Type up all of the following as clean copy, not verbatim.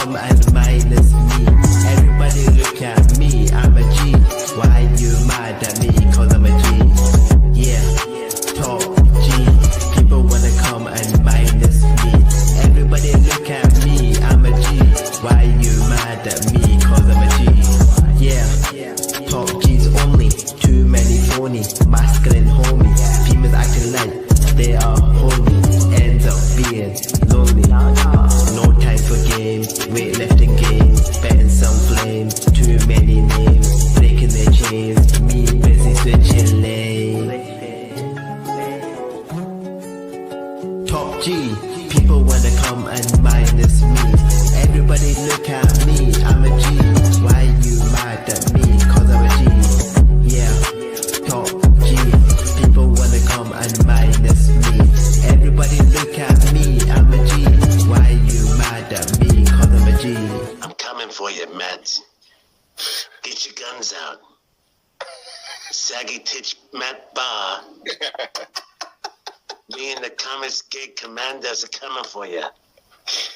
come and minus me. Everybody look at me, I'm a G. Why you mad at me? Cause I'm a G. Yeah, top G. People wanna come and minus me. Everybody look at me, I'm a G. Why you mad at me? Cause I'm a G. Yeah, top G's only. Too many phony, masculine homies. Females acting like they are holy. Ends up being lonely. No time for games, weightlifting games, betting some flames. Too many names, breaking their chains. Me busy switching lanes. Top G, people wanna come and minus me. Everybody look at me, I'm a G. Why you mad at me? Cause I'm a G. Yeah, top G, people wanna come and minus me. Everybody look at me, I'm a G. Why you mad at me? Cause I'm a G. I'm coming for you, Matt. Get your guns out. Saggy Titch Matt Bar. Me and the Comics Gate Commanders are coming for you.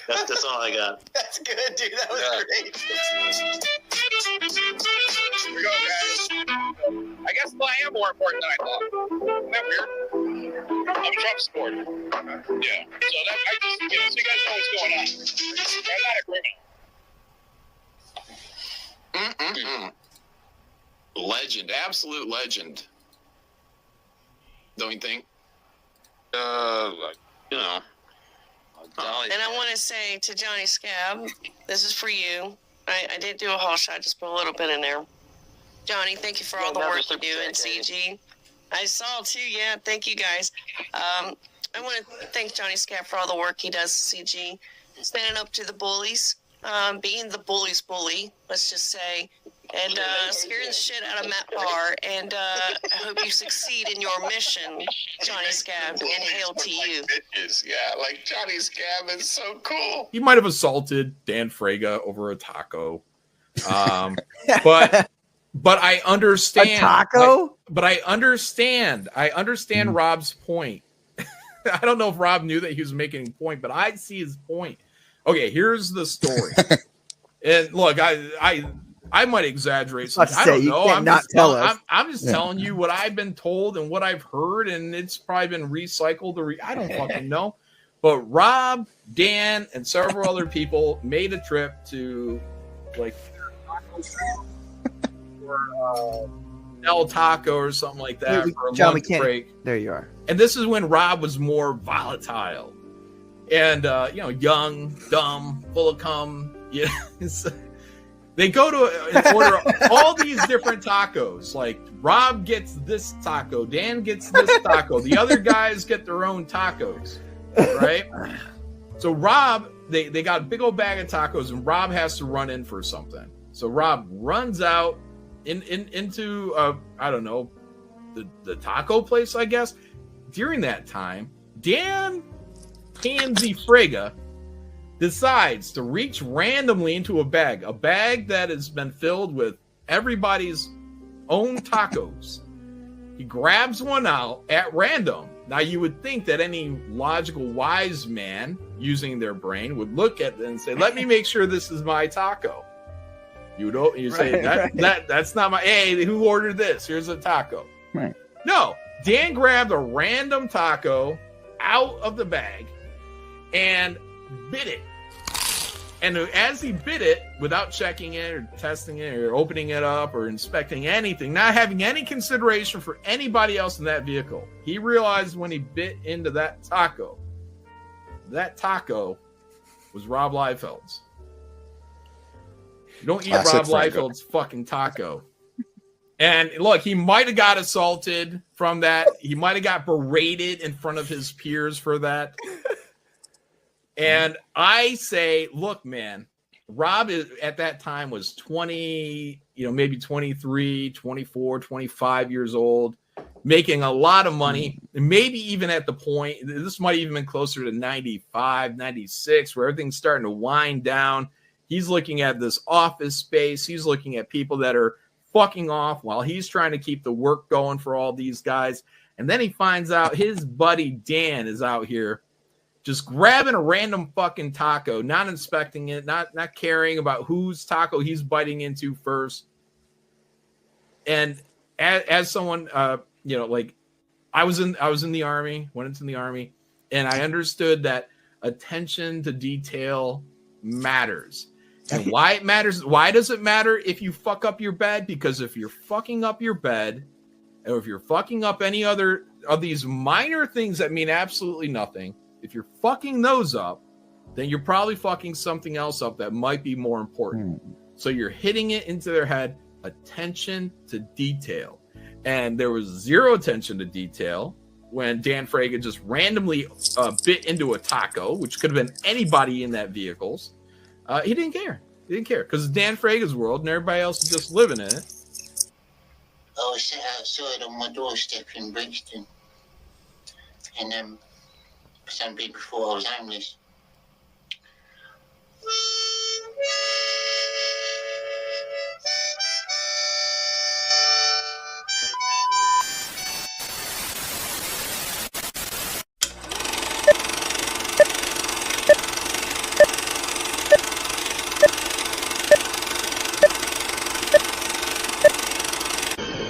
That's all I got. That's good, dude. That was great. Here we go, guys. I guess I am more important than I thought. Isn't that weird? I'm a Trump supporter. Yeah. So that I just, so you guys know what's going on. I'm not a criminal. Legend, absolute legend. Don't you think? You know. And I want to say to Johnny Scab, this is for you. I did do a whole shot, just put a little bit in there. Johnny, thank you for all the work you do in CG. I saw too, yeah, thank you guys. I want to thank Johnny Scab for all the work he does in CG. Standing up to the bullies, being the bully's bully, let's just say, and scaring the shit out of Matt Barr. And I hope you succeed in your mission, Johnny Scab, and hail to you. Yeah, like Johnny Scab is so cool. He might have assaulted Dan Frega over a taco. But I understand. A taco? But I understand. I understand Rob's point. I don't know if Rob knew that he was making a point, but I see his point. Okay, here's the story. And look, I might exaggerate something. I don't know. I'm just telling you what I've been told and what I've heard, and it's probably been recycled. I don't fucking know. But Rob, Dan, and several other people made a trip to like or El Taco or something like that for a lunch break. There you are. And this is when Rob was more volatile and young, dumb, full of cum. Yeah. They go to and order all these different tacos. Like Rob gets this taco, Dan gets this taco, the other guys get their own tacos, right? So Rob, they got a big old bag of tacos, and Rob has to run in for something. So Rob runs out into I don't know, the taco place, I guess. During that time, Dan Pansy Frega decides to reach randomly into a bag that has been filled with everybody's own tacos. He grabs one out at random. Now, you would think that any logical wise man using their brain would look at it and say, let me make sure this is my taco. You say, that's not my, hey, who ordered this? Here's a taco. Right. No, Dan grabbed a random taco out of the bag and bit it. And as he bit it, without checking it or testing it or opening it up or inspecting anything, not having any consideration for anybody else in that vehicle, he realized when he bit into that taco was Rob Liefeld's. You don't eat Rob Liefeld's fucking taco. And look, he might have got assaulted from that. He might have got berated in front of his peers for that. And I say, look, man, Rob at that time was 20, maybe 23, 24, 25 years old, making a lot of money. And maybe even at the point, this might even been closer to 95, 96, where everything's starting to wind down. He's looking at this office space. He's looking at people that are fucking off while he's trying to keep the work going for all these guys. And then he finds out his buddy Dan is out here just grabbing a random fucking taco, not inspecting it, not caring about whose taco he's biting into first. And as someone, like I was in the army, went into the army, and I understood that attention to detail matters. And why it matters? Why does it matter if you fuck up your bed? Because if you're fucking up your bed, or if you're fucking up any other of these minor things that mean absolutely nothing, if you're fucking those up, then you're probably fucking something else up that might be more important. So you're hitting it into their head, attention to detail. And there was zero attention to detail when Dan Fraga just randomly bit into a taco, which could have been anybody in that vehicles. He didn't care. He didn't care because it's Dan Fraga's world and everybody else is just living in it. I was sat outside on my doorstep in Brixton, and some people thought I was homeless.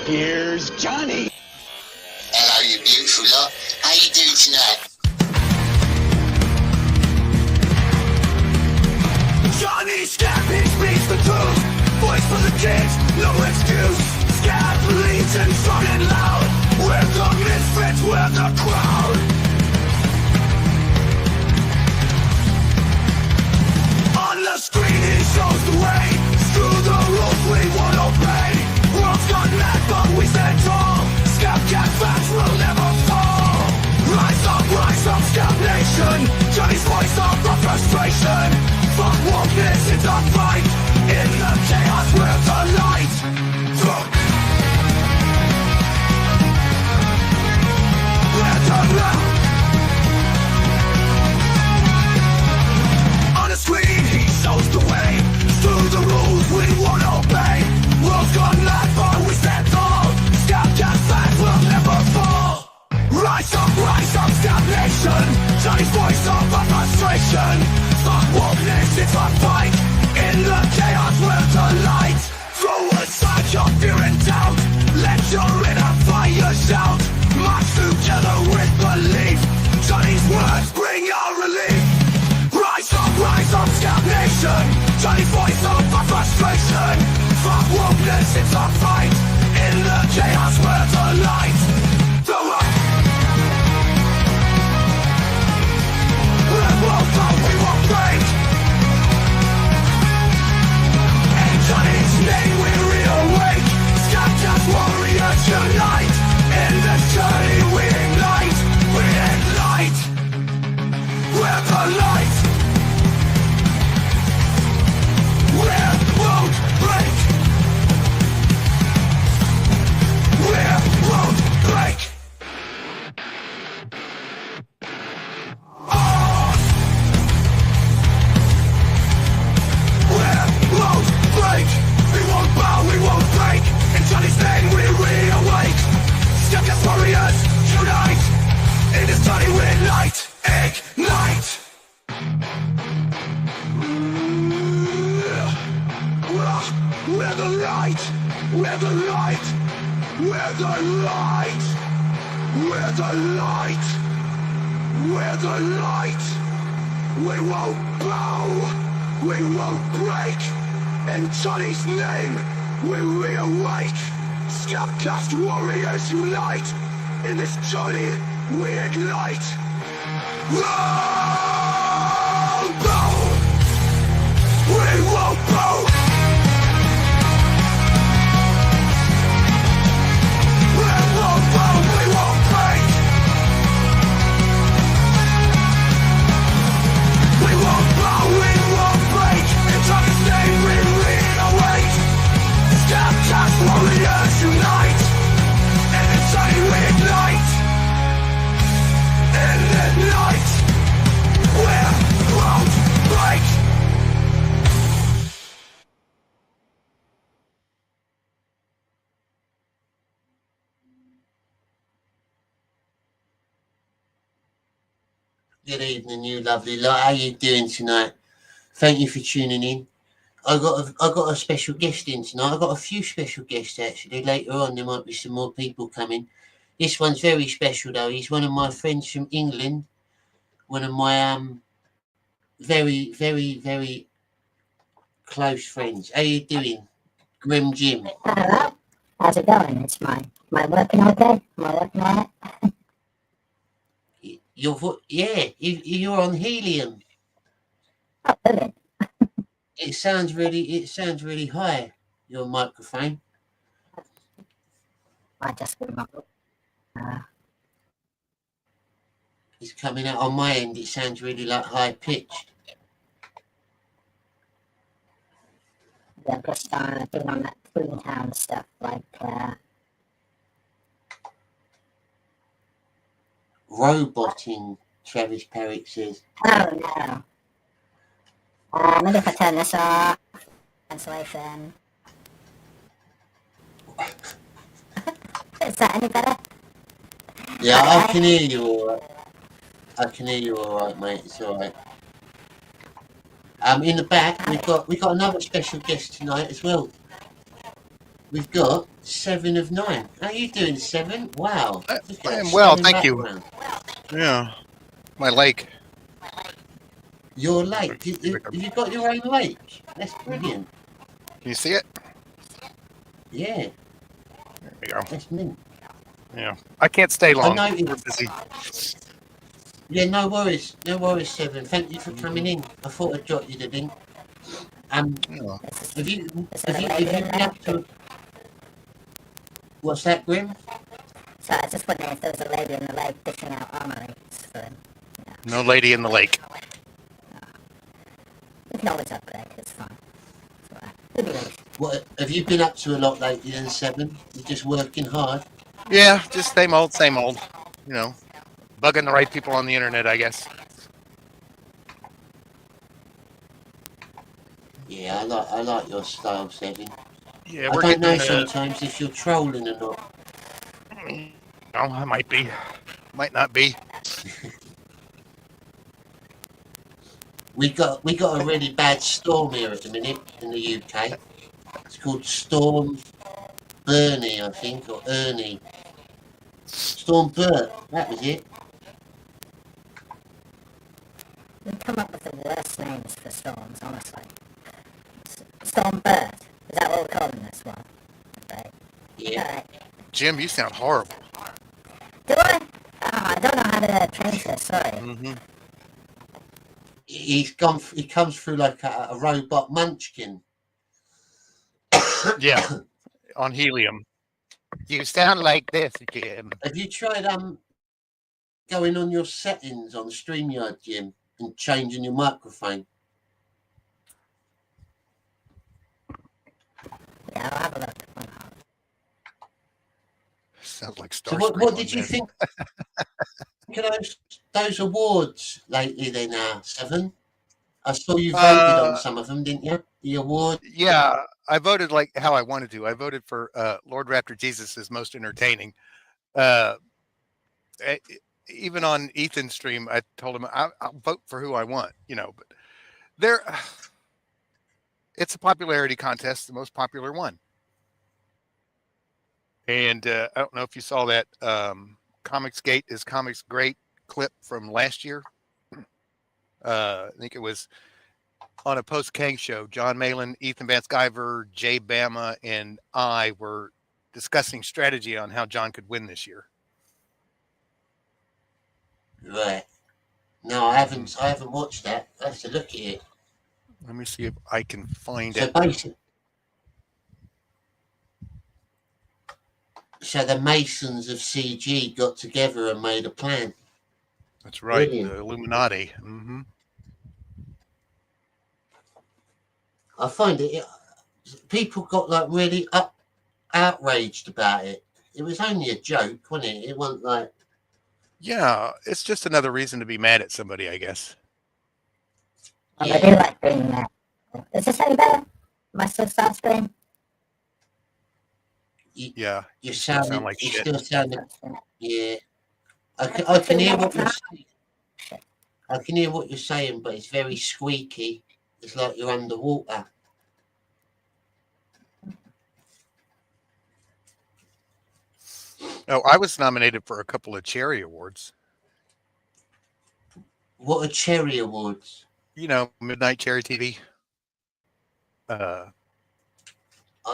Here's Johnny. Hello, you beautiful lot. How you doing tonight? Johnny Scab, he speaks the truth. Voice for the kids, no excuse. Scab bleeds and strong and loud. Where darkness fits with the crowd. On the screen he shows the way. Screw the rules we won't obey. World's gone mad but we stand tall. Scab Cast fans will never fall. Rise up, Scab Nation. Johnny's voice of the frustration. Fuck wokeness, it's a fight. In the chaos we're the light. We're the light. On the screen he shows the way. Through the rules we won't obey. World's gone mad but we stand tall. Scab Cast fans will never fall. Rise up, Scab Nation. Johnny's voice of the frustration. Fuck wokeness, it's a fight. In the chaos we're the light. Throw aside your fear and doubt. Let your inner fire shout. March together with belief. Johnny's words bring your relief. Rise up, Scab Nation. Johnny's voice of the frustration. Fuck wokeness, it's a fight. In the chaos we're the light. We won't break. In Johnny's name we reawake. Scab Cast warriors unite. In this journey we ignite. We ignite. We're the light. We won't break. We won't break. We won't break. In Johnny's name we reawake. Scab Cast warriors unite. In this journey we light. Ignite. We're the light. We're the light. We're the light. We're the light. We're the light. We won't bow. We won't break. In Johnny's name, we reawake. Scab Cast warriors unite. In this journey, we ignite. We won't bow. We won't bow. We won't bow. We won't break. We won't bow. We won't break. In Johnny's name, we reawake. Scab Cast warriors unite. And inside we ignite. And ignite. We won't break. Good evening, you lovely lot. How you doing tonight? Thank you for tuning in. I got a special guest in tonight. I got a few special guests actually. Later on, there might be some more people coming. This one's very special though. He's one of my friends from England. One of my very, very, very close friends. How you doing, Grim Jim? Hello. How's it going? It's my working okay? Am I working on it? You're on helium. Oh, brilliant. It sounds really high. Your microphone. I just remember. It's coming out on my end. It sounds really like high pitched. Yeah, just doing on that Toontown stuff, like Roboting, Travis Perrick says. oh no. Maybe if I turn this off, cancellation. Is that any better? Yeah, I can hear you all right. I can hear you all right, mate. It's all right. In the back, we got another special guest tonight as well. We've got 7 of 9. How you doing, 7? Wow. I am well, thank you. Yeah, my lake. Your lake? Have you got your own lake? That's brilliant. Can you see it? Yeah. There you go. That's mint. Yeah, I can't stay long. I know We're busy. Yeah, no worries. No worries, 7. Thank you for coming in. I thought I'd jot you the link. Yeah. Have you been up to... What's that, Grim? So I was just wondering if there was a lady in the lake dishing out armories for them. No lady in the lake. We can always upgrade, it's fine. It's alright. We'll be ready. What have you been up to a lot lately then, 7? You're just working hard? Yeah, just same old, same old. You know, bugging the right people on the internet, I guess. Yeah, I like your style, 7. Yeah, I we're don't know getting. sometimes if you're trolling or not. Oh, I might be, might not be. We got a really bad storm here at the minute in the UK. It's called Storm Bernie, I think, or Ernie. Storm Bert, that was it. We come up with the worst names for storms, honestly. Storm Bird. Is that what we're calling this one? Okay. Yeah. Alright. Jim, you sound horrible. Do I? Oh, I don't know how to change this, sorry. Mm-hmm. He comes through like a robot munchkin. Yeah, on helium. You sound like this, Jim. Have you tried going on your settings on StreamYard, Jim, and changing your microphone? Yeah, I'll have a look. Sounds like So Starscream. what did you think of those awards lately then, 7? I saw you voted on some of them, didn't you? The award. Yeah, I voted like how I wanted to. I voted for Lord Raptor Jesus as most entertaining. Even on Ethan's stream, I told him I'll vote for who I want, you know. But it's a popularity contest, the most popular one. And I don't know if you saw that Comicsgate is Comics Great clip from last year. I think it was on a post-Kang show. John Malin, Ethan Van Sciver, Jay Bama, and I were discussing strategy on how John could win this year. Right. No, I haven't watched that. I have to look at it. Let me see if I can find So it. basically, so the Masons of CG got together and made a plan. That's right, Brilliant. the Illuminati. Mm-hmm. I find people got like really outraged about it. It was only a joke, wasn't it? It wasn't like... Yeah, it's just another reason to be mad at somebody, I guess. I do like being that. Is this any better? Am I still start screen? Yeah, You sound sound like you shit. still sound... Yeah. I can hear what you're saying. I can hear what you're saying, but it's very squeaky. It's like you're underwater. Oh, I was nominated for a couple of Cherry Awards. What are Cherry Awards? You know, Midnight Cherry TV. I'm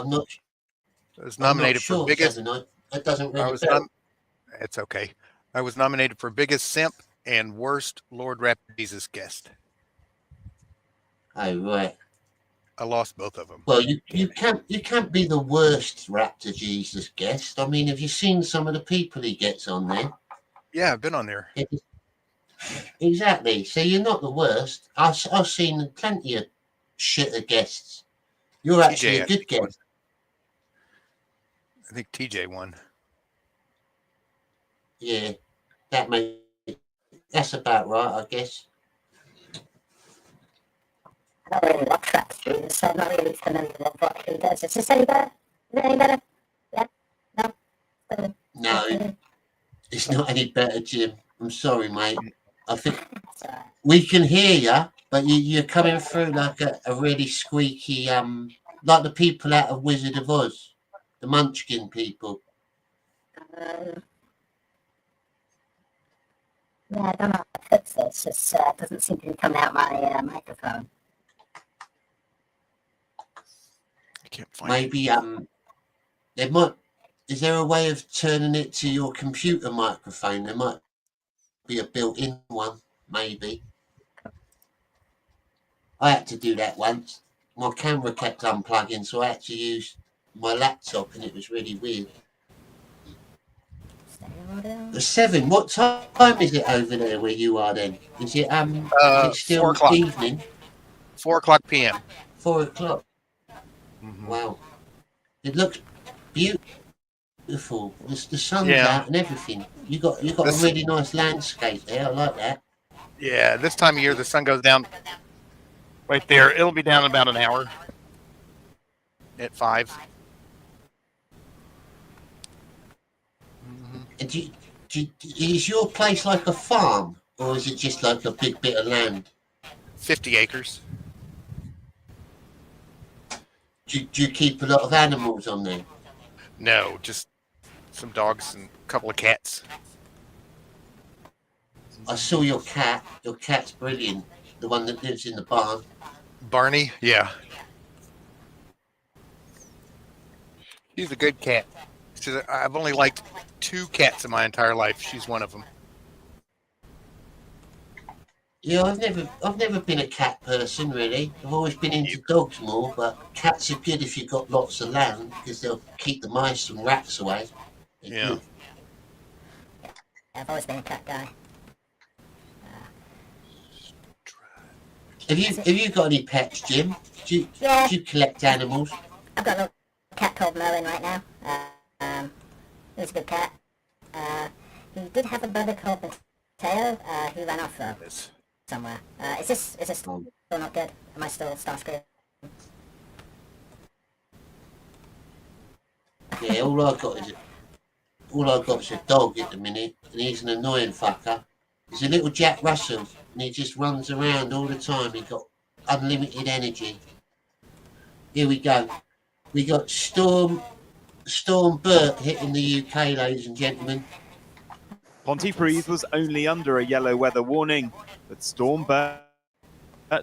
not. I was I'm not nominated for sure, biggest. Kevin. That doesn't ring I a was bell. It's okay. I was nominated for biggest simp and worst Lord Rap Jesus guest. Oh right. I lost both of them. Well, you can't be the worst Raptor Jesus guest. I mean, have you seen some of the people he gets on there? Yeah, I've been on there. Exactly. So you're not the worst. I've seen plenty of shitter guests. You're actually a good guest. I think TJ won. Yeah, that's about right, I guess. I don't really watch Rap streams, so I'm not really familiar with what he does. Is this any better? Is it any better? Yeah? No? No, it's not any better, Jim. I'm sorry, mate. I think we can hear you, but you're coming through like a really squeaky, like the people out of Wizard of Oz, the Munchkin people. Yeah, I don't know how to fix this. It doesn't seem to be coming out my microphone. I can't find Maybe there might. Is there a way of turning it to your computer microphone? There might be a built-in one, maybe. I had to do that once. My camera kept unplugging, so I had to use my laptop, and it was really weird. The 7. What time is it over there where you are then? Is it still 4 o'clock. evening? 4 o'clock p.m. 4 o'clock. Mm-hmm. Wow. It looks beautiful. The sun's Yeah. out and everything. You got a really nice landscape there. I like that. Yeah, this time of year the sun goes down right there. It'll be down in about an hour at 5. And is your place like a farm, or is it just like a big bit of land? 50 acres. Do you keep a lot of animals on there? No, just some dogs and a couple of cats. I saw your cat. Your cat's brilliant. The one that lives in the barn. Barney, yeah. He's a good cat. I've only liked 2 cats in my entire life. She's one of them. Yeah, I've never been a cat person really. I've always been into dogs more, but cats are good if you've got lots of land because they'll keep the mice and rats away. They're good. I've always been a cat guy. Have you got any pets, Jim? Do you collect animals? I've got a little cat called Merlin right now. He's a good cat. He did have a brother called Mateo, who ran off somewhere. Is this still not good? Am I still Starscream? Yeah, all I've got is a dog at the minute, and he's an annoying fucker. He's a little Jack Russell, and he just runs around all the time. He's got unlimited energy. Here we go. We got Storm Bert hitting the UK, ladies and gentlemen. Pontypridd was only under a yellow weather warning, but Storm Bert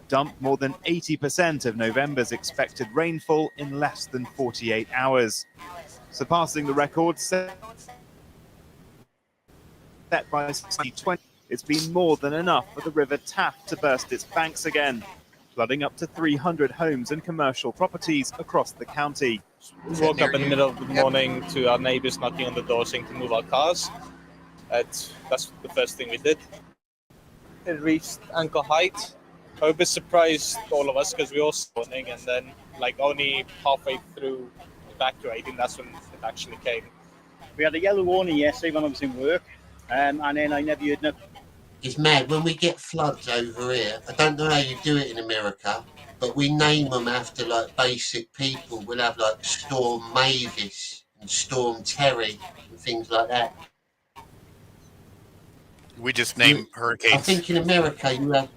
dumped more than 80% of November's expected rainfall in less than 48 hours, surpassing the record set by 2020. It's been more than enough for the River Taff to burst its banks again, flooding up to 300 homes and commercial properties across the county. We woke up in the middle of the morning to our neighbors knocking on the door saying to move our cars. That's the first thing we did. It reached ankle height. I was a bit surprised, all of us, because we all saw it, and then only halfway through evacuating, that's when it actually came. We had a yellow warning yesterday when I was in work, and then I never heard nothing. It's mad when we get floods over here. I don't know how you do it in America, but we name them after basic people. We'll have Storm Mavis and Storm Terry and things like that. We just name hurricanes. I think in America you have.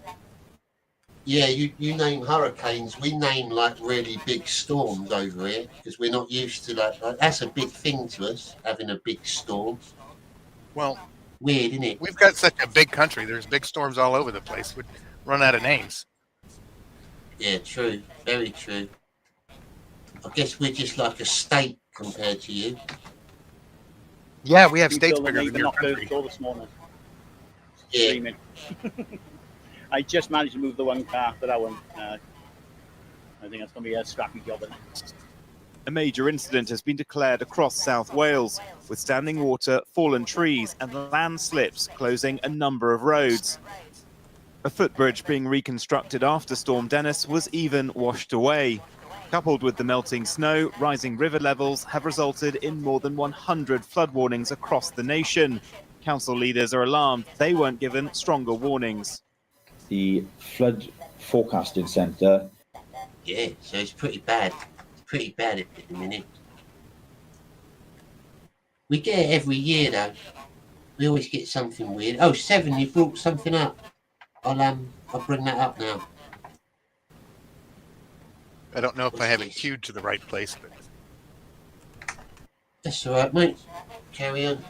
Yeah, you name hurricanes. We name like really big storms over here because we're not used to that. Like, that's a big thing to us, having a big storm. Well, weird, isn't it? We've got such a big country. There's big storms all over the place. We'd run out of names. Yeah, true. Very true. I guess we're just like a state compared to you. Yeah, we have states bigger than your country. This morning. Yeah. Screaming. I just managed to move the one car for that one. I think that's going to be a scrappy job. A major incident has been declared across South Wales, with standing water, fallen trees and landslips closing a number of roads. A footbridge being reconstructed after Storm Dennis was even washed away. Coupled with the melting snow, rising river levels have resulted in more than 100 flood warnings across the nation. Council leaders are alarmed they weren't given stronger warnings. The Flood Forecasting Centre. Yeah, so it's pretty bad. It's pretty bad at the minute. We get it every year though. We always get something weird. Oh, Seven, you brought something up. I'll bring that up now. I don't know if I have it queued to the right place, but that's all right, mate. Carry on.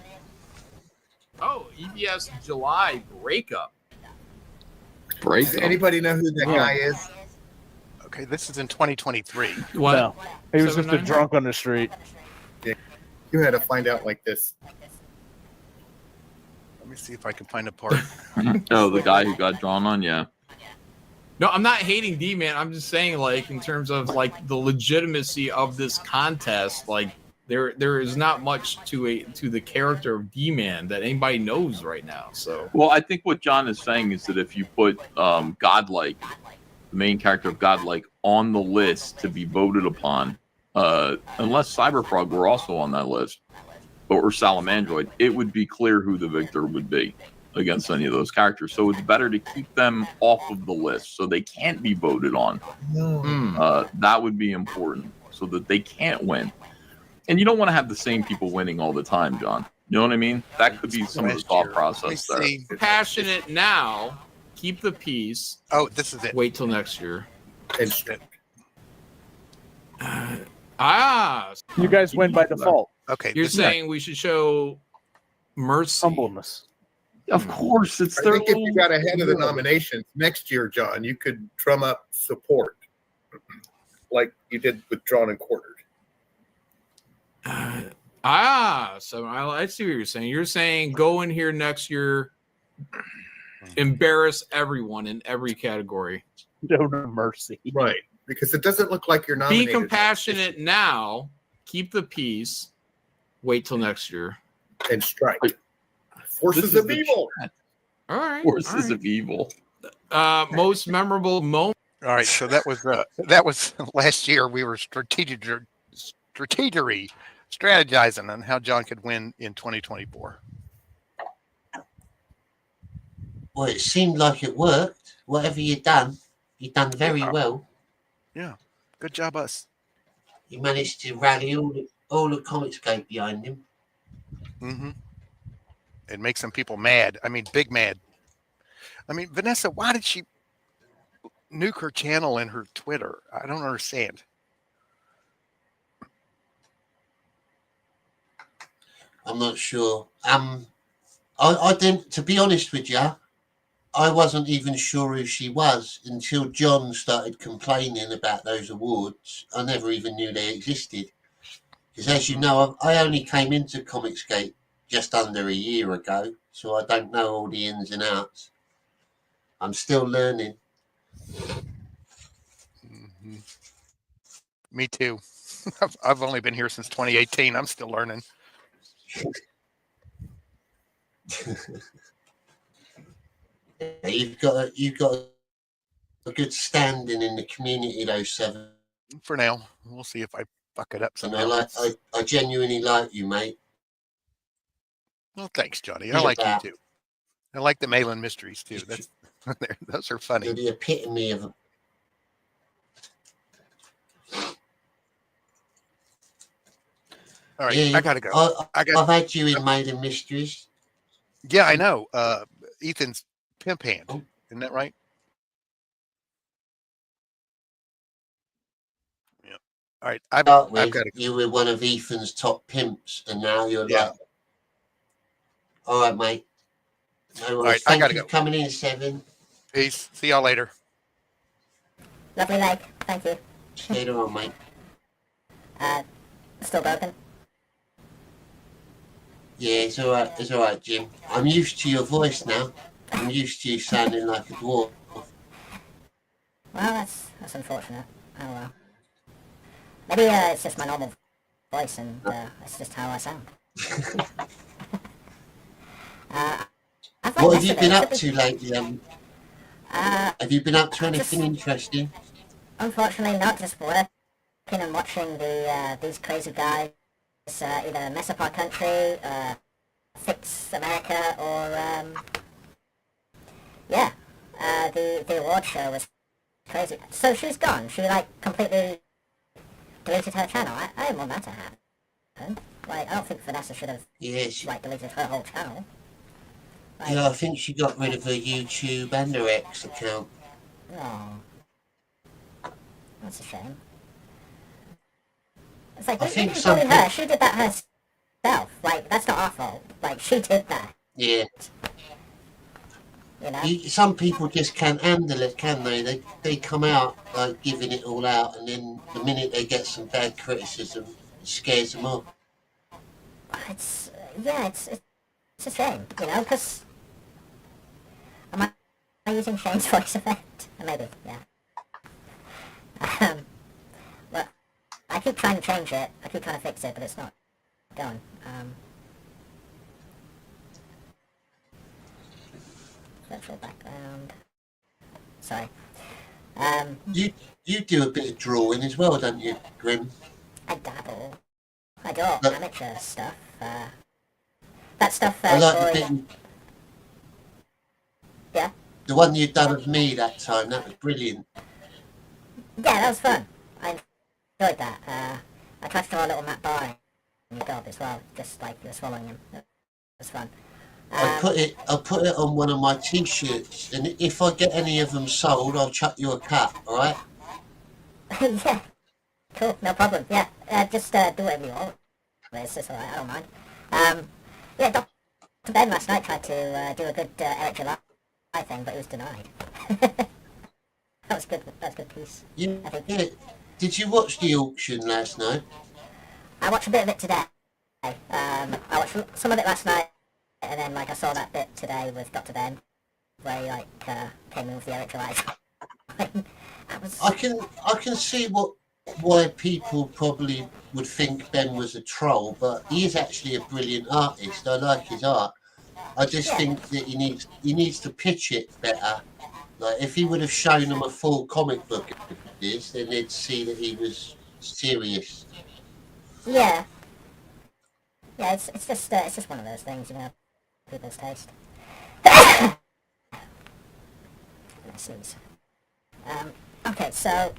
Oh, EBS July breakup. Does anybody know who that guy is? Okay, this is in 2023. What? No, he was just a drunk on the street. Yeah. You had to find out like this. Let me see if I can find a part. Oh, the guy who got drawn on, yeah. No, I'm not hating D-Man. I'm just saying, like, in terms of like the legitimacy of this contest, like there is not much to the character of D-Man that anybody knows right now. So, well, I think what John is saying is that if you put Godlike, the main character of Godlike, on the list to be voted upon, unless Cyberfrog were also on that list, or Salamandroid, it would be clear who the victor would be against any of those characters. So it's better to keep them off of the list so they can't be voted on. That would be important so that they can't win. And you don't want to have the same people winning all the time, John. You know what I mean? That could be some of the thought process there. passionate now, keep the peace. Oh, this is it. Wait till next year. And strip. You guys win by default. Okay. You're saying we should show mercy. Humbleness. Of course, it's I their think if you got ahead of the nominations next year, John, you could drum up support like you did with Drawn and Quartered. So I see what you're saying. You're saying go in here next year, embarrass everyone in every category. No mercy. Right. Because it doesn't look like you're nominated. Be compassionate now, keep the peace, wait till next year. And strike. Forces of evil. All right. Forces of evil. Most memorable moment. All right, so that was last year. We were strategizing on how John could win in 2024. Well, it seemed like it worked. Whatever you done very well. Yeah, good job, us. You managed to rally all the Comicsgate behind him. Mm-hmm. It makes some people mad. I mean, big mad. I mean, Vanessa, why did she nuke her channel and her Twitter? I don't understand. I'm not sure. I didn't. To be honest with you, I wasn't even sure who she was until John started complaining about those awards. I never even knew they existed. Because as you know, I only came into Comicsgate just under a year ago, so I don't know all the ins and outs. I'm still learning. Mm-hmm. Me too. I've only been here since 2018. I'm still learning. You've got a good standing in the community, though, Seven. For now, we'll see if I fuck it up And somehow. I genuinely like you, mate. Well, thanks, Johnny. I like you too. I like the Malin mysteries too. Those are funny. You're the epitome of. All right, Yeah, I gotta go. I've had you in Maiden Mysteries. Yeah, I know. Ethan's pimp hand. Isn't that right? Yeah. All right. I've got to. You were one of Ethan's top pimps, and now you're Yeah. like, all right, mate. No All worries. right, I Thank gotta you go. for coming in, Seven. Peace. See y'all later. Lovely leg. Thank you. Later on, mate. Still broken. Yeah, it's all right. It's all right, Jim. I'm used to your voice now. I'm used to you sounding like a dwarf. Well, that's unfortunate. Oh well. Maybe it's just my normal voice, and it's just how I sound. What have you been up to lately? Have you been up to anything interesting? Unfortunately, not just working and watching these crazy guys either mess up our country, fix America, or the award show was crazy. So she's gone. She like completely deleted her channel. I didn't want that to happen. Like I don't think Vanessa should have like deleted her whole channel. Like, Yeah, I think she got rid of her YouTube and her X account. oh, that's a shame. It's like, I we think didn't some bully her. She did that herself. Like, that's not our fault. Like, she did that. Yeah. You know? Some people just can't handle it, can they? They come out like giving it all out, and then the minute they get some bad criticism, it scares them off. It's it's a shame, you know, because am I using Shane's voice effect? Maybe, yeah. But I keep trying to change it. I keep trying to fix it, but it's not going. Virtual background. Sorry. You do a bit of drawing as well, don't you, Grim? I dabble. I do all amateur stuff. That stuff. I like the bit. Yeah. The one you done of me that time. That was brilliant. Yeah, that was fun. I enjoyed that. I tried to draw a little Matt Bar in your gob as well, just like you're swallowing him. It was fun. I put it on one of my T-shirts, and if I get any of them sold, I'll chuck you a cut. All right? Yeah. Cool. No problem. Yeah. Just do whatever you want. It's just alright. I don't mind. Yeah. Dr. Ben last night tried to do a good Eric July thing, but it was denied. That was good. That was a good piece. Yeah. Did you watch the auction last night? I watched a bit of it today. I watched some of it last night, and then like I saw that bit today with Dr. Ben, where he like came in with the Eric July. I can see why people probably would think Ben was a troll, but he is actually a brilliant artist. I like his art. I just think that he needs to pitch it better. Like if he would have shown them a full comic book of this, then they'd see that he was serious. Yeah. Yeah, it's just one of those things, you know, people's taste. Okay, so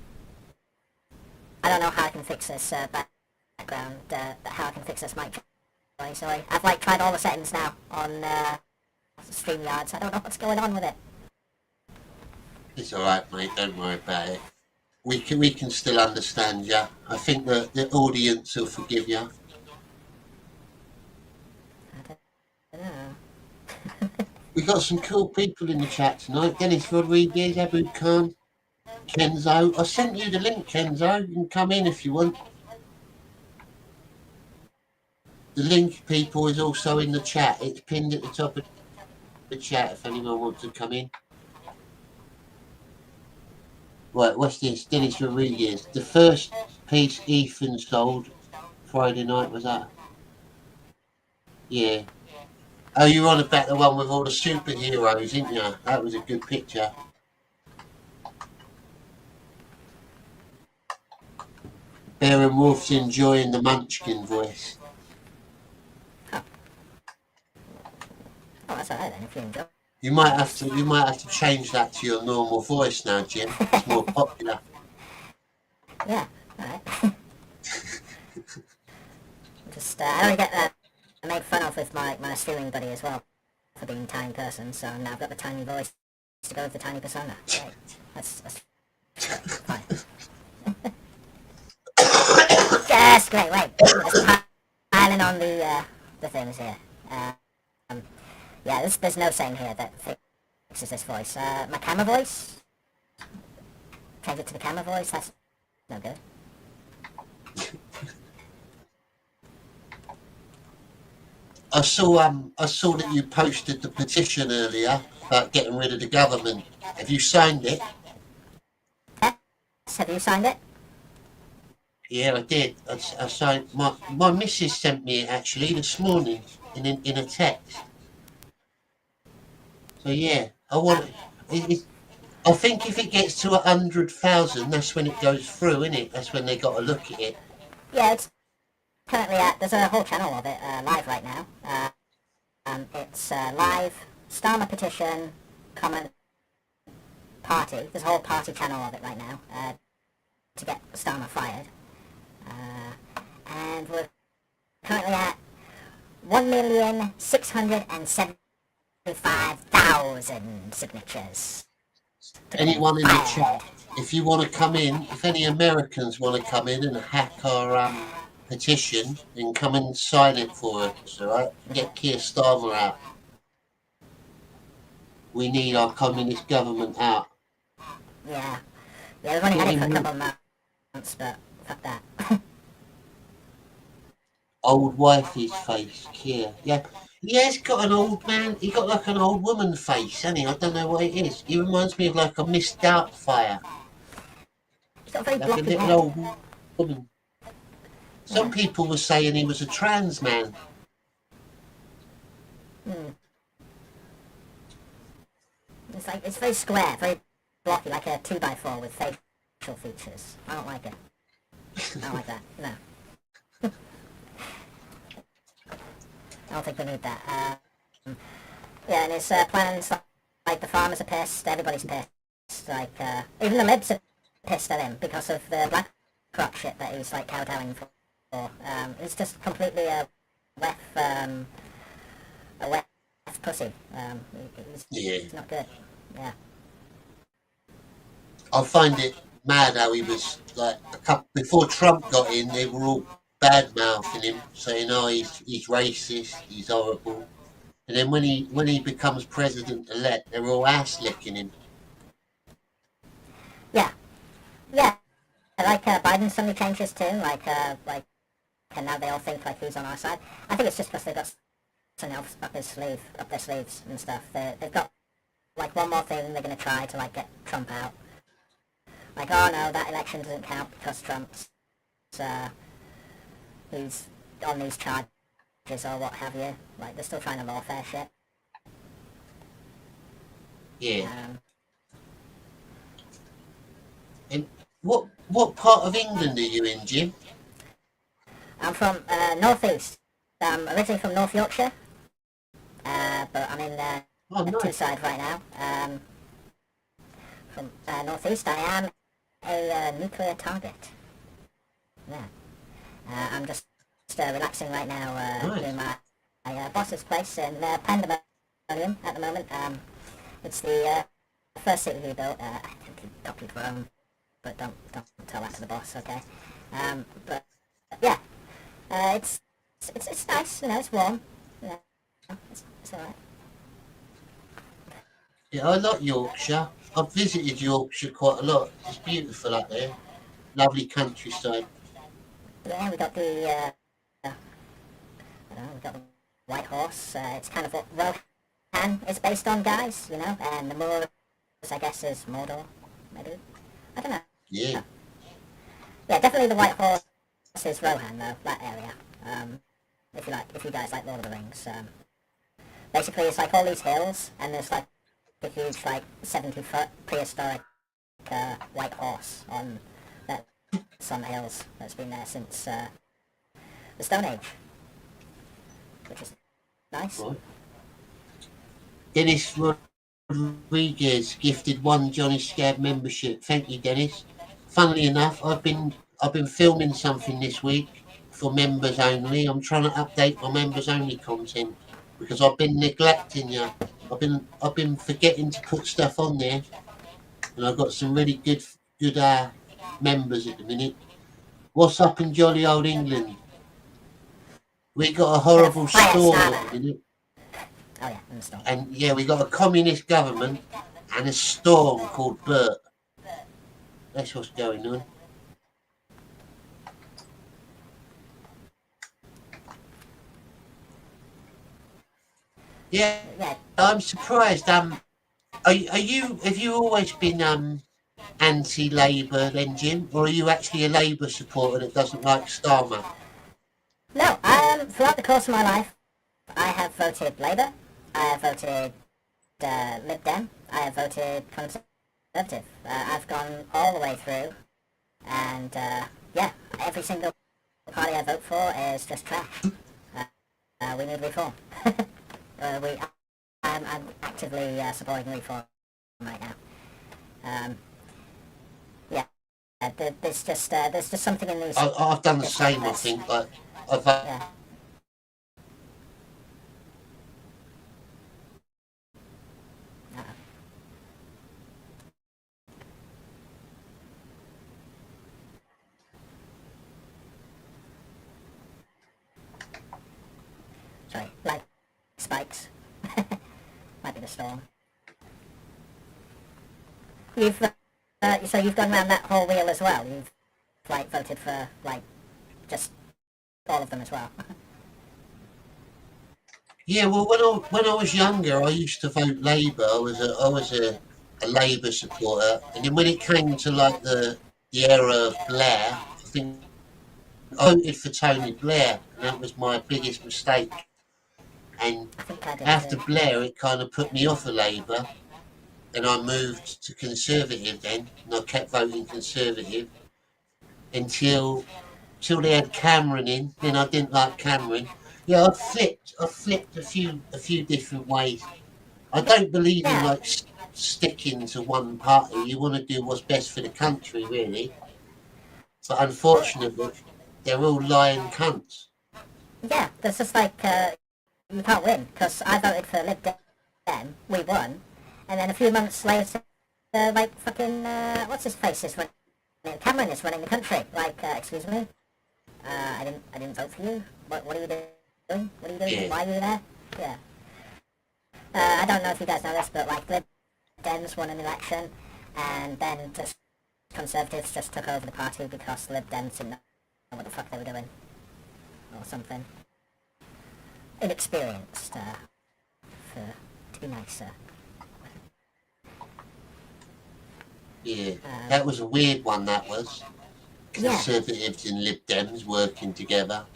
I don't know how I can fix this background, how I can fix this mic. Sorry, I've like tried all the settings now on StreamYard, so I don't know what's going on with it. It's all right, mate. Don't worry about it. We can still understand you. I think that the audience will forgive you. We got some cool people in the chat tonight. Dennis Rodriguez, Abu Khan, Kenzo. I sent you the link, Kenzo. You can come in if you want. The link, people, is also in the chat. It's pinned at the top of the chat if anyone wants to come in. Right, what's this? Dennis Rodriguez. The first piece Ethan sold Friday night, was that? Yeah. Oh, you're on about the one with all the superheroes, isn't you? That was a good picture. Bear and Wolf's enjoying the Munchkin voice. Oh, that's alright then, if you enjoy. You might have to change that to your normal voice now, Jim. It's more popular. Yeah, alright. Just I only get made fun of with my streaming buddy as well for being a tiny person, so now I've got the tiny voice to go with the tiny persona. Right. That's fine. Yes, great, wait. Just piling on the things here. Yeah, there's no saying here that fixes this voice. My camera voice? Change it to the camera voice? That's no good. I saw that you posted the petition earlier about getting rid of the government. Have you signed it? Yes, have you signed it? Yeah, I did. I signed. My missus sent me it actually this morning in a text. So yeah, I want. I think if it gets to 100,000, that's when it goes through, isn't it? That's when they got to look at it. Yeah, it's currently there's a whole channel of it live right now. It's live, Starmer petition, comment, party. There's a whole party channel of it right now to get Starmer fired. And we're currently at 1,675,000 signatures. Anyone in the chat, if you want to come in, if any Americans want to come in and hack our petition, then come and sign it for us, all right? Get Keir Starmer out. We need our communist government out. Yeah, we've only had it for a couple of months, but fuck that. Old wifey's face, Keir. Yeah. Yeah, he's got an old man. He got like an old woman face, hasn't he? I don't know what it is. He reminds me of like a Miss Doubtfire. He's got a very Like a blocky little head. old woman. Some people were saying he was a trans man. It's very square, very blocky, like a 2x4 with facial features. I don't like it. I don't like that. No. I don't think we need that. Yeah, and his plans, like the farmers are pissed, everybody's pissed. Like, even the libs are pissed at him because of the black crop shit that he's like kowtowing for. It's just completely a wet pussy. It's not good. Yeah. I find it mad how he was like before Trump got in, they were all bad mouthing him, saying, "Oh, he's racist, he's horrible." And then when he becomes president elect, they're all ass licking him. Yeah. Like Biden suddenly changes too. Like, and now they all think like he's on our side. I think it's just because they've got something else up their sleeves and stuff. They've got like one more thing they're gonna try to like get Trump out. Like, oh no, that election doesn't count because Trump's who's on these charges or what have you. Like, they're still trying to lawfare shit. Yeah. And what part of England are you in, Jim? I'm from northeast. I'm originally from North Yorkshire, but I'm in nice. Teesside right now. From northeast, I am a nuclear target. Yeah. I'm just relaxing right now in my boss's place in Pandemonium at the moment. It's the first city he built. I think he copied Rome, but don't tell that to the boss, okay? But yeah, it's nice, you know, it's warm. Yeah, it's alright. Yeah, I like Yorkshire. I've visited Yorkshire quite a lot. It's beautiful up there. Lovely countryside. Yeah, we got the we got the White Horse. It's kind of what Rohan is based on, guys, you know, and the Moors, I guess, is Mordor, maybe. I don't know. Yeah. Yeah, definitely the White Horse is Rohan, though, that area. If you guys like Lord of the Rings. Basically, it's like all these hills, and there's like a huge, like, 70-foot prehistoric white horse on the hills that's been there since the Stone Age, which is nice. Right. Dennis Rodriguez gifted 1 Johnny Scab membership. Thank you, Dennis. Funnily enough, I've been filming something this week for members only. I'm trying to update my members only content. because I've been neglecting you. I've been forgetting to put stuff on there, and I've got some really good members at the minute. What's up in jolly old England? We got a horrible storm at the minute. Oh yeah, in the storm. And yeah, we got a communist government and a storm called Bert. That's what's going on. Yeah, I'm surprised. Have you always been anti-Labour then, Jim, or are you actually a Labour supporter that doesn't like Starmer? No, throughout the course of my life, I have voted Labour, I have voted Lib Dem, I have voted Conservative. I've gone all the way through, and yeah, every single party I vote for is just trash. We need reform. I'm actively supporting reform right now. Yeah, there's just something in these. I've done the same. I think. Like, yeah. Sorry, like spikes. Might be the storm. So you've gone around that whole wheel as well. You've like voted for like just all of them as well. Yeah, well, when I was younger, I used to vote Labour. I was a Labour supporter, and then when it came to like the era of Blair, I think I voted for Tony Blair, and that was my biggest mistake. And after Blair, it kind of put me off of Labour, and I moved to Conservative then, and I kept voting Conservative until they had Cameron in. Then I didn't like Cameron. Yeah, I flipped a few different ways. I don't believe in like sticking to one party. You want to do what's best for the country, really. But unfortunately, they're all lying cunts. Yeah, there's just like you can't win because I voted for Lib Dem, we won, and then a few months later, like fucking what's his face is running, Cameron is running the country. Like, excuse me, I didn't vote for you. What are you doing? What are you doing? Yeah. Why are you there? Yeah. I don't know if you guys know this, but like Lib Dems won an election, and then just Conservatives just took over the party because Lib Dems didn't know what the fuck they were doing, or something. Inexperienced, to be nicer. Yeah, that was a weird one. That was Conservatives and Lib Dems working together.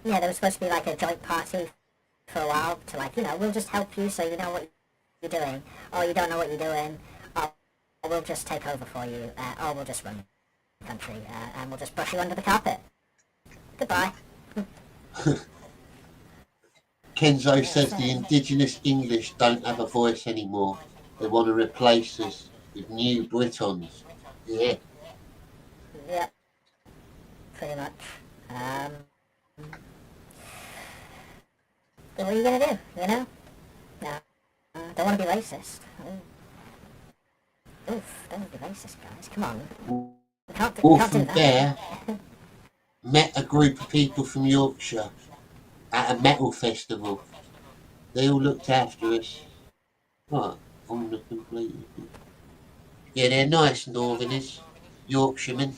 Yeah, there was supposed to be like a joint party for a while to like, we'll just help you so you know what you're doing, or you don't know what you're doing, or we'll just take over for you, or we'll just run the country, and we'll just brush you under the carpet. Goodbye. Kenzo says the indigenous English don't have a voice anymore. They want to replace us with new Britons. Yeah. Yeah. Pretty much. What are you gonna do, No. Don't want to be racist. Oof, don't be racist, guys. Come on. We can't do that. Bear met a group of people from Yorkshire at a metal festival. They all looked after us. What? On the complete. Yeah, they're nice Northerners, Yorkshiremen.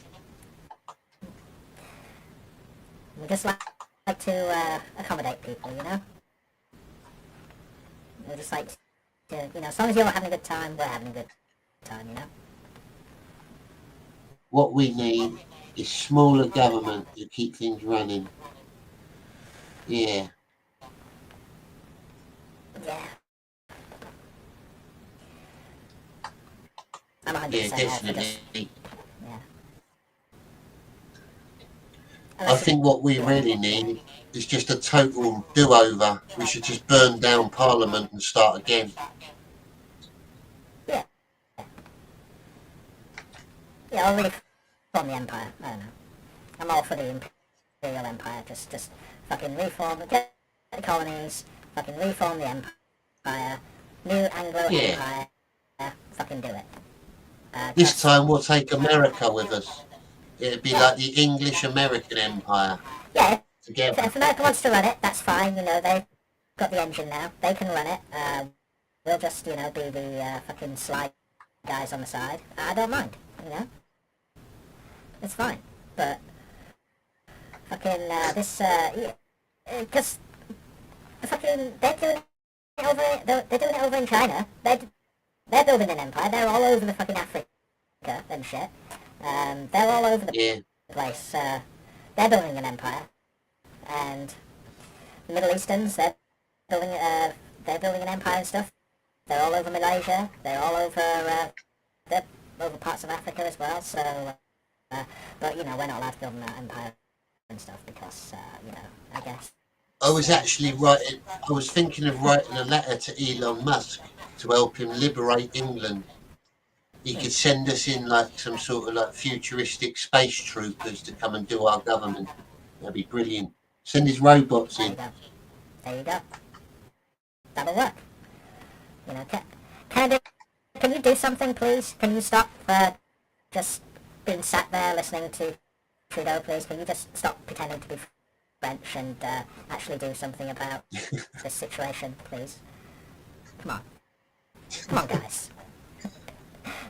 We just like to accommodate people, We just like to, as long as you're having a good time, we're having a good time, What we need is smaller government to keep things running. Yeah. Yeah. I'm 100% Yeah, all for definitely. Yeah. I think what we really need is just a total do-over. We should just burn down Parliament and start again. Yeah. Yeah, or really reform the Empire. I don't know. I'm all for the Imperial Empire. Just fucking reform. Get colonies, fucking reform the empire, new Anglo Yeah. Empire, fucking do it. This time we'll take America with us. It'd be like the English-American Empire. Yeah, Together. if America wants to run it, that's fine, you know, they've got the engine now, they can run it, we'll just, you know, be the fucking slide guys on the side. I don't mind, you know? It's fine, but fucking, because fucking, they're doing it over in China, they're building an empire, they're all over the fucking Africa and shit, they're all over the place, they're building an empire, and the Middle Easterns, they're building an empire and stuff, they're all over Malaysia, they're all over, they're over parts of Africa as well, so, but, you know, we're not allowed to build an empire and stuff because, you know, I guess. I was thinking of writing a letter to Elon Musk to help him liberate England. He could send us in like some sort of like futuristic space troopers to come and do our government. That'd be brilliant. Send his robots in. There you go. That'll work. You know, can you do something, please? Can you stop just being sat there listening to Trudeau, please? Can you just stop pretending to be French and actually do something about this situation, please? Come on. Come on, guys.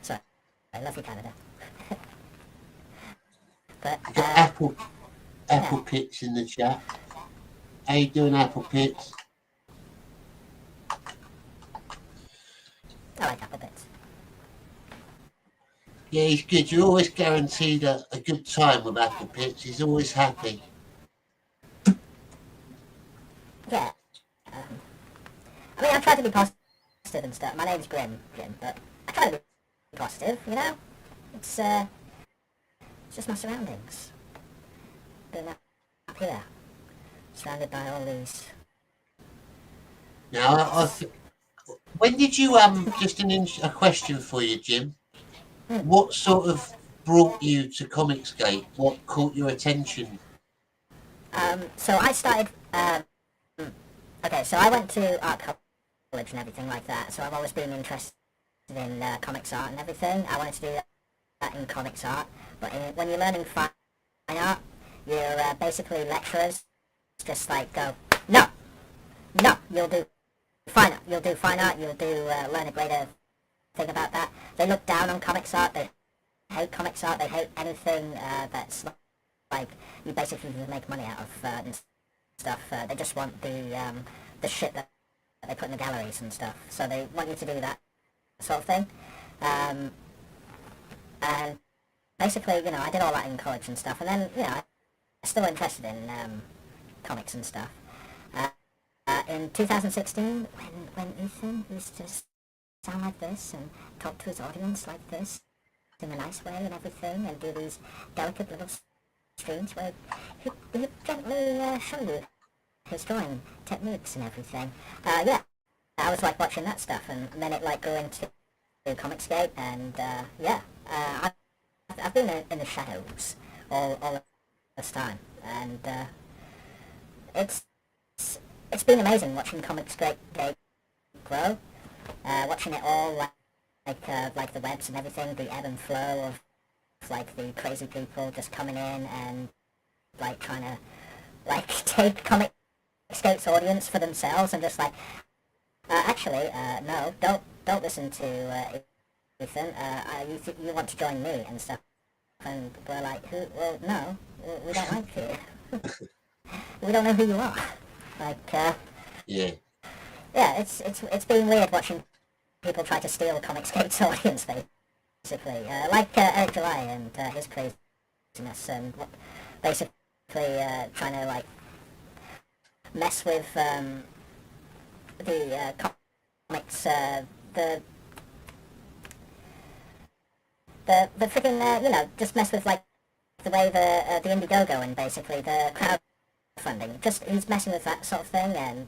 Sorry, I love you, Canada. But, Apple Pits in the chat. How you doing, Apple Pits? I like Apple Pits. Yeah, he's good. You're always guaranteed a good time with Apple Pits. He's always happy. Yeah. I mean, I try to be positive and stuff. My name's Jim, but I try to be positive, you know? It's just my surroundings. Being up here, surrounded by all these... Now, when did you, just a question for you, Jim. What sort of brought you to Comicsgate? What caught your attention? So I started, okay, so I went to art college and everything like that, so I've always been interested in comics art and everything. I wanted to do that in comics art, but when you're learning fine art, you're basically lecturers just like go, no, you'll do fine art, you'll learn a greater thing about that. They look down on comics art, they hate comics art, they hate anything that's like you basically make money out of and stuff. They just want the shit that they put in the galleries and stuff. So they want you to do that sort of thing. And basically, you know, I did all that in college and stuff. And then, you know, I'm still interested in comics and stuff. In 2016, when Ethan used to sound like this and talk to his audience like this in a nice way and everything, and do these delicate little streams where he'd gently show you his drawing techniques and everything. Yeah, I was like watching that stuff, and then it like grew into Comicsgate, and yeah, I've been in the shadows all this time, and it's been amazing watching Comicsgate grow, watching it all like the webs and everything, the ebb and flow of like the crazy people just coming in and like trying to like take Comicsgate's audience for themselves and just like actually no, don't listen to Ethan, you want to join me and stuff, and we're like, well no, we don't like you. We don't know who you are. Like yeah, it's been weird watching people try to steal Comicsgate's audience basically, like Eric July and his craziness, and basically trying to like mess with the comics, the freaking you know, just mess with like the way the Indiegogo and basically the crowdfunding. Just he's messing with that sort of thing, and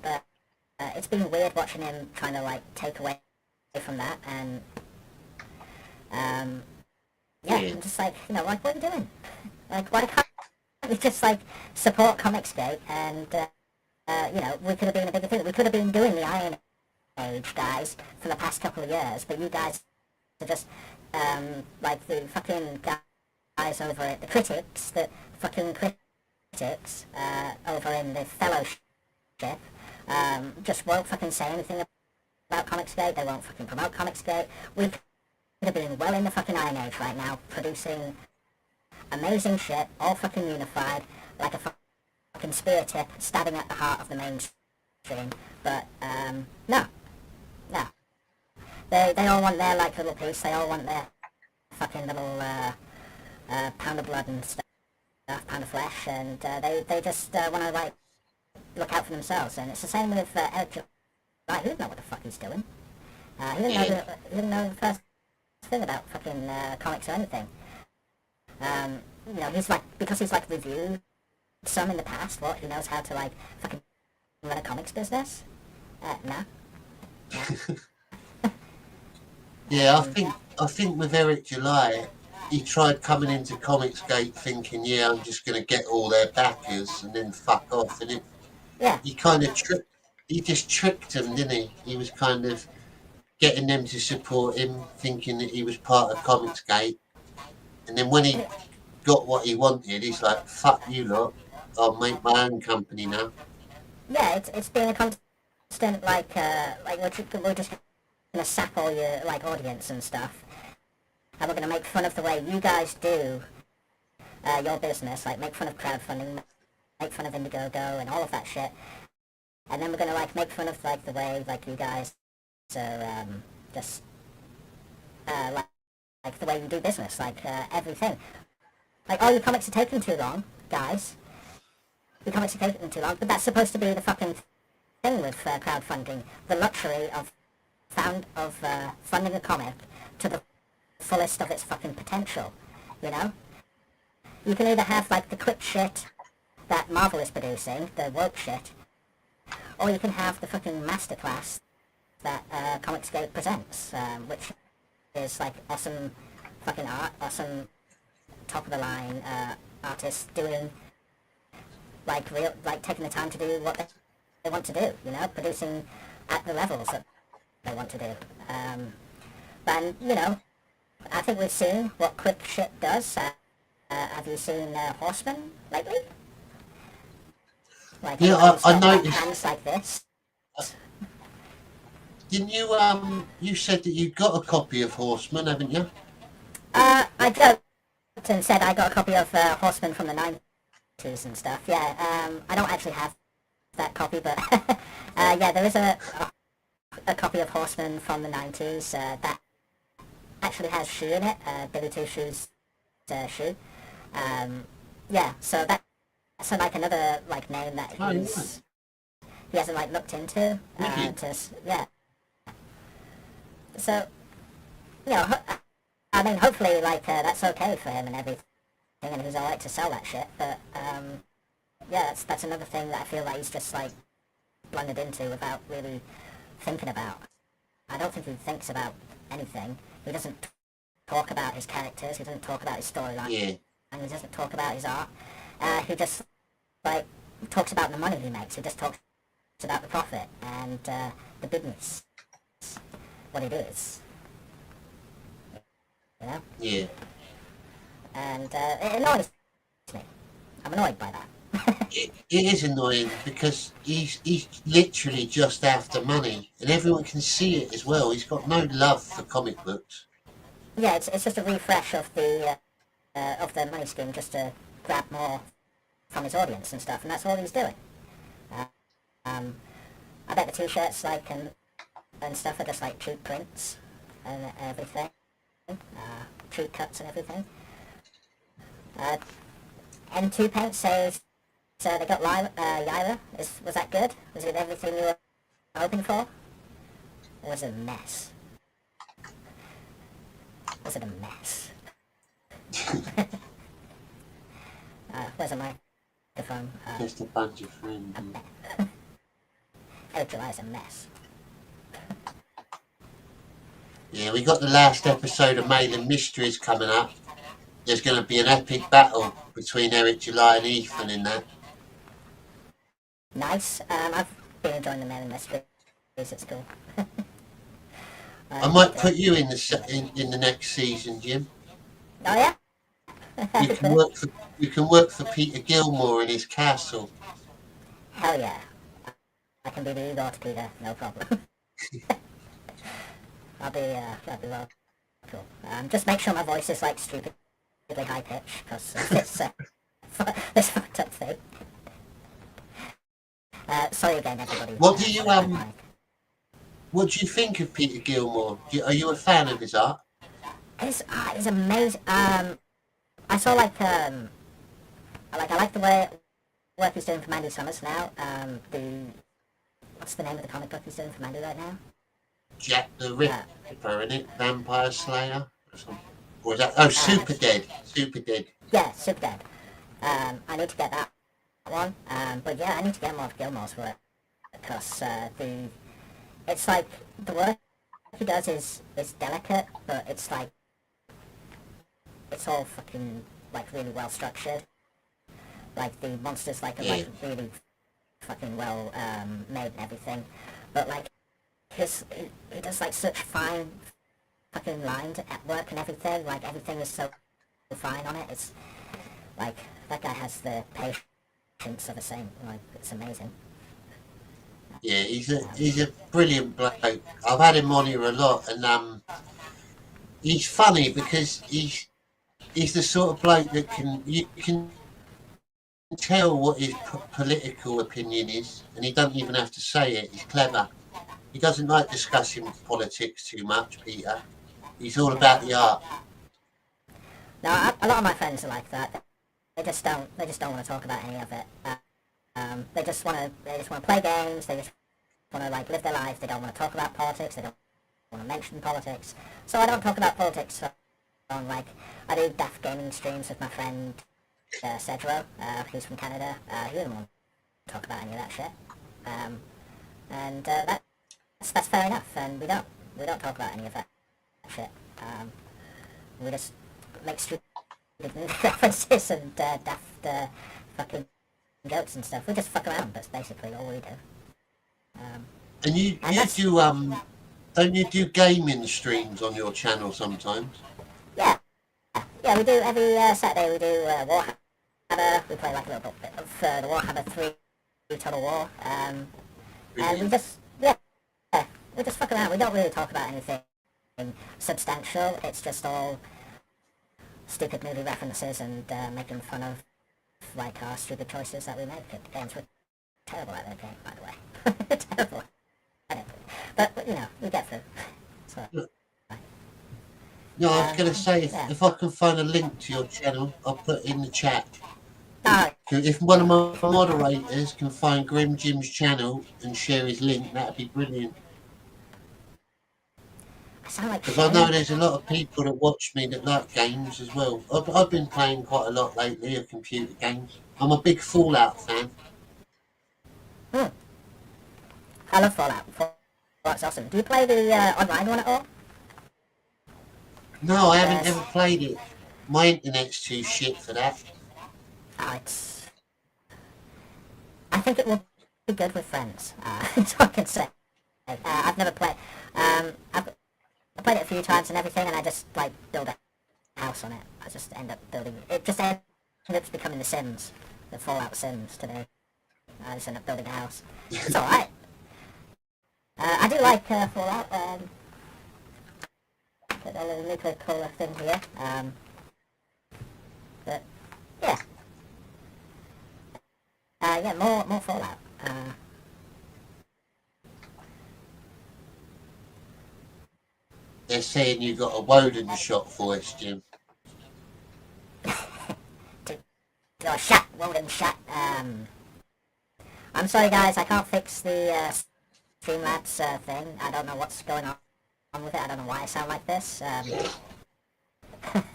it's been weird watching him trying to like take away from that, and yeah, I'm just like, you know, like, what are you doing? Like, why can't you just like support Comicsgate and you know, we could have been a bigger thing. We could have been doing the Iron Age, guys, for the past couple of years, but you guys are just, like the fucking guys over at the critics, the fucking critics, over in the Fellowship, just won't fucking say anything about Comicsgate. They won't fucking promote Comicsgate. We could have been well in the fucking Iron Age right now, producing amazing shit, all fucking unified, like a fucking spear tip stabbing at the heart of the mainstream. But, no. They all want their, like, little piece. They all want their fucking little, pound of blood and stuff, pound of flesh, and, they just, want to, like, look out for themselves. And it's the same with, Eric July. He didn't know what the fuck he's doing. He didn't know the first thing about fucking, comics or anything. You know, he's like, because he's like reviewed some in the past, what, he knows how to like fucking run a comics business? No. Yeah, I think with Eric July, he tried coming into Comicsgate thinking, yeah, I'm just going to get all their backers and then fuck off. And he kind of he just tricked them, didn't he? He was kind of getting them to support him, thinking that he was part of Comicsgate. And then when he got what he wanted, he's like, fuck you lot, I'll make my own company now. Yeah, it's been a constant, like we're just gonna sap all your, like, audience and stuff, and we're gonna make fun of the way you guys do your business, like, make fun of crowdfunding, make fun of Indiegogo and all of that shit, and then we're gonna, like, make fun of, like, the way, like, you guys are, just, like the way you do business, like, everything. Like, oh, your comics are taking too long, guys. Your comics are taking too long, but that's supposed to be the fucking thing with crowdfunding. The luxury of funding a comic to the fullest of its fucking potential, you know? You can either have, like, the quick shit that Marvel is producing, the woke shit, or you can have the fucking masterclass that Comicsgate presents, which is, like, awesome fucking art, awesome top-of-the-line artists doing, like, taking the time to do what they want to do, you know, producing at the levels that they want to do. But, you know, I think we've seen what quick shit does. Have you seen Horseman lately? Like, yeah, I noticed. Hands like this. Didn't you, you said that you got a copy of Horseman, haven't you? I joked and said I got a copy of Horseman from the 90s and stuff. Yeah, I don't actually have that copy, but yeah, there is a copy of Horseman from the 90s that actually has Shoe in it, Billy Two Shoes Shoe. Yeah, so that's like another, like, name that he hasn't, like, looked into. Yeah. So, you know, I mean, hopefully, like, that's okay for him and everything, and he's alright to sell that shit, but, yeah, that's another thing that I feel like he's just, like, blundered into without really thinking about. I don't think he thinks about anything. He doesn't talk about his characters, he doesn't talk about his storyline, and he doesn't talk about his art. He just, like, talks about the money he makes. He just talks about the profit and the business, what it is. You know? Yeah. And it annoys me. I'm annoyed by that. It is annoying because he's literally just after money, and everyone can see it as well. He's got no love for comic books. Yeah, it's just a refresh of the money scheme, just to grab more from his audience and stuff, and that's all he's doing. I bet the t-shirts, like, and stuff are just, like, cheap prints and everything, cheap cuts and everything. M2 Paint says they got Lyra. Was that good? Was it everything you were hoping for? Or was it a mess? Was it a mess? Where's the microphone? Just a bunch of friends. Eric July is a mess. Yeah, we got the last episode of Maiden Mysteries coming up. There's going to be an epic battle between Eric July and Ethan in that. Nice. I've been enjoying the mailing mysteries at school. I might put you in in the next season, Jim. Oh yeah. You can work for Peter Gilmore in his castle. Hell yeah. I can be the Igor to Peter, no problem. That'll be well cool. Just make sure my voice is like stupidly high pitch, because it's this fucked up thing. Sorry again, everybody. What do you think of Peter Gilmore? Are you a fan of his art? It's amazing. I saw I like the work he's doing for Mandy Summers now. What's the name of the comic book he's doing for Mandy right now? Jack the Ripper, isn't it? Vampire Slayer? Or is that? Oh, Super Dead. Super Dead. Yeah, Super Dead. I need to get that one. But yeah, I need to get more of Gilmore's work, because it's like the work he does is delicate, but it's like it's all fucking like really well structured. Like the monsters like are like really fucking well made and everything. But like he does like such fine fucking lines at work and everything. Like everything is so fine on it. It's like that guy has the patience of a saint. Like it's amazing. Yeah, he's a brilliant bloke. I've had him on here a lot, and he's funny because he's the sort of bloke that you can tell what his political opinion is, and he doesn't even have to say it. He's clever. He doesn't like discussing politics too much, Peter. He's all about the art. No, a lot of my friends are like that. They just don't want to talk about any of it. They just want to play games. They just want to like live their life. They don't want to talk about politics. They don't want to mention politics. So I don't talk about politics on like I do daft gaming streams with my friend Cedro, who's from Canada. He doesn't want to talk about any of that shit. And that's fair enough. And we don't talk about any of that shit. We just make stupid references and daft fucking jokes and stuff. We just fuck around. That's basically all we do. And you don't you do gaming streams on your channel sometimes? Yeah, we do every Saturday. We do Warhammer. We play like a little bit of the Warhammer 3 Total War. And we just fuck around. We don't really talk about anything substantial. It's just all stupid movie references and making fun of like our stupid choices that we make at games. We're terrible at that game, by the way. Terrible at it. But you know, we get through. So. No, I was going to say, if I can find a link to your channel, I'll put it in the chat. If one of my moderators can find Grim Jim's channel and share his link, that'd be brilliant. Because I know there's a lot of people that watch me that like games as well. I've been playing quite a lot lately of computer games. I'm a big Fallout fan. I love Fallout. Fallout's awesome. Do you play the online one at all? No, I haven't ever played it. My internet's too shit for that. Oh, I think it will be good with friends. That's all I can say. I've never played. I've played it a few times and everything, and I just like build a house on it. I just end up building. It just ended up becoming the Sims, the Fallout Sims today. I just end up building a house. It's alright. I do like Fallout. Put a little nuclear cooler thing here. But yeah. Yeah, more Fallout. They're saying you got a Woden shot for us, Jim. Your shot, Woden shot. I'm sorry guys, I can't fix the Streamlabs thing. I don't know what's going on with it. I don't know why I sound like this.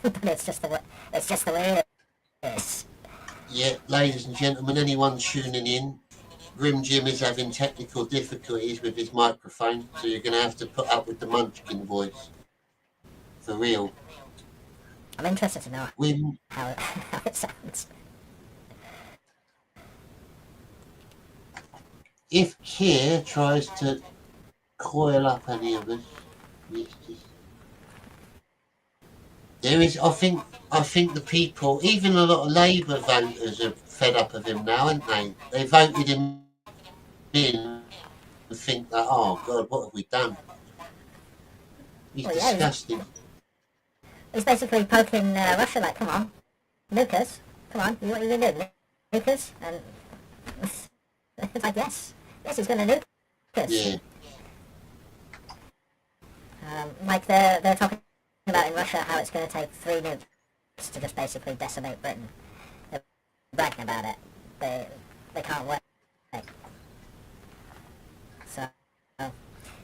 But it's just the way it is. Yeah, ladies and gentlemen, anyone tuning in, Grim Jim is having technical difficulties with his microphone, so you're going to have to put up with the Munchkin voice. For real. I'm interested to know how it sounds. if Keir tries to coil up any of us, there is. I think the people, even a lot of Labour voters, are fed up of him now, aren't they? They voted him in and think that, oh God, what have we done? He's Well, yeah, disgusting. He's basically poking Russia like, come on, nuke us. Come on, what are you going to do? Nuke us? And it's like, yes, he's going to nuke us. Yeah. Like they're talking about in Russia how it's going to take 3 nukes to just basically decimate Britain. They're bragging about it. They can't wait. So,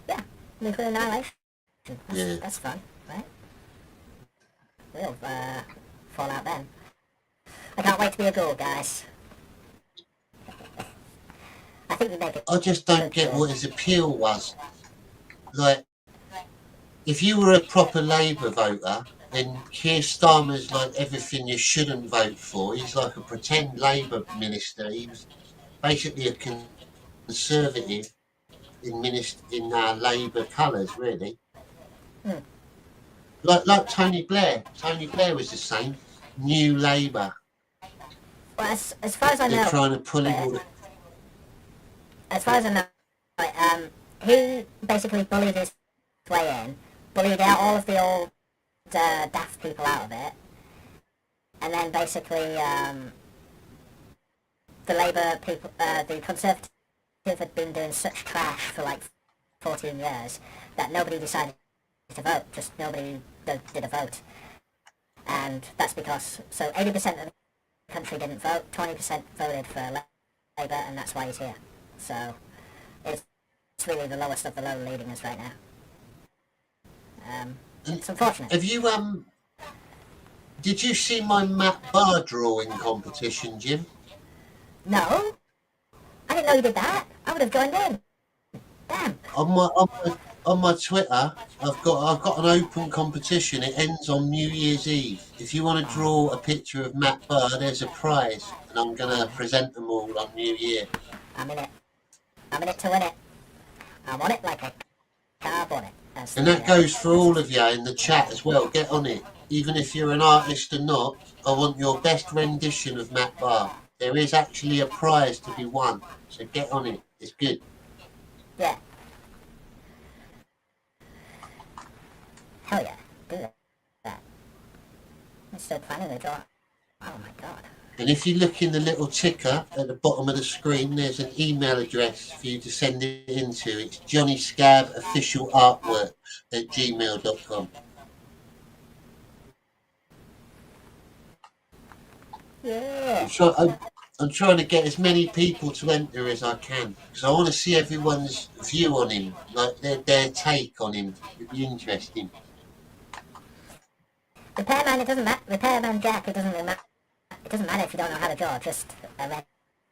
yeah, nuclear annihilation. That's fun, right? We'll fall out then. I can't wait to be a ghoul, guys. I think we make it. I just don't get what his appeal was. Like, if you were a proper Labour voter, then Keir Starmer's like everything you shouldn't vote for. He's like a pretend Labour minister. He was basically a Conservative in Labour colours, really. Like Tony Blair. Tony Blair was the same. New Labour. Well, as far as I know, they're trying to pull him all. As far as I know, he basically bullied his way in, bullied out all of the old daft people out of it, and then basically the Labour people, the Conservative had been doing such trash for like 14 years that nobody decided to vote, just nobody did a vote. And that's because, so 80% of the country didn't vote, 20% voted for Labour, and that's why he's here. So, it's really the lowest of the low leading us right now. It's unfortunate. Have you, did you see my Matt Barr drawing competition, Jim? No. I didn't know you did that. I would have joined in. Damn. On my Twitter, I've got an open competition. It ends on New Year's Eve. If you want to draw a picture of Matt Barr, there's a prize, and I'm gonna present them all on New Year. I'm in it. I'm in it to win it. I'm on it like a carb on it. And that goes for all of you in the chat as well. Get on it. Even if you're an artist or not, I want your best rendition of Matt Barr. There is actually a prize to be won, so get on it. It's good. Yeah. Hell yeah, do that. I'm still planning to draw. Oh my god. And if you look in the little ticker at the bottom of the screen, there's an email address for you to send it into. It's johnnyscabofficialartworks@gmail.com. Yeah. I'm trying to get as many people to enter as I can, because I want to see everyone's view on him, like their take on him. It'd be interesting. Repairman, it doesn't matter. Repairman Jack, it doesn't really matter. It doesn't matter if you don't know how to draw, just a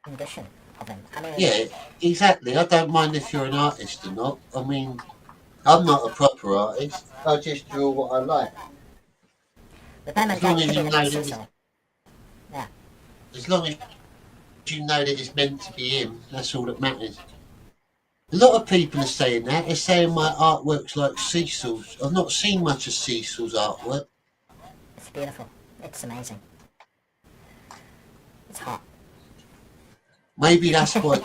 rendition of him. I mean, yeah, exactly. I don't mind if you're an artist or not. I mean, I'm not a proper artist. I just draw what I like. Repairman Jack could be the next Cecil. Yeah. As long as you know that it's meant to be him, that's all that matters. A lot of people are saying that. They're saying my artwork's like Cecil's. I've not seen much of Cecil's artwork. It's beautiful. It's amazing. It's hot. Maybe that's why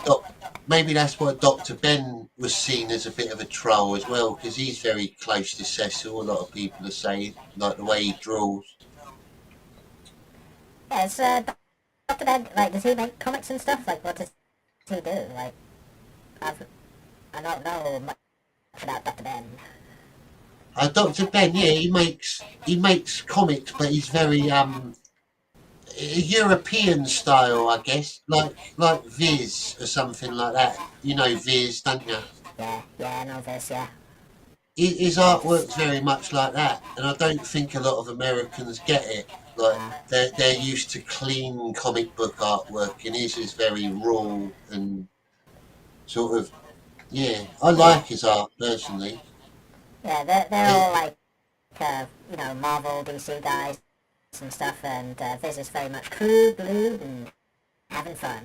Dr. Ben was seen as a bit of a troll as well, because he's very close to Cecil. A lot of people are saying, like the way he draws. Yeah, it's Dr. Ben. Like, does he make comics and stuff? Like, what does he do? Like, I don't know much about Dr. Ben. Dr. Ben, yeah, he makes comics, but he's very European style, I guess, like Viz or something like that. You know Viz, don't you? Yeah, I know Viz, yeah. His artwork's very much like that, and I don't think a lot of Americans get it. Like they're used to clean comic book artwork, and his is very raw and sort of. Yeah, I like his art personally. Yeah, they're all like, Marvel, DC guys and stuff, and Viz is very much cool, blue, and having fun.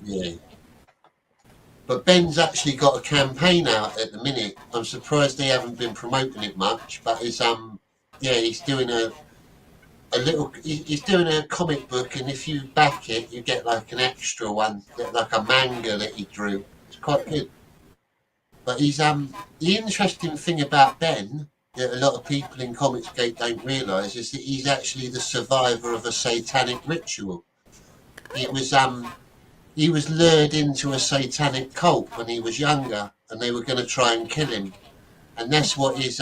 Yeah. But Ben's actually got a campaign out at the minute. I'm surprised they haven't been promoting it much, but he's he's doing he's doing a comic book, and if you back it, you get like an extra one, like a manga that he drew. It's quite good. But he's the interesting thing about Ben that a lot of people in Comicsgate don't realise is that he's actually the survivor of a satanic ritual. He was lured into a satanic cult when he was younger, and they were going to try and kill him. And that's what his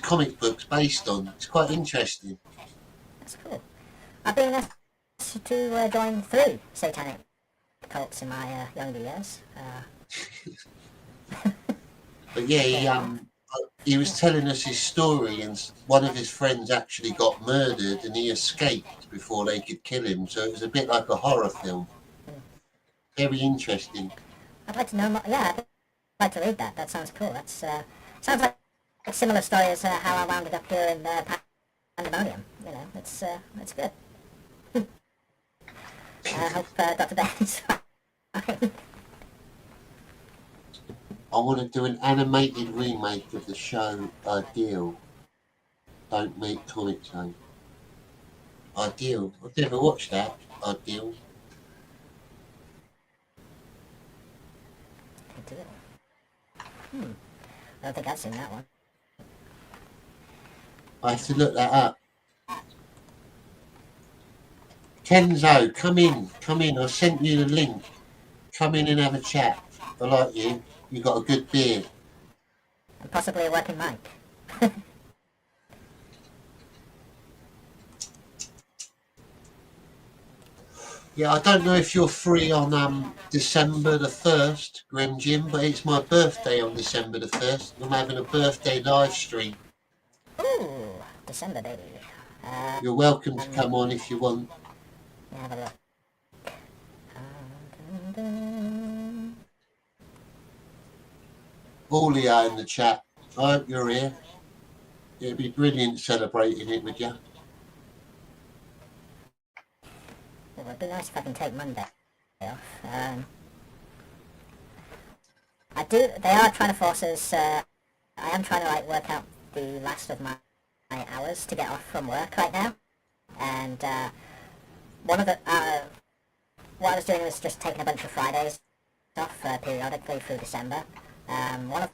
comic book's based on. It's quite interesting. That's cool. I've been asked to join 3 satanic cults in my younger years. But yeah, he was telling us his story, and one of his friends actually got murdered, and he escaped before they could kill him. So it was a bit like a horror film. Very interesting. I'd like to know more. Yeah, I'd like to read that. That sounds cool. That's sounds like a similar story as how I wound up here in Pandemonium. You know, it's good. I hope Dr. Ben's fine. I want to do an animated remake of the show Ideal. Don't Make Comic Zone. Ideal. I've never watched that. Ideal. I don't think I've seen that one. I have to look that up. Kenzo, come in. I sent you the link. Come in and have a chat. I like you. You got a good beard. And possibly a working mic. Yeah, I don't know if you're free on December the 1st, Grim Jim, but it's my birthday on December the 1st. I'm having a birthday live stream. Ooh, December, baby. You're welcome to come on if you want. Have a look. All of you in the chat. I hope you're here. It'd be brilliant celebrating it with you. Well, it'd be nice if I can take Monday off. They are trying to force us, I am trying to work out the last of my hours to get off from work right now. And one of the, what I was doing was just taking a bunch of Fridays off periodically through December. One of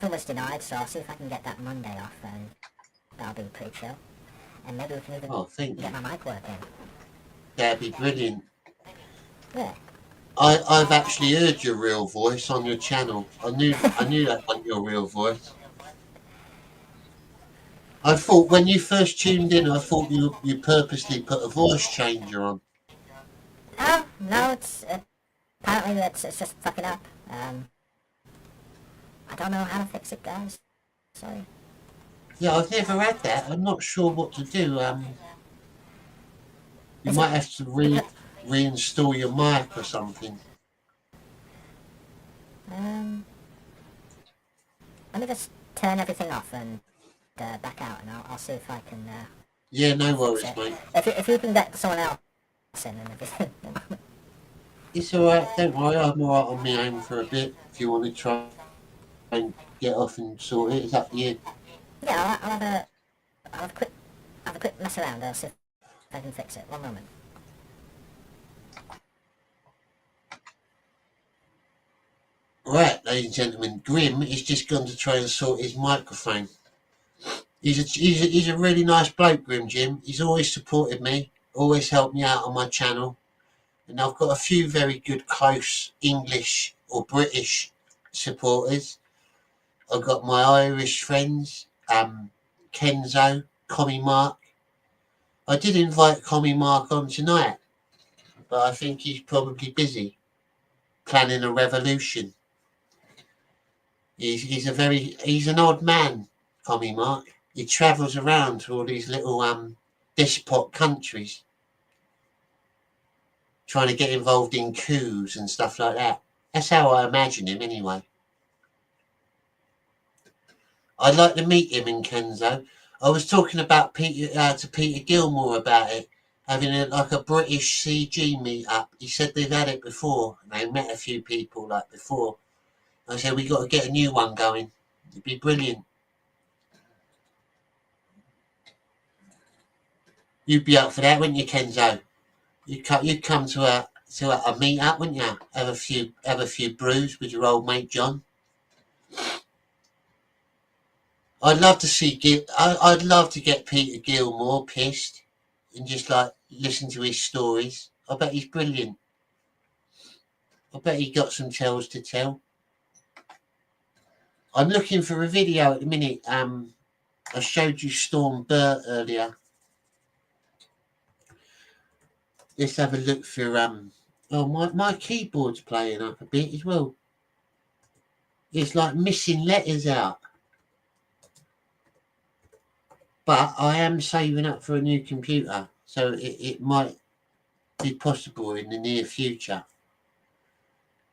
them was denied, so I'll see if I can get that Monday off, and that'll be pretty chill. And maybe we can even get my mic working. That'd be brilliant. Yeah. I've actually heard your real voice on your channel. I knew that wasn't your real voice. I thought when you first tuned in, I thought you purposely put a voice changer on. No, it's apparently it's just fucking up. I don't know how to fix it, guys. Sorry. Yeah, I've never had that. I'm not sure what to do. You might have to reinstall your mic or something. Let me just turn everything off and back out, and I'll see if I can. Yeah, no worries, mate. If you can get someone else in and everything. It's alright, don't worry, I'm alright on my own for a bit. If you want to try and get off and sort it, it's up to you. Yeah, I'll have a quick mess around. I'll see if I can fix it. One moment. Right, ladies and gentlemen, Grim is just gone to try and sort his microphone. He's a really nice bloke, Grim Jim. He's always supported me, always helped me out on my channel. And I've got a few very good close English or British supporters. I've got my Irish friends, Kenzo, Commie Mark. I did invite Commie Mark on tonight, but I think he's probably busy planning a revolution. He's an odd man, Commie Mark. He travels around to all these little despot countries, trying to get involved in coups and stuff like that. That's how I imagine him anyway. I'd like to meet him in Kenzo. I was talking about to Peter Gilmore about it, having like a British CG meetup. He said they've had it before. And they met a few people like before. I said, we got to get a new one going. It'd be brilliant. You'd be up for that, wouldn't you, Kenzo? You'd come to a meetup, wouldn't you? Have a few brews with your old mate John. I'd love to see I'd love to get Peter Gilmore pissed and just like listen to his stories. I bet he's brilliant. I bet he got some tales to tell. I'm looking for a video at the minute. I showed you Storm Burt earlier. Let's have a look for oh, my keyboard's playing up a bit as well. It's like missing letters out. But I am saving up for a new computer, so it might be possible in the near future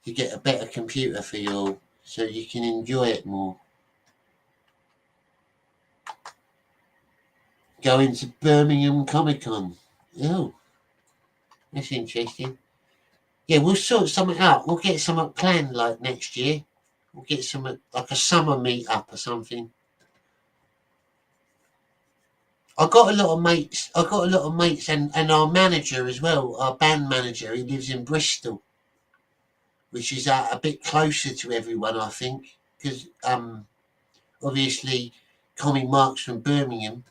to get a better computer for you all so you can enjoy it more. Going to Birmingham Comic Con. Oh, that's interesting. Yeah, we'll sort something out. We'll get something planned like next year. We'll get something like a summer meetup or something. I got a lot of mates and our manager as well, our band manager, he lives in Bristol, which is a bit closer to everyone, I think, because obviously Comic Mark's from Birmingham.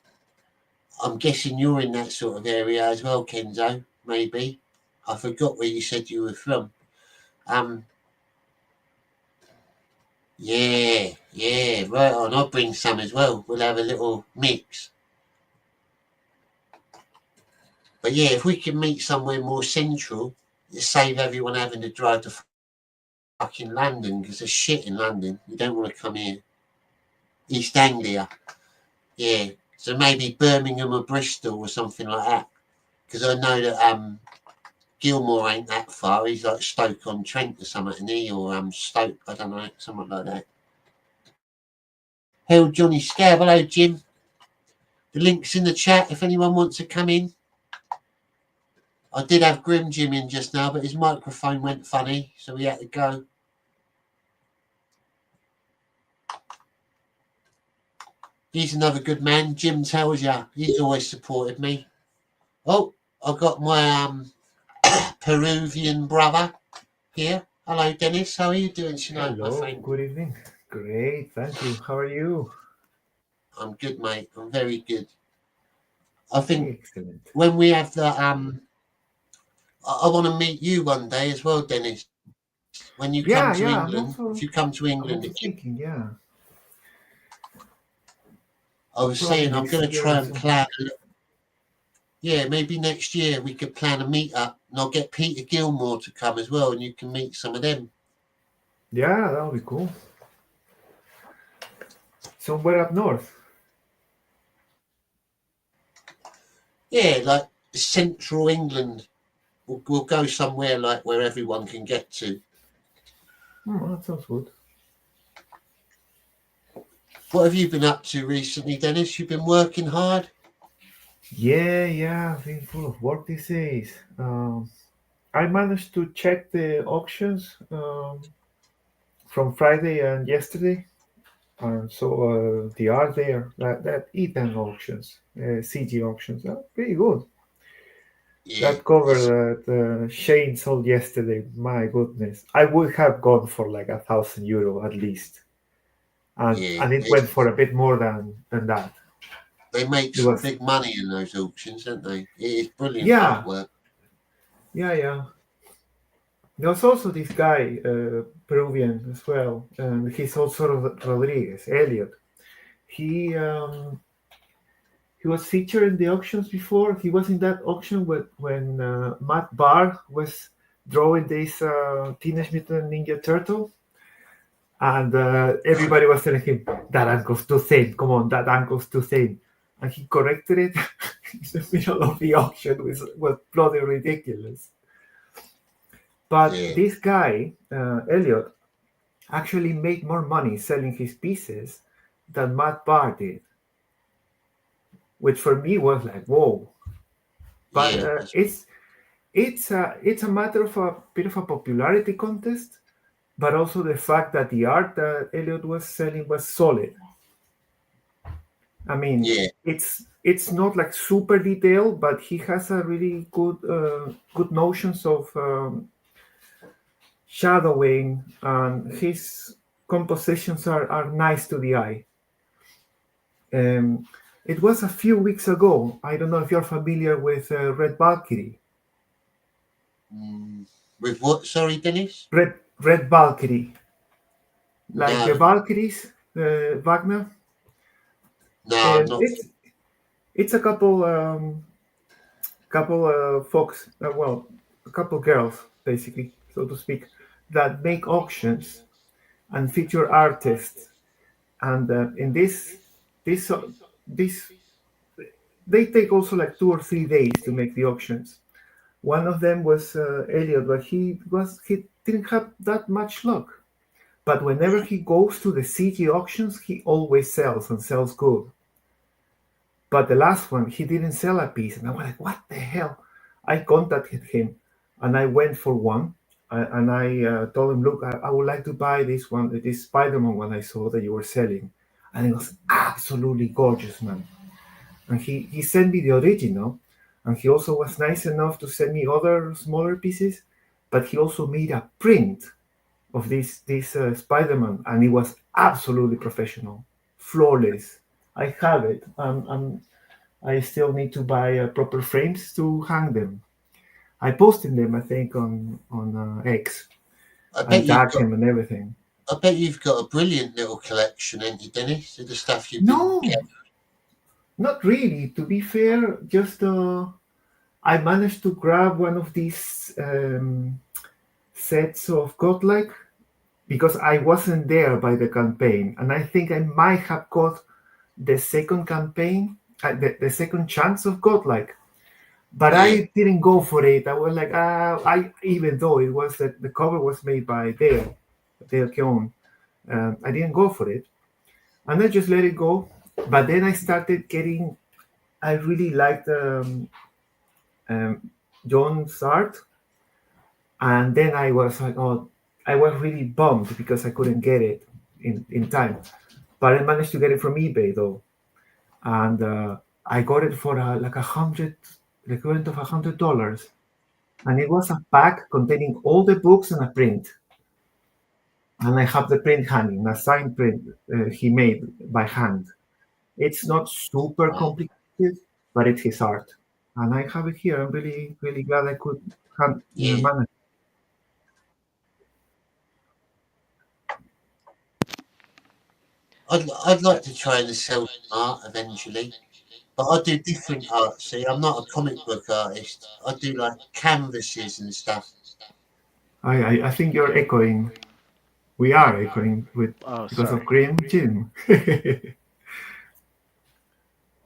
I'm guessing you're in that sort of area as well, Kenzo, maybe. I forgot where you said you were from. Yeah, right on. I'll bring some as well. We'll have a little mix. But yeah, if we can meet somewhere more central, it save everyone having to drive to fucking London, because there's shit in London. You don't want to come here. East Anglia. Yeah. So maybe Birmingham or Bristol or something like that. Because I know that Gilmore ain't that far. He's like Stoke-on-Trent or something, isn't he? Or Stoke, I don't know, something like that. Hell, Johnny Scab. Hello, Jim. The link's in the chat if anyone wants to come in. I did have Grim Jim in just now, but his microphone went funny, so we had to go. He's another good man. Jim tells you, he's always supported me. Oh, I've got my Peruvian brother here. Hello, Dennis. How are you doing tonight, my friend? Good evening. Great, thank you. How are you? I'm good, mate. I'm very good. I think excellent. When we have the I want to meet you one day as well, Dennis. When you come to England, if you come to England I'm thinking, yeah. I was saying I'm going to try and plan. Yeah, maybe next year we could plan a meet-up, and I'll get Peter Gilmore to come as well, and you can meet some of them. Yeah, that would be cool. Somewhere up north. Yeah, like central England. We'll go somewhere like where everyone can get to. Oh, that sounds good. What have you been up to recently, Dennis? You've been working hard? Yeah, I've been full of work these days. I managed to check the auctions from Friday and yesterday. So they are there. That Ethan auctions, CG auctions, are pretty good. Yeah, that cover that Shane sold yesterday, my goodness, I would have gone for like €1,000 at least, and it went for a bit more than that. They make some big money in those auctions, don't they? It is brilliant Yeah. artwork. Yeah. There's also this guy, Peruvian as well, and he's also Rodriguez, Elliot. He was featured in the auctions before. He was in that auction when Matt Barr was drawing this Teenage Mutant Ninja Turtle, and everybody was telling him, that ankle's too thin, come on, that ankle's too thin. And he corrected it in the middle of the auction, which was bloody ridiculous. But this guy, Elliot, actually made more money selling his pieces than Matt Barr did, which for me was like, whoa. But Yeah. it's a matter of a bit of a popularity contest, but also the fact that the art that Elliot was selling was solid. I mean, Yeah. it's not like super detailed, but he has a really good notions of shadowing, and his compositions are nice to the eye. It was a few weeks ago. I don't know if you're familiar with Red Valkyrie. With what? Sorry, Dennis? Red Valkyrie. Like the No. Valkyries, Wagner. No, I'm not. It's a couple folks, well, a couple girls, basically, so to speak, that make auctions and feature artists. And in this, they take also like 2 or 3 days to make the auctions. One of them was Elliot, but he didn't have that much luck. But whenever he goes to the CG auctions, he always sells and sells good. But the last one, he didn't sell a piece. And I was like, what the hell? I contacted him and I went for one. And I told him, look, I would like to buy this one, this Spider-Man one I saw that you were selling. And it was absolutely gorgeous, man. And he sent me the original. And he also was nice enough to send me other smaller pieces. But he also made a print of this Spider-Man. And it was absolutely professional, flawless. I have it. I still need to buy proper frames to hang them. I posted them, I think, on X. I tagged him and everything. I bet you've got a brilliant little collection, ain't you, Dennis? Of the stuff you've No, been getting. not really. To be fair, just I managed to grab one of these sets of Godlike because I wasn't there by the campaign, and I think I might have got the second campaign, the second chance of Godlike, but I didn't go for it. I was like, I even though it was the cover was made by Dale Keown, I didn't go for it, and I just let it go. But then I started getting, I really liked John's art, and then I was like, oh, I was really bummed because I couldn't get it in time, but I managed to get it from eBay though. And I got it for like the equivalent of $100, and it was a pack containing all the books and a print. And I have the print hanging, a signed print he made by hand. It's not super complicated, but it's his art, and I have it here. I'm really, really glad I could manage. I'd like to try and sell art eventually, but I do different art. See, I'm not a comic book artist. I do like canvases and stuff. I think you're echoing. We are echoing because of Graham Jim.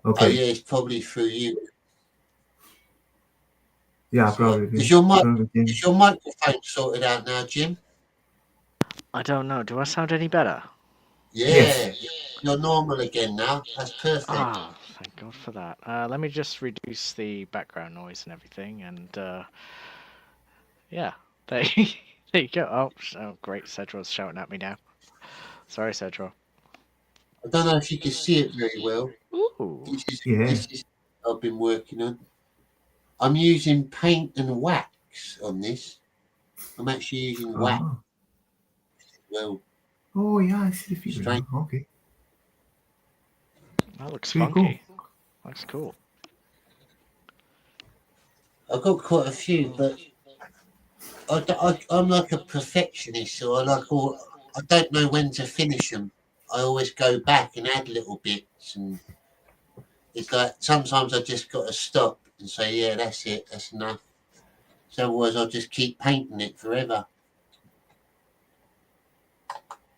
Okay. Oh yeah, it's probably through you. Yeah, probably. Is your microphone sorted out now, Jim? I don't know. Do I sound any better? Yeah, you're normal again now. That's perfect. Ah, thank God for that. Let me just reduce the background noise and everything, and yeah, there you go. Oh, great. Cedral's shouting at me now. Sorry, Cedral. I don't know if you can see it very well. Ooh. This is I've been working on. I'm using paint and wax on this. I'm actually using wax. Well. Oh yeah, I see the figure. Okay. That looks pretty funky. Cool. Looks cool. I've got quite a few, but I'm like a perfectionist, so I don't know when to finish them. I always go back and add little bits, and it's like sometimes I just got to stop and say, yeah, that's it, that's enough. So otherwise I'll just keep painting it forever.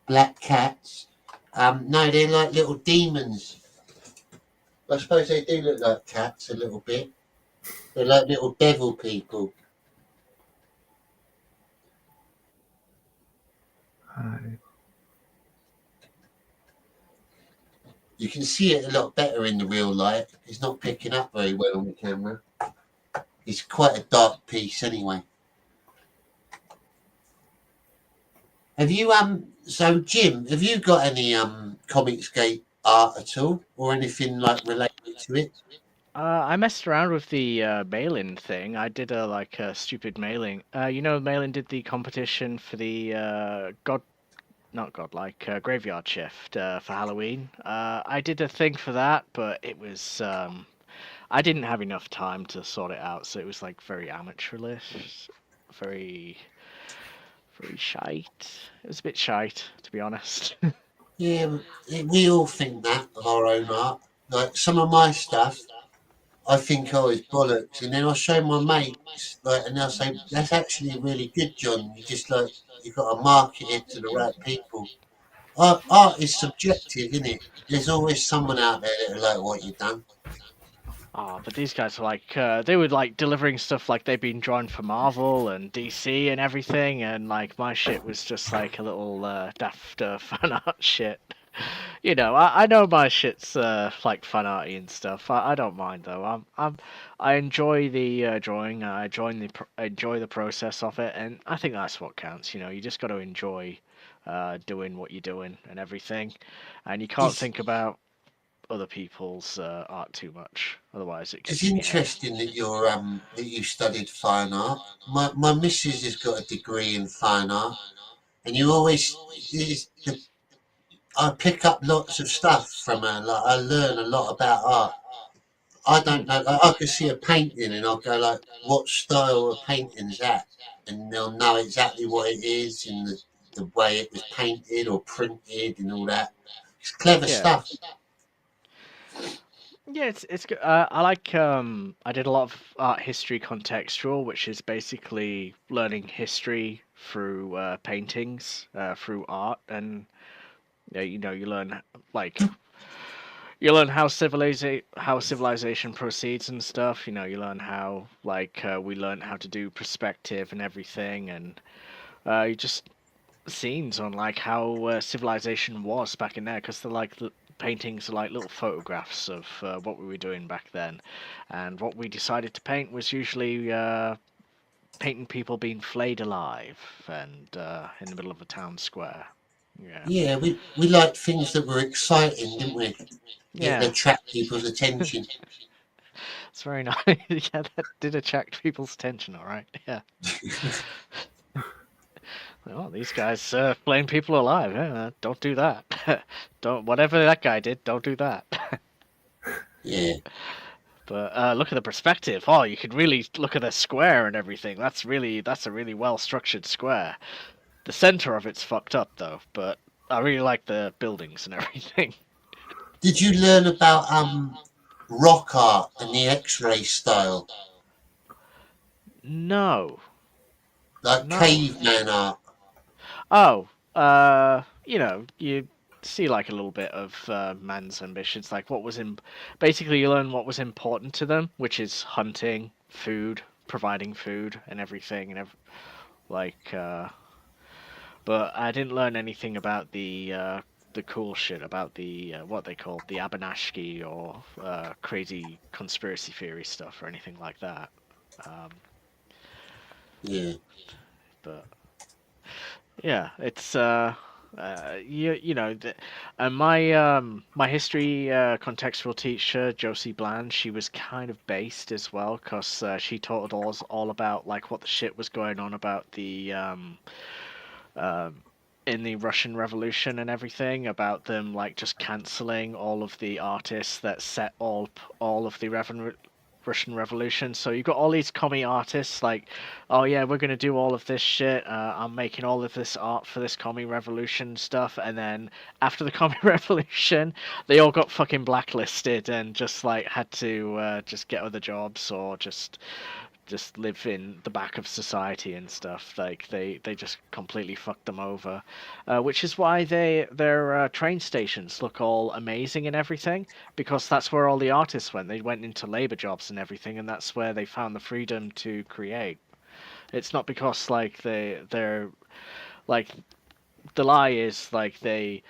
Black cats. No, they're like little demons. I suppose they do look like cats a little bit. They're like little devil people. You can see it a lot better in the real light. It's not picking up very well on the camera. It's quite a dark piece anyway. Have you so Jim, have you got any Comicsgate art at all or anything like related to it? I messed around with the mail-in thing. I did a stupid mailing. Mail-in did the competition for the not godlike graveyard shift for Halloween. I did a thing for that, but it was I didn't have enough time to sort it out, so it was like very amateurish, very very shite. It was a bit shite, to be honest. Yeah, we all think that of our own art. Like some of my stuff, I think, oh, it's bollocks, and then I'll show my mates, like, and they'll say, "That's actually really good, John. You got to market it to the right people." Art is subjective, isn't it? There's always someone out there that like what you've done. Oh, but these guys were they were like delivering stuff like they'd been drawing for Marvel and DC and everything, and like my shit was just like a little daft fan art shit. I know my shit's like fan arty and stuff. I don't mind though. I enjoy the drawing. I enjoy the process of it, and I think that's what counts. You just got to enjoy doing what you're doing and everything, and you can't think about other people's art too much, otherwise it It's gets in your head. interesting that you studied fine art. My missus has got a degree in fine art, and I pick up lots of stuff from her. Like I learn a lot about art. I don't know. I can see a painting and I'll go like, "What style of painting is that?" And they'll know exactly what it is and the way it was painted or printed and all that. It's clever stuff. Yeah, it's good. I did a lot of art history contextual, which is basically learning history through paintings, through art, and you learn like you learn how civilization proceeds and stuff. You learn how we learn how to do perspective and everything, and you just scenes on like how civilization was back in there, because they're like the paintings are like little photographs of what we were doing back then, and what we decided to paint was usually painting people being flayed alive and in the middle of a town square. Yeah, we liked things that were exciting, didn't we? Yeah. Attract people's attention. It's very nice. Yeah, that did attract people's attention, all right. Yeah. Well, these guys flaying people alive. Don't do that. Don't whatever that guy did. Don't do that. Yeah. But look at the perspective. Oh, you could really look at the square and everything. That's a really well structured square. The center of it's fucked up though, but I really like the buildings and everything. Did you learn about rock art and the X-ray style? No. Like caveman art. Oh, you see like a little bit of man's ambitions, like basically you learn what was important to them, which is hunting, food, providing food and everything, and but I didn't learn anything about the cool shit, about the what they call the Abenashki or crazy conspiracy theory stuff or anything like that. Yeah. But yeah, it's and my history contextual teacher Josie Bland, she was kind of based as well, because she taught us all about like what the shit was going on about the in the Russian Revolution and everything, about them like just canceling all of the artists that set all of the Russian Revolution. So you've got all these commie artists like, oh yeah, we're gonna do all of this shit. I'm making all of this art for this commie revolution stuff, and then after the commie revolution, they all got fucking blacklisted and just like had to just get other jobs or just live in the back of society and stuff. Like they just completely fucked them over, which is why their train stations look all amazing and everything, because that's where all the artists went. They went into labor jobs and everything, and that's where they found the freedom to create. It's not because like they're like, the lie is like they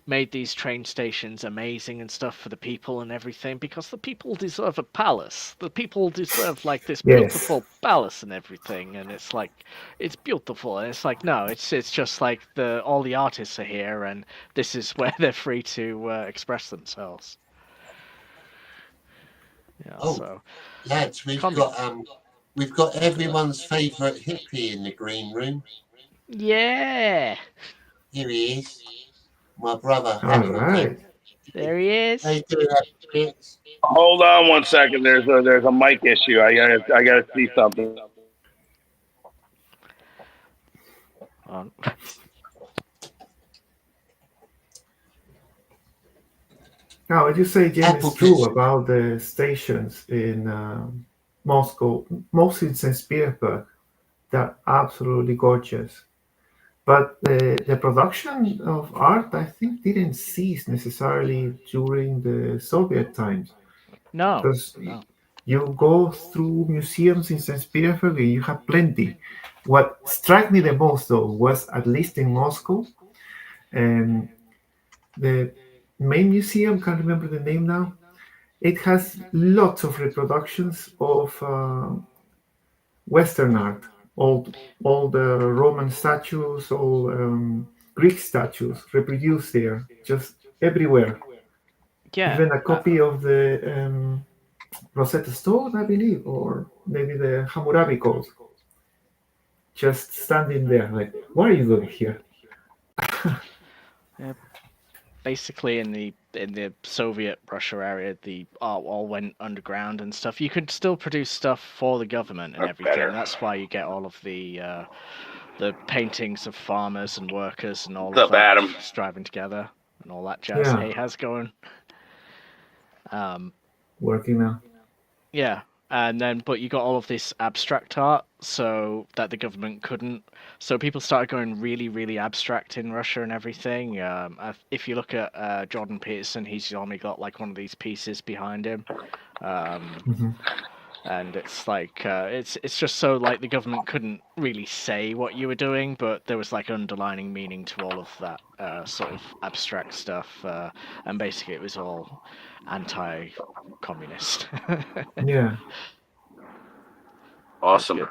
made these train stations amazing and stuff for the people and everything, because the people deserve a palace. The people deserve like this Yes. beautiful palace and everything, and it's like it's beautiful, and it's like no, it's just like all the artists are here, and this is where they're free to express themselves. Yeah, Oh, so lads, we've got everyone's favourite hippie in the green room. Yeah. Here he is, my brother. All right. There he is. How you doing, Happy Bits? Hold on one second. There's a mic issue. I gotta see something. Now, what you say, Jim, Apple is true Piss. about the stations in Moscow, mostly in St. Petersburg. They're absolutely gorgeous. But the production of art, I think, didn't cease necessarily during the Soviet times. No. Because you go through museums in St. Petersburg and you have plenty. What struck me the most, though, was, at least in Moscow, the main museum, can't remember the name now, it has lots of reproductions of Western art, all the Roman statues, all Greek statues reproduced there, just everywhere. Yeah. Even a copy of the Rosetta Stone, I believe, or maybe the Hammurabi Code, just standing there, like, what are you doing here? Yeah. Basically, in the Soviet Russia area, the art all went underground and stuff. You could still produce stuff for the government and everything. That's why you get all of the paintings of farmers and workers and all What's of up, that Adam? striving together and all that jazz. Yeah. Hey, how's it going? Working now. Yeah, and then but you got all of this abstract art, so that the government couldn't. So people started going really, really abstract in Russia and everything. If you look at Jordan Peterson, he's only got like one of these pieces behind him, and it's like it's just so like the government couldn't really say what you were doing, but there was like underlining meaning to all of that sort of abstract stuff, and basically it was all anti-communist. Yeah. Awesome.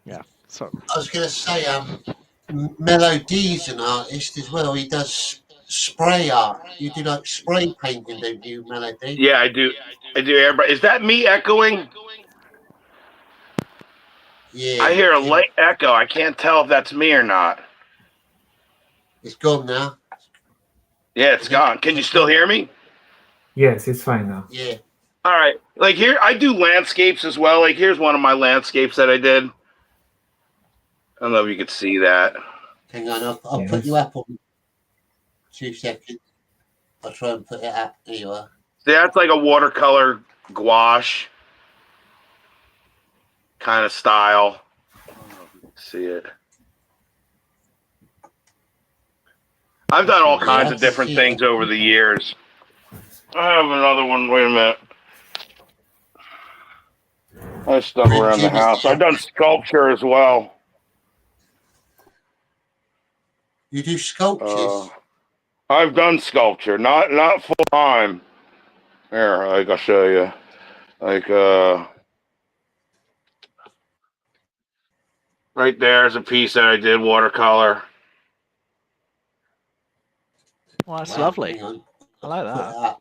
Yeah. So I was going to say, Mellow D's an artist as well. He does spray art. You do like spray painting, don't you, Mellow D? Yeah, I do. Everybody, is that me echoing? Yeah. I hear a light echo. I can't tell if that's me or not. It's gone now. Yeah, it's gone. Can you still hear me? Yes, it's fine now. Yeah. All right. Like here, I do landscapes as well. Like here's one of my landscapes that I did. I don't know if you could see that. Hang on, I'll put you up on 2 seconds. I'll try and put it up. There you are. That's like a watercolor gouache kind of style. I don't know if you can see it. I've done all kinds of different things over the years. I have another one. Wait a minute. I stuff around the house. I've done sculpture as well. You do sculptures? I've done sculpture, not full time. Here, like I'll show you. Like right there's a piece that I did watercolor. Well, that's lovely. I like that.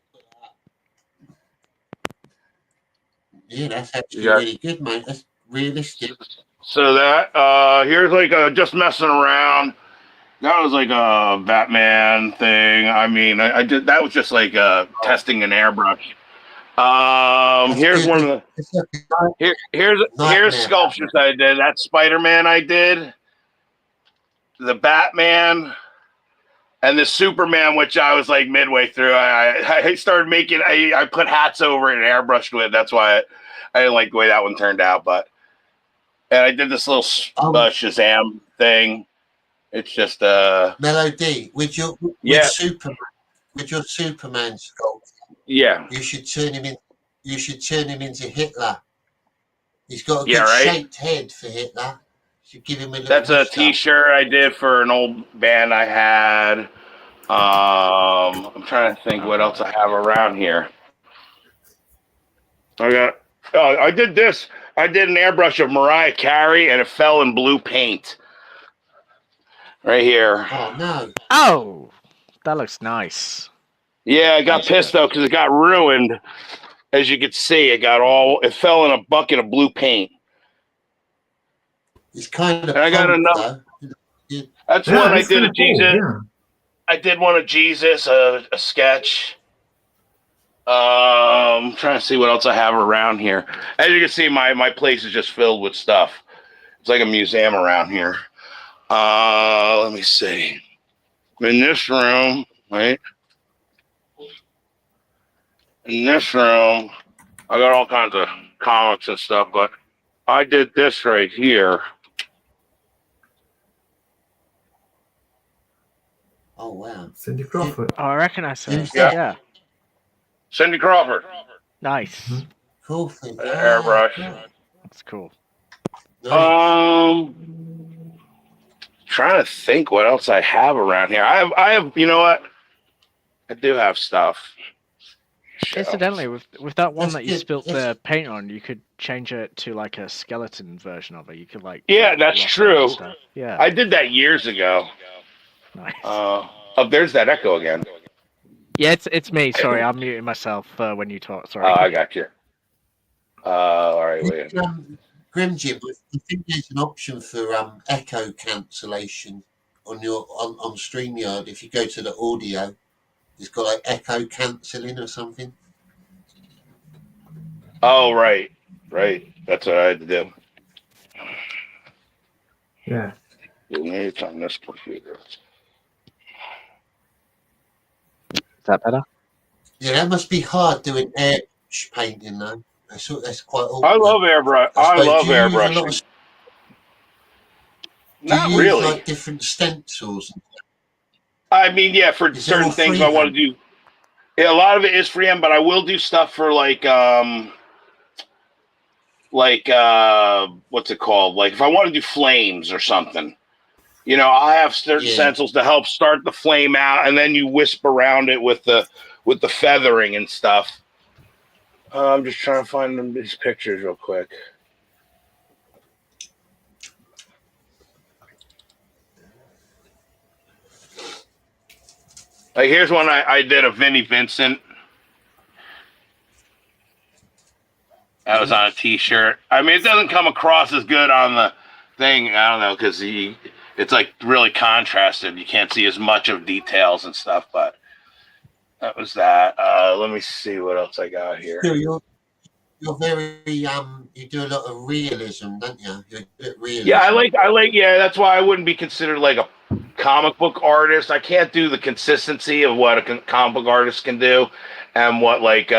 Yeah, that's actually really good, mate. That's realistic. So that here's like just messing around. That was like a Batman thing. I mean, I did that was just like testing an airbrush. Here's one of the here's sculptures I did. That Spider-Man I did, the Batman, and the Superman, which I was like midway through. I started making. I put hats over it and airbrushed with. That's why I didn't like the way that one turned out. And I did this little Shazam thing. It's just Melody with your Superman sculpt. Yeah. You should turn him into Hitler. He's got a good shaped head for Hitler. You should give him a little. That's a T-shirt I did for an old band I had. I'm trying to think what else I have around here. I did this. I did an airbrush of Mariah Carey, and it fell in blue paint. Right here. Oh no. Oh, that looks nice. Yeah, I got pissed though because it got ruined. As you can see, it fell in a bucket of blue paint. It's kind of. And I got enough. That's one I did a Jesus. Yeah. I did one of Jesus, a sketch. I'm trying to see what else I have around here. As you can see, my place is just filled with stuff. It's like a museum around here. Let me see. In this room, right? In this room, I got all kinds of comics and stuff, but I did this right here. Oh wow. Cindy Crawford. Oh, I recognize her. Yeah. Yeah. Cindy Crawford. Nice. Cool thing. Airbrush. That's cool. Trying to think what else I have around here. I have. You know what? I do have stuff. Incidentally, with that one that you spilt the paint on, you could change it to like a skeleton version of it. You could like. Yeah, that's true. Yeah. I did that years ago. Nice. Oh, there's that echo again. Yeah, it's me. Sorry, I'm muting myself when you talk. Sorry. Oh, I got you. All right, wait. Grim Jim, I think there's an option for echo cancellation on StreamYard. If you go to the audio, it's got like echo cancelling or something. Oh, right. That's what I had to do. Yeah. It's on this computer. Is that better? Yeah, that must be hard doing airbrush painting though. That's quite awkward. I love airbrush. I love airbrushing. Not really. Like different stencils. I mean, yeah, for certain things I want to do. Yeah, a lot of it is freehand, but I will do stuff for like what's it called? Like if I want to do flames or something, I have certain stencils to help start the flame out, and then you wisp around it with the feathering and stuff. I'm just trying to find these pictures real quick. Like here's one I did of Vinnie Vincent. That was on a T-shirt. I mean, it doesn't come across as good on the thing. I don't know because it's like really contrasted. You can't see as much of details and stuff. But that was that. Let me see what else I got here. You're very you do a lot of realism, don't you? You're a bit realism. Yeah, I like. Yeah, that's why I wouldn't be considered like a comic book artist. I can't do the consistency of what a comic book artist can do, and what like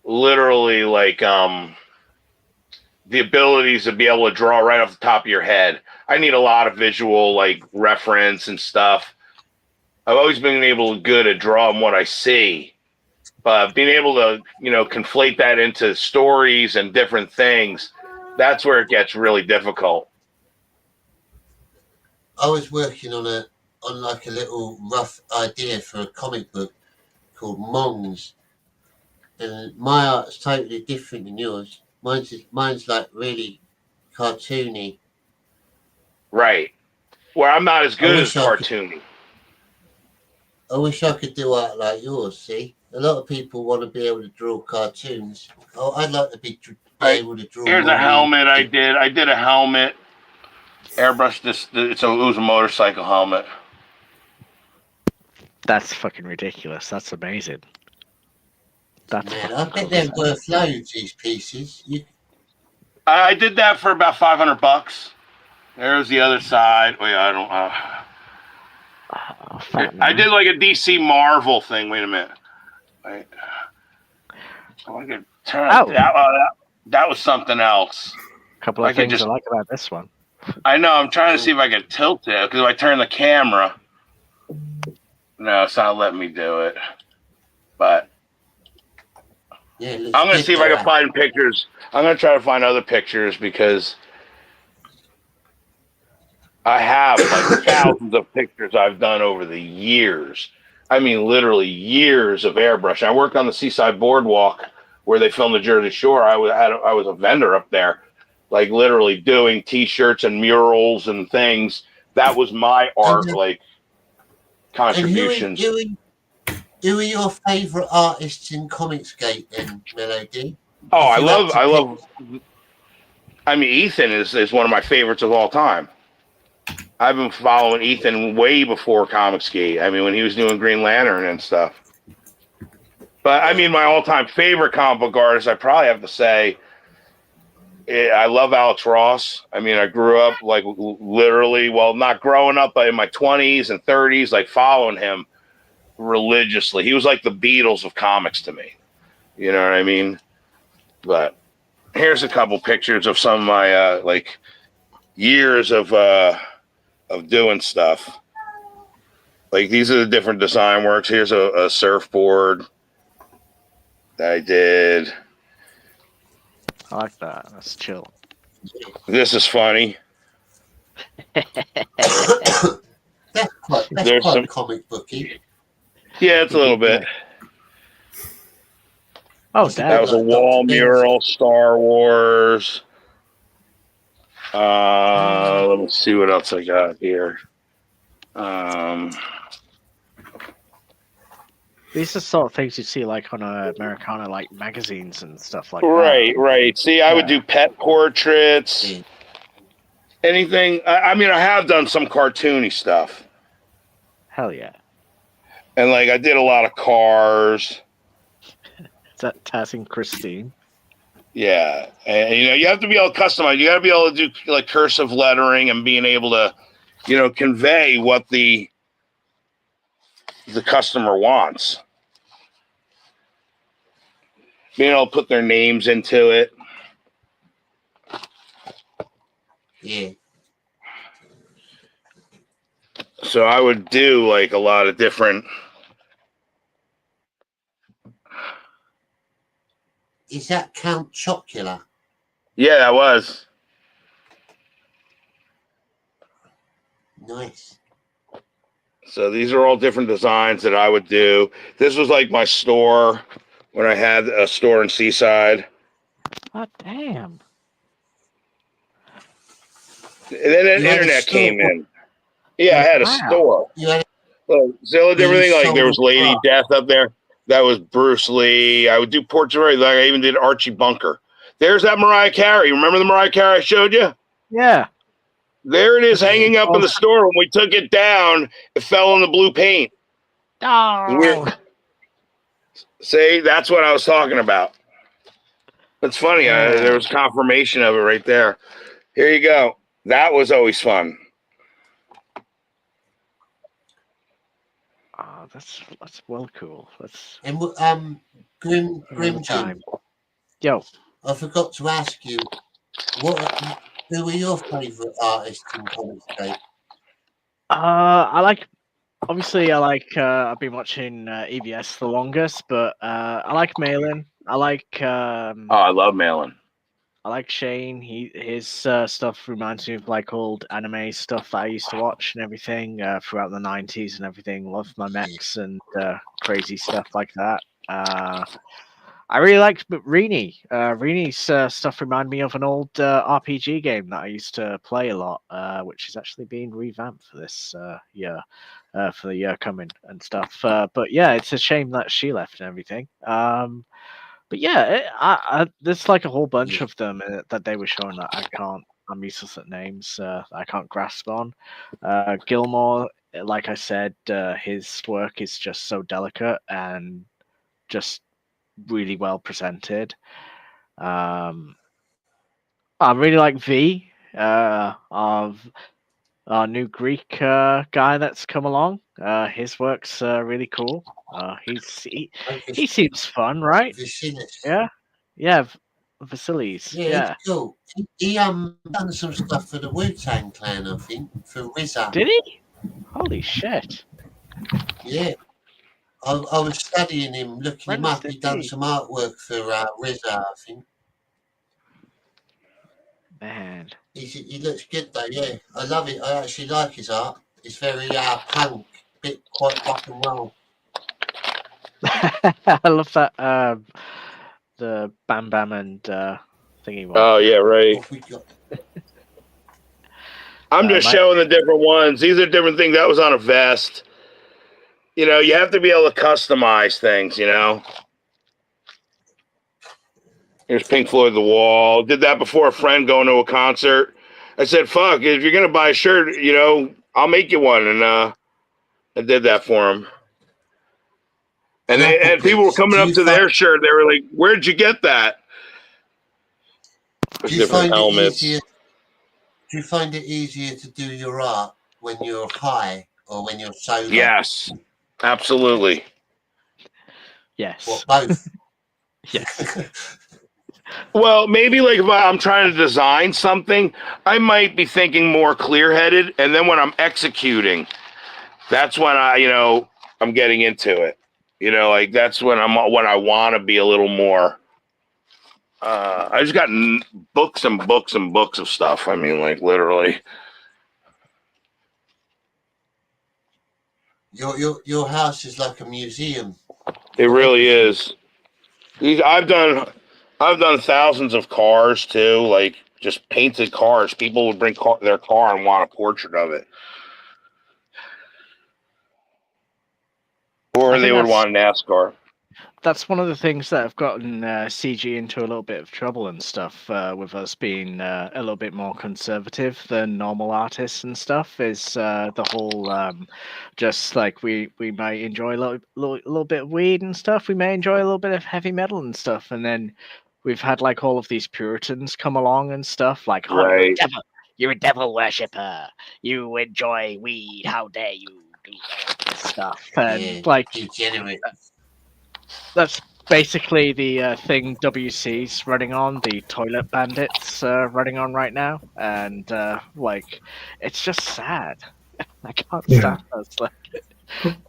literally like the abilities to be able to draw right off the top of your head. I need a lot of visual like reference and stuff. I've always been good at drawing what I see. But being able to, conflate that into stories and different things, that's where it gets really difficult. I was working on like a little rough idea for a comic book called Mongs, and my art's totally different than yours. Mine's like really cartoony. Right. Well, I'm not as good as cartoony. I wish I could do art like yours. See, a lot of people want to be able to draw cartoons. Oh, I'd like to be able to draw. Here's a helmet I did. I did a helmet. Airbrushed this. It was a motorcycle helmet. That's fucking ridiculous. That's amazing. Man, I bet they're worth loads. These pieces. I did that for about $500. There's the other side. Wait, I don't. I did like a DC Marvel thing. Wait a minute. Wait. I could turn that was something else. A couple of things I like about this one. I know. I'm trying to see if I can tilt it because if I turn the camera, no, it's not letting me do it. But yeah, I'm gonna see if I can find pictures. I'm gonna try to find other pictures because I have like thousands of pictures I've done over the years. I mean, literally years of airbrush. I worked on the Seaside Boardwalk where they filmed the Jersey Shore. I was a vendor up there, like literally doing T-shirts and murals and things. That was my art, like contributions. Who are your favourite artists in Comicsgate then, Melody? Oh, If you had to I pick- love. I mean, Ethan is one of my favorites of all time. I've been following Ethan way before Comicsgate. I mean, when he was doing Green Lantern and stuff. But I mean, my all-time favorite comic book artist, I probably have to say, I love Alex Ross. I mean, I grew up like literally, well, not growing up, but in my 20s and 30s, like following him religiously. He was like the Beatles of comics to me. You know what I mean? But here's a couple pictures of some of my like years of doing stuff. Like these are the different design works. Here's a surfboard that I did. I like that. That's chill. This is funny. That's There's quite some comic booky. Yeah, it's a little bit. Oh, that was a wall mural, Star Wars. Let me see what else I got here. These are sort of things you see like on Americana, like magazines and stuff like Right, that. right. See, I would do pet portraits. Anything. I mean, I have done some cartoony stuff. Hell yeah. And like, I did a lot of cars. Is that Taz and Christine? Yeah, and you know, you have to be able to customize. You got to be able to do like cursive lettering and being able to, you know, convey what the customer wants. Being able to put their names into it. Yeah. So I would do like a lot of different. Is that Count Chocula? Yeah, that was. Nice. So these are all different designs that I would do. This was like my store when I had a store in Seaside. Oh, damn. And then the internet came in. Yeah, I had a store. Zilla did everything. Like there was Lady Death up there. That was Bruce Lee. I would do portraits. Like I even did Archie Bunker. There's that Mariah Carey. Remember the Mariah Carey I showed you? Yeah. There it is, hanging up in the store. When we took it down, it fell in the blue paint. Oh. See, that's what I was talking about. It's funny. There was confirmation of it right there. Here you go. That was always fun. Oh, that's well cool. That's And Grim Jim. Yo. I forgot to ask you, who are your favourite artists in Comicsgate? I like. Obviously, I've been watching EBS the longest, but I like Malin. I like. I love Malin. I like Shane. His stuff reminds me of like old anime stuff that I used to watch and everything throughout the 90s and everything. Love my mechs and crazy stuff like that. I really liked Rini. Rini's stuff reminded me of an old RPG game that I used to play a lot, which is actually being revamped for this year, for the year coming and stuff. But yeah, it's a shame that she left and everything. But yeah, there's like a whole bunch of them that they were showing that I'm useless at names. I can't grasp on. Gilmore, like I said, his work is just so delicate and just really well presented. I really like V of our new Greek guy that's come along. His work's really cool. He seems fun, right? Vasilis. Yeah, Vasilis. Yeah, it's cool. He done some stuff for the Wu-Tang Clan, I think, for RZA. Did he? Holy shit! Yeah, I was studying him, looking him up. He done some artwork for RZA, I think. Man. He looks good though, yeah. I love it. I actually like his art. It's very punk, bit quite rock and roll. I love that the Bam Bam and thingy one. Oh yeah, right. What we got? I'm just showing the different ones. These are different things. That was on a vest. You know, you have to be able to customize things, you know. Here's Pink Floyd The Wall. Did that before a friend going to a concert. I said, fuck, if you're going to buy a shirt, you know, I'll make you one. And I did that for him. And people were coming up to their shirt. They were like, where'd you get that? There's different helmets. Do you find it easier to do your art when you're high or when you're sober? Yes, absolutely. Yes. What, both? Yes. Well, maybe like if I'm trying to design something, I might be thinking more clear-headed, and then when I'm executing, that's when I'm getting into it. You know, like that's when I want to be a little more. I just got books and books and books of stuff. I mean, like literally. Your house is like a museum. It really is. I've done thousands of cars too, like just painted cars. People would bring their car and want a portrait of it, or they would want a NASCAR. That's one of the things that have gotten CG into a little bit of trouble and stuff with us being a little bit more conservative than normal artists and stuff. Is the whole just like we might enjoy a little bit of weed and stuff. We may enjoy a little bit of heavy metal and stuff, and then we've had like all of these Puritans come along and stuff. Like, oh, right. You're a devil worshipper. You enjoy weed. How dare you do all this stuff? And like, degenerate. That's basically the thing WC's running on, the Toilet Bandits running on right now, and like, it's just sad. I can't stand us.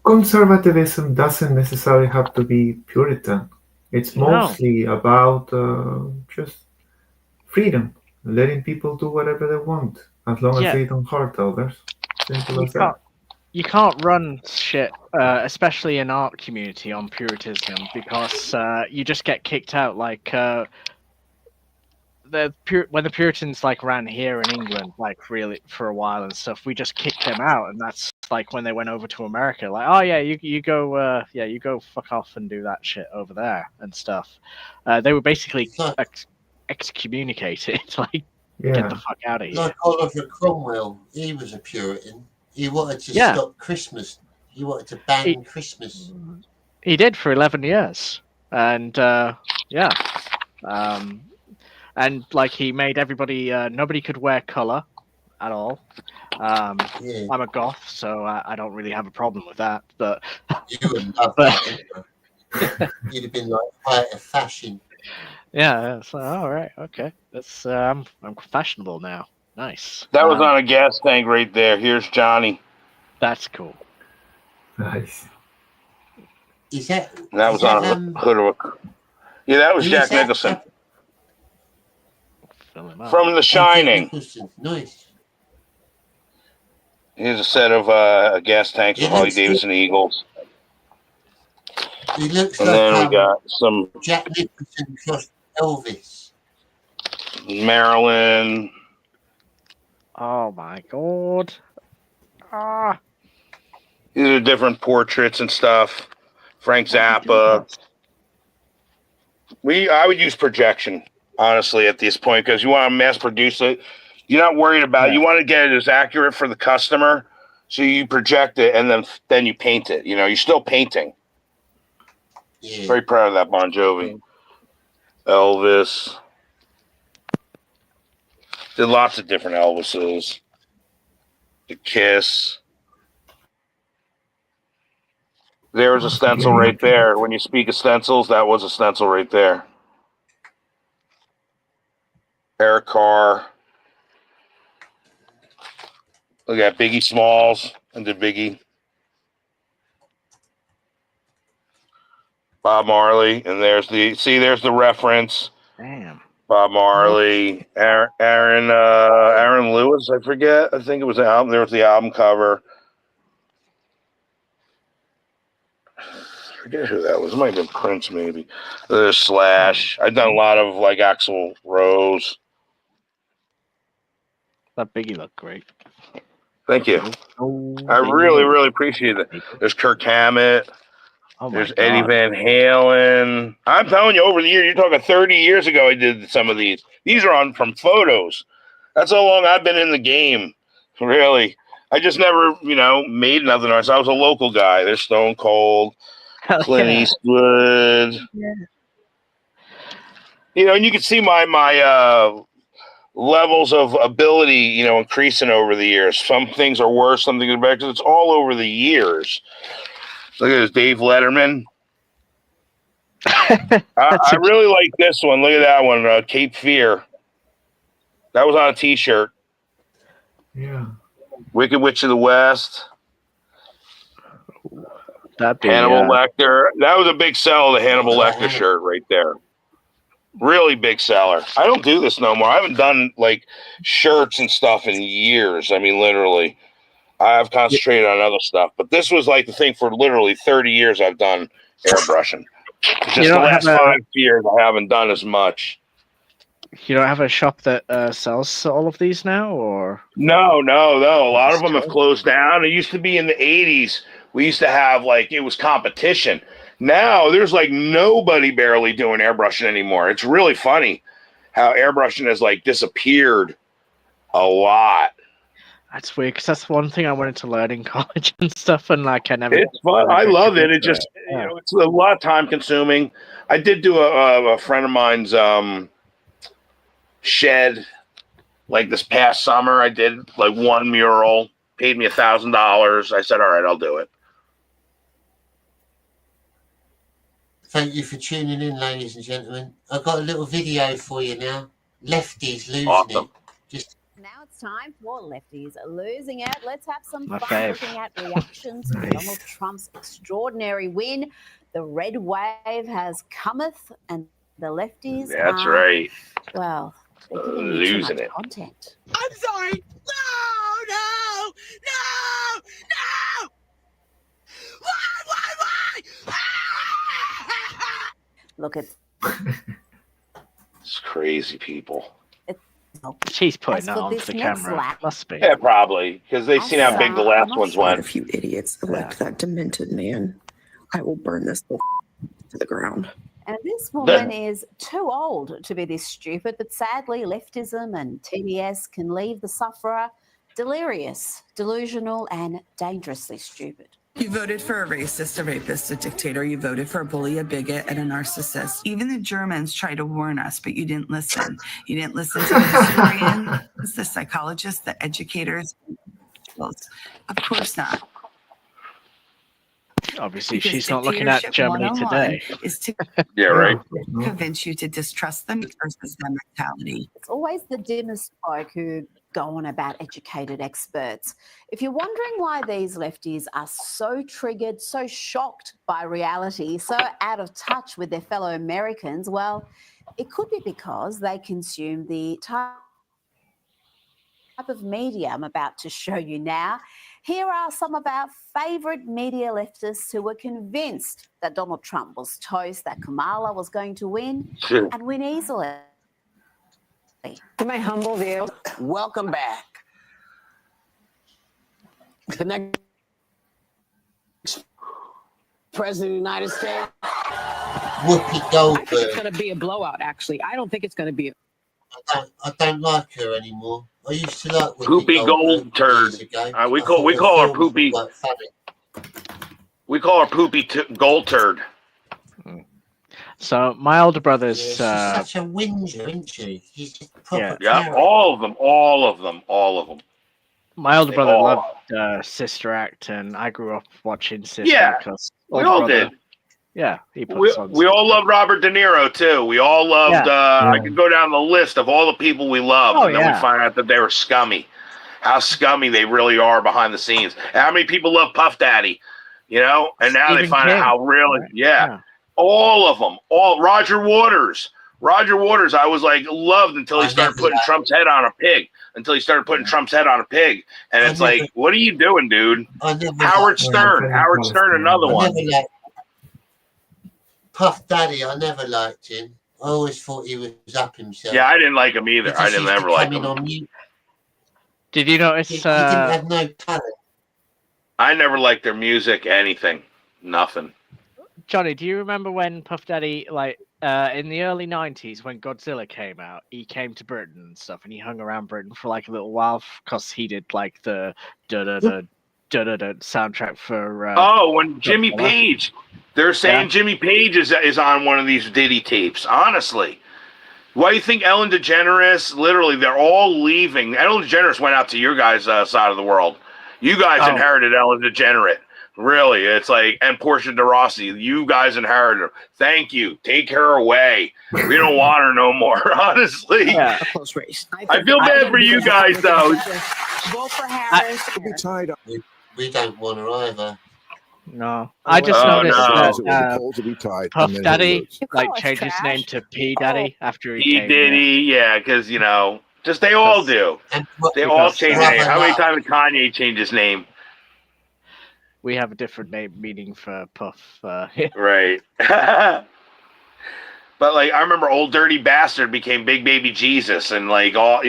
Conservatism doesn't necessarily have to be Puritan. It's mostly about just freedom, letting people do whatever they want, as long as they don't hurt others. Simple as that. You can't run shit, especially in art community, on Puritanism because you just get kicked out. Like when the Puritans like ran here in England, like really for a while and stuff, we just kicked them out, and that's like when they went over to America. Like, oh yeah, you go, you go fuck off and do that shit over there and stuff. They were basically excommunicated. Like, get the fuck out of here. Like Oliver Cromwell, he was a Puritan. He wanted to stop Christmas. He wanted to ban Christmas. He did for 11 years, and and like he made everybody. Nobody could wear color at all. I'm a goth, so I don't really have a problem with that. But you would love that. You'd have been like quite a fashion. Yeah. So all right, okay. That's I'm fashionable now. Nice. That was on a gas tank right there. Here's Johnny. That's cool. Nice. Is that? That was on a hood of a. Yeah, that was Jack Nicholson. From The Shining. Nice. Here's a set of gas tanks for Harley Davidson Eagles. He looks and like then we got some Jack Nicholson plus Elvis. Marilyn. Oh my god. Ah. These are different portraits and stuff. Frank Zappa. I would use projection, honestly, at this point, because you want to mass produce it. You're not worried about it. You want to get it as accurate for the customer, so you project it and then you paint it. You know, you're still painting. Yeah. Very proud of that Bon Jovi. Elvis. Did lots of different Elvises. The Kiss. There was a stencil right there. When you speak of stencils, that was a stencil right there. Eric Carr. Look at Biggie Smalls and the Biggie. Bob Marley, and there's the reference. Damn. Bob Marley, Aaron Lewis. I forget. I think it was the album. There was the album cover. I forget who that was. It might have been Prince, maybe. Slash. I've done a lot of like Axl Rose. That Biggie looked great. Thank you. I really, really appreciate it. There's Kirk Hammett. Oh my There's God. Eddie Van Halen. I'm telling you, over the years, you're talking 30 years ago, I did some of these. These are on from photos. That's how long I've been in the game. Really. I just never, made nothing else. I was a local guy. There's Stone Cold, Clint Eastwood. Yeah. And you can see my levels of ability, increasing over the years. Some things are worse, some things are better, because it's all over the years. Look at this, Dave Letterman. I really like this one. Look at that one, Cape Fear. That was on a T-shirt. Yeah. Wicked Witch of the West. That'd be, Hannibal Lecter. That was a big seller, the Hannibal Lecter shirt right there. Really big seller. I don't do this no more. I haven't done like shirts and stuff in years. I mean, literally. I've concentrated on other stuff. But this was like the thing for literally 30 years I've done airbrushing. Just the last 5 years I haven't done as much. You don't have a shop that sells all of these now, or? No. A lot of them have closed down. It used to be in the 80s. We used to have it was competition. Now there's nobody barely doing airbrushing anymore. It's really funny how airbrushing has disappeared a lot. That's weird because that's one thing I wanted to learn in college and stuff, and I never. It's fun. I love it. It just it's a lot of time consuming. I did do a friend of mine's shed this past summer. I did one mural. Paid me $1,000. I said, all right, I'll do it. Thank you for tuning in, ladies and gentlemen. I've got a little video for you now. Lefties losing it. Now it's time for Lefties losing it. Let's have some My fun fave. looking at reactions to Donald Trump's extraordinary win. The red wave has cometh, and the lefties That's are, right. well, they're giving you too Losing much it. content. I'm sorry. No. Why? Look at It's crazy, people. She's putting As that for onto this the next camera. lap- Must be. Yeah, probably because they've seen how big the last ones went. If you idiots elect that demented man, I will burn this to the ground. And this woman is too old to be this stupid, but sadly, leftism and TDS can leave the sufferer delirious, delusional, and dangerously stupid. You voted for a racist, a rapist, a dictator. You voted for a bully, a bigot, and a narcissist. Even the Germans tried to warn us, but you didn't listen. You didn't listen to the historians, the psychologists, the educators. Of course not. Obviously, Because she's not looking at dictatorship Germany 101 today. Is to Yeah, right. convince you to distrust them versus their mentality. It's always the dimmest folk who go on about educated experts. If you're wondering why these lefties are so triggered, so shocked by reality, so out of touch with their fellow Americans, well, it could be because they consume the type of media I'm about to show you now. Here are some of our favourite media leftists who were convinced that Donald Trump was toast, that Kamala was going to win and win easily. To my humble view, welcome back. The next president of the United States. Whoopi I think it's Goldberg. going to be a blowout, actually. I don't think it's going to be. I don't like her anymore. I used to like Whoopi Poopy Goldberg gold turd. years ago. We I call thought her films poopy. were quite funny. We call her poopy gold turd. So my older brother's. She's such a whinger, isn't she? She's just a proper Yeah, carrot. all of them. My older They brother all- loved Sister Act, and I grew up watching Sister. Yeah, because we older all brother- did. Yeah, he put We, us on we all loved Robert De Niro too. We all loved. Yeah. I could go down the list of all the people we loved, Oh, and then yeah. we find out that they were scummy. How scummy they really are behind the scenes. And how many people love Puff Daddy? And now they Stephen find King. out how really. Right. Yeah, all of them. All Roger Waters. Roger Waters, I was like loved until he started putting Trump's head on a pig. Until he started putting Trump's head on a pig, and it's like, what are you doing, dude? Howard Stern, another one. Puff Daddy, I never liked him. I always thought he was up himself. Yeah, I didn't like him either. I didn't ever like him. Did you notice? He didn't have no talent. I never liked their music, anything, nothing. Johnny, do you remember when Puff Daddy, like, in the early 90s when Godzilla came out, he came to Britain and stuff, and he hung around Britain for like a little while because he did like the soundtrack for. When Jimmy Page, they're saying Jimmy Page is on one of these Diddy tapes. Honestly, why do you think Ellen DeGeneres? Literally, they're all leaving. Ellen DeGeneres went out to your guys' side of the world. You guys inherited Ellen DeGeneres. Really, it's like, and Portia de Rossi, you guys inherited her. Thank you. Take her away. We don't want her no more, honestly. A close race. I feel bad for you guys, though. Vote for Harris. We don't want her either. No, I just noticed that Puff Daddy like changed his name to P Daddy after he came Diddy, yeah, because just they all do. They all change their name. How many times did Kanye change his name? We have a different name meaning for Puff. Right. But like, I remember Old Dirty Bastard became Big Baby Jesus, and like all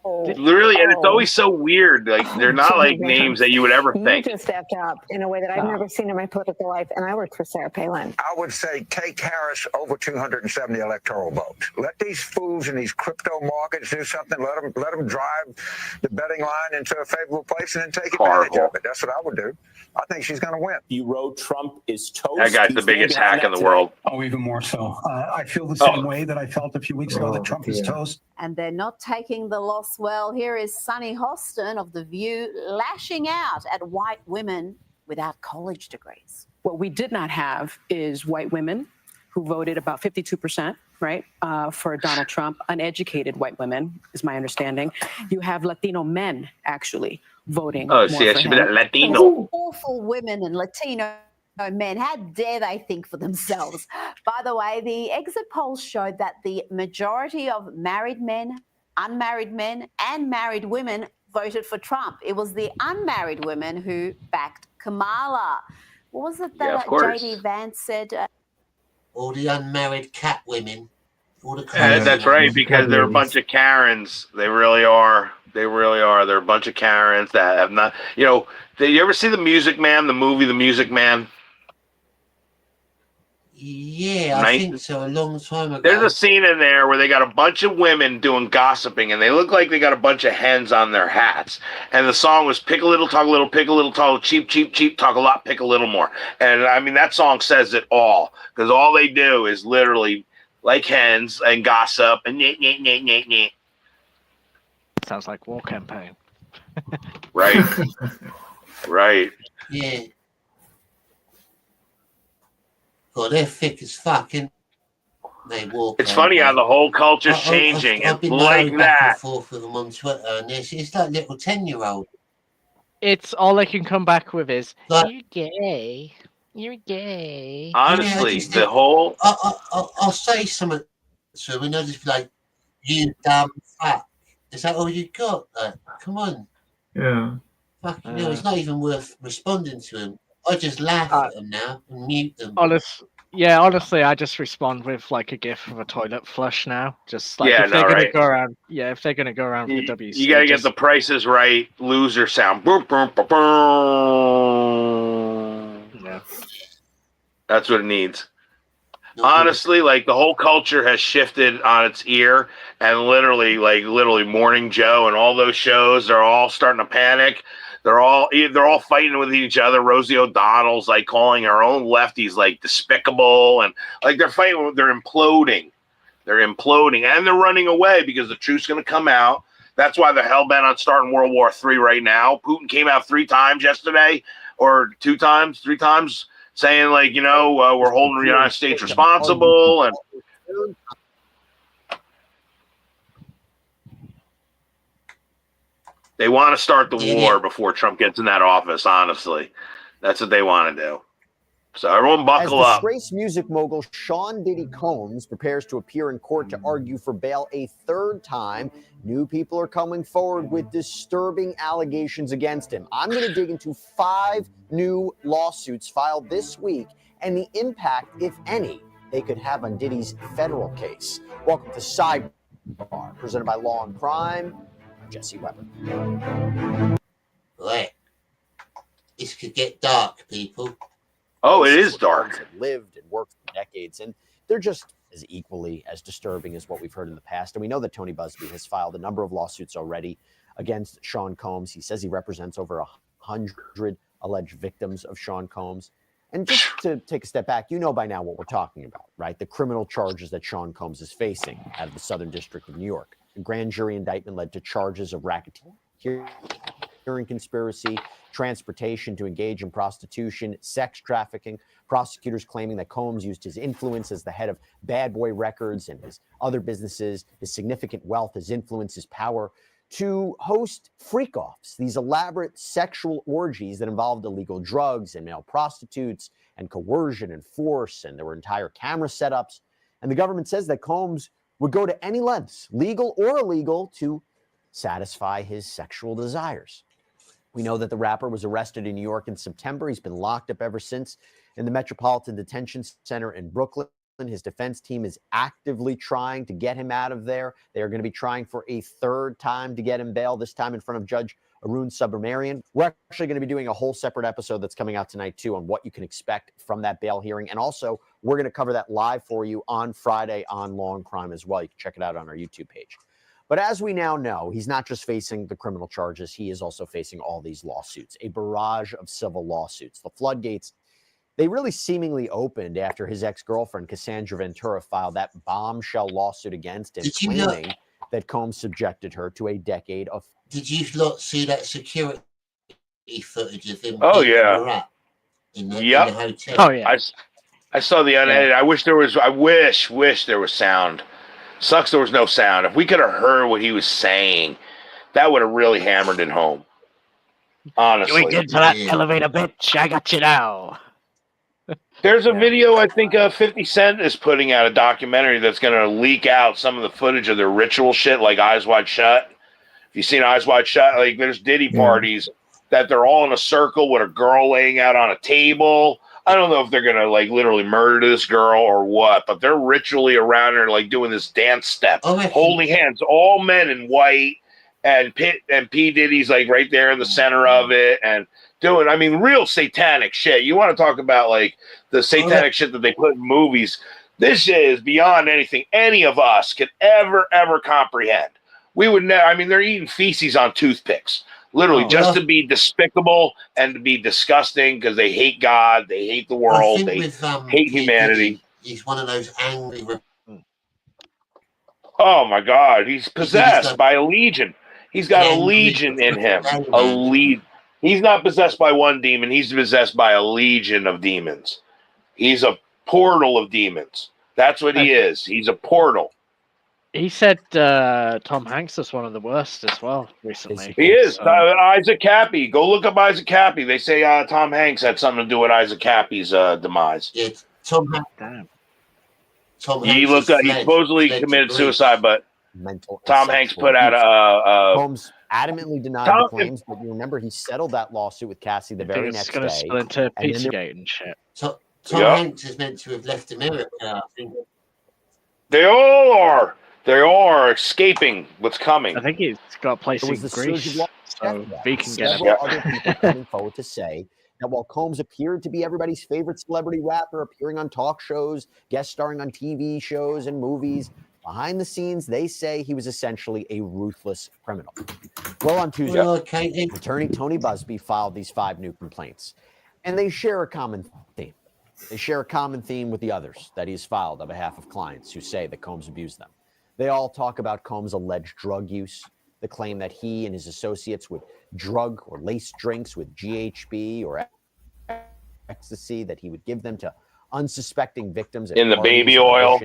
really, and it's always so weird. Like they're not like names that you would ever think. You just stepped up in a way that I've never seen in my political life, and I worked for Sarah Palin. I would say take Harris over 270 electoral votes. Let these fools in these crypto markets do something. Let them drive the betting line into a favorable place and then take advantage of it. That's what I would do. I think she's going to win. You wrote Trump is toast. That guy's the biggest hack in the world. Oh, even more so. I feel the same way that I felt a few weeks ago that Trump is toast. And they're not taking the loss well. Here is Sunny Hostin of The View lashing out at white women without college degrees. What we did not have is white women who voted about 52%, right, for Donald Trump. Uneducated white women, is my understanding. You have Latino men, actually, voting. Oh, see, I should be that Latino. Awful women and Latino men. How dare they think for themselves? By the way, the exit polls showed that the majority of married men, unmarried men, and married women voted for Trump. It was the unmarried women who backed Kamala. What was it that J.D. Vance said? All the unmarried cat women. All the that's right, because they're a bunch of Karens. They really are. They really are. They're a bunch of Karens that have not. Did you ever see The Music Man, the movie The Music Man? Yeah, I think so. A long time ago. There's a scene in there where they got a bunch of women doing gossiping, and they look like they got a bunch of hens on their hats. And the song was pick a little, talk a little, pick a little, talk cheap, cheap, cheap, talk a lot, pick a little more. And I mean, that song says it all, because all they do is literally like hens and gossip and nyeh. Sounds like war campaign. Right. Right. Yeah. God, they're thick as fuck, and they walk. It's funny how the whole culture's changing. I've been like back that. and forth with them on Twitter, and it's like little 10-year-old. It's all they can come back with is Like, you're gay. You're gay. Honestly, Yeah, the whole. I'll say something to them, and they'll just be like, "You dumb fuck." Is that all you got? Like, come on. Yeah. Fucking hell, it's not even worth responding to him. I just laugh at them now and mute them. Honestly, I just respond with like a gif of a toilet flush now. Just like if they're gonna go around, if they're gonna go around with the WC, You gotta get the prices right, loser sound. Boom, boom, boom, boom. Yeah. That's what it needs. Honestly, like the whole culture has shifted on its ear, and literally Morning Joe and all those shows, they're all starting to panic. They're all fighting with each other. Rosie O'Donnell's like calling her own lefties like despicable, and like they're fighting. They're imploding. They're imploding, and they're running away because the truth's going to come out. That's why they're hell bent on starting World War III right now. Putin came out 3 times yesterday, or 2 times, 3 times, saying like, we're holding the United States responsible, and they want to start the war before Trump gets in that office. Honestly, that's what they want to do. So everyone buckle As up. disgraced music mogul Sean Diddy Combs prepares to appear in court to argue for bail a third time, new people are coming forward with disturbing allegations against him. I'm going to dig into 5 new lawsuits filed this week and the impact, if any, they could have on Diddy's federal case. Welcome to Sidebar, presented by Law and Crime. I'm Jesse Weber. Right. This could get dark, people. Oh, it Cases is where dark. Combs have lived and worked for decades, and they're just as equally as disturbing as what we've heard in the past. And we know that Tony Busby has filed a number of lawsuits already against Sean Combs. He says he represents over 100 alleged victims of Sean Combs. And just to take a step back, you know by now what we're talking about, right? The criminal charges that Sean Combs is facing out of the Southern District of New York. A grand jury indictment led to charges of racketeering, conspiracy, transportation to engage in prostitution, sex trafficking. Prosecutors claiming that Combs used his influence as the head of Bad Boy Records and his other businesses, his significant wealth, his influence, his power, to host freak-offs, these elaborate sexual orgies that involved illegal drugs and male prostitutes and coercion and force, and there were entire camera setups. And the government says that Combs would go to any lengths, legal or illegal, to satisfy his sexual desires. We know that the rapper was arrested in New York in September. He's been locked up ever since in the Metropolitan Detention Center in Brooklyn. His defense team is actively trying to get him out of there. They are going to be trying for a third time to get him bail, this time in front of Judge Arun Subramanian. We're actually going to be doing a whole separate episode that's coming out tonight, too, on what you can expect from that bail hearing. And also, we're going to cover that live for you on Friday on Law and Crime as well. You can check it out on our YouTube page. But as we now know, he's not just facing the criminal charges. He is also facing all these lawsuits, a barrage of civil lawsuits. The floodgates, they really seemingly opened after his ex-girlfriend, Cassandra Ventura, filed that bombshell lawsuit against him, claiming that Combs subjected her to a decade of... Did you not see that security footage of him? Oh, picking yeah. her up in the hotel? Oh, yeah. I saw the unedited. I wish there was. I wish there was sound. Sucks there was no sound. If we could have heard what he was saying, that would have really hammered it home. Honestly. You ain't get to that elevator, bitch. I got you now. There's a video, I think 50 Cent is putting out a documentary that's going to leak out some of the footage of their ritual shit, like Eyes Wide Shut. If you've seen Eyes Wide Shut, like there's Diddy parties that they're all in a circle with a girl laying out on a table. I don't know if they're going to like literally murder this girl or what, but they're ritually around her like doing this dance step, holding hands, all men in white, and P. Diddy's like right there in the center of it and doing, I mean, real satanic shit. You want to talk about like the satanic shit that they put in movies. This shit is beyond anything any of us could ever comprehend. We would never, I mean, they're eating feces on toothpicks, literally, just to be despicable and to be disgusting because they hate God, they hate the world, they hate humanity. He's one of those angry... Oh my God, he's possessed by a legion. He's got a legion in him. A legion. He's not possessed by one demon. He's possessed by a legion of demons. He's a portal of demons. That's what he is. He's a portal. He said Tom Hanks is one of the worst as well recently. He is. Isaac Cappy. Go look up Isaac Cappy. They say Tom Hanks had something to do with Isaac Cappy's demise. Yeah, Tom Hanks. Damn. He supposedly committed suicide, but Tom Hanks put out a Combs adamantly denied the claims, but you remember he settled that lawsuit with Cassie the very next day. It's going to spill into Pizzagate and shit. Tom Hanks is meant to have left America, I think. They all are. They all are escaping what's coming. I think he's got a place in Greece, so he can get several other people coming forward to say that while Combs appeared to be everybody's favorite celebrity rapper, appearing on talk shows, guest starring on TV shows and movies, behind the scenes, they say he was essentially a ruthless criminal. Well, on Tuesday, attorney Tony Busby filed these 5 new complaints, and they share a common theme. They share a common theme with the others that he's filed on behalf of clients who say that Combs abused them. They all talk about Combs' alleged drug use, the claim that he and his associates would drug or lace drinks with GHB or ecstasy that he would give them to unsuspecting victims. In the baby oil.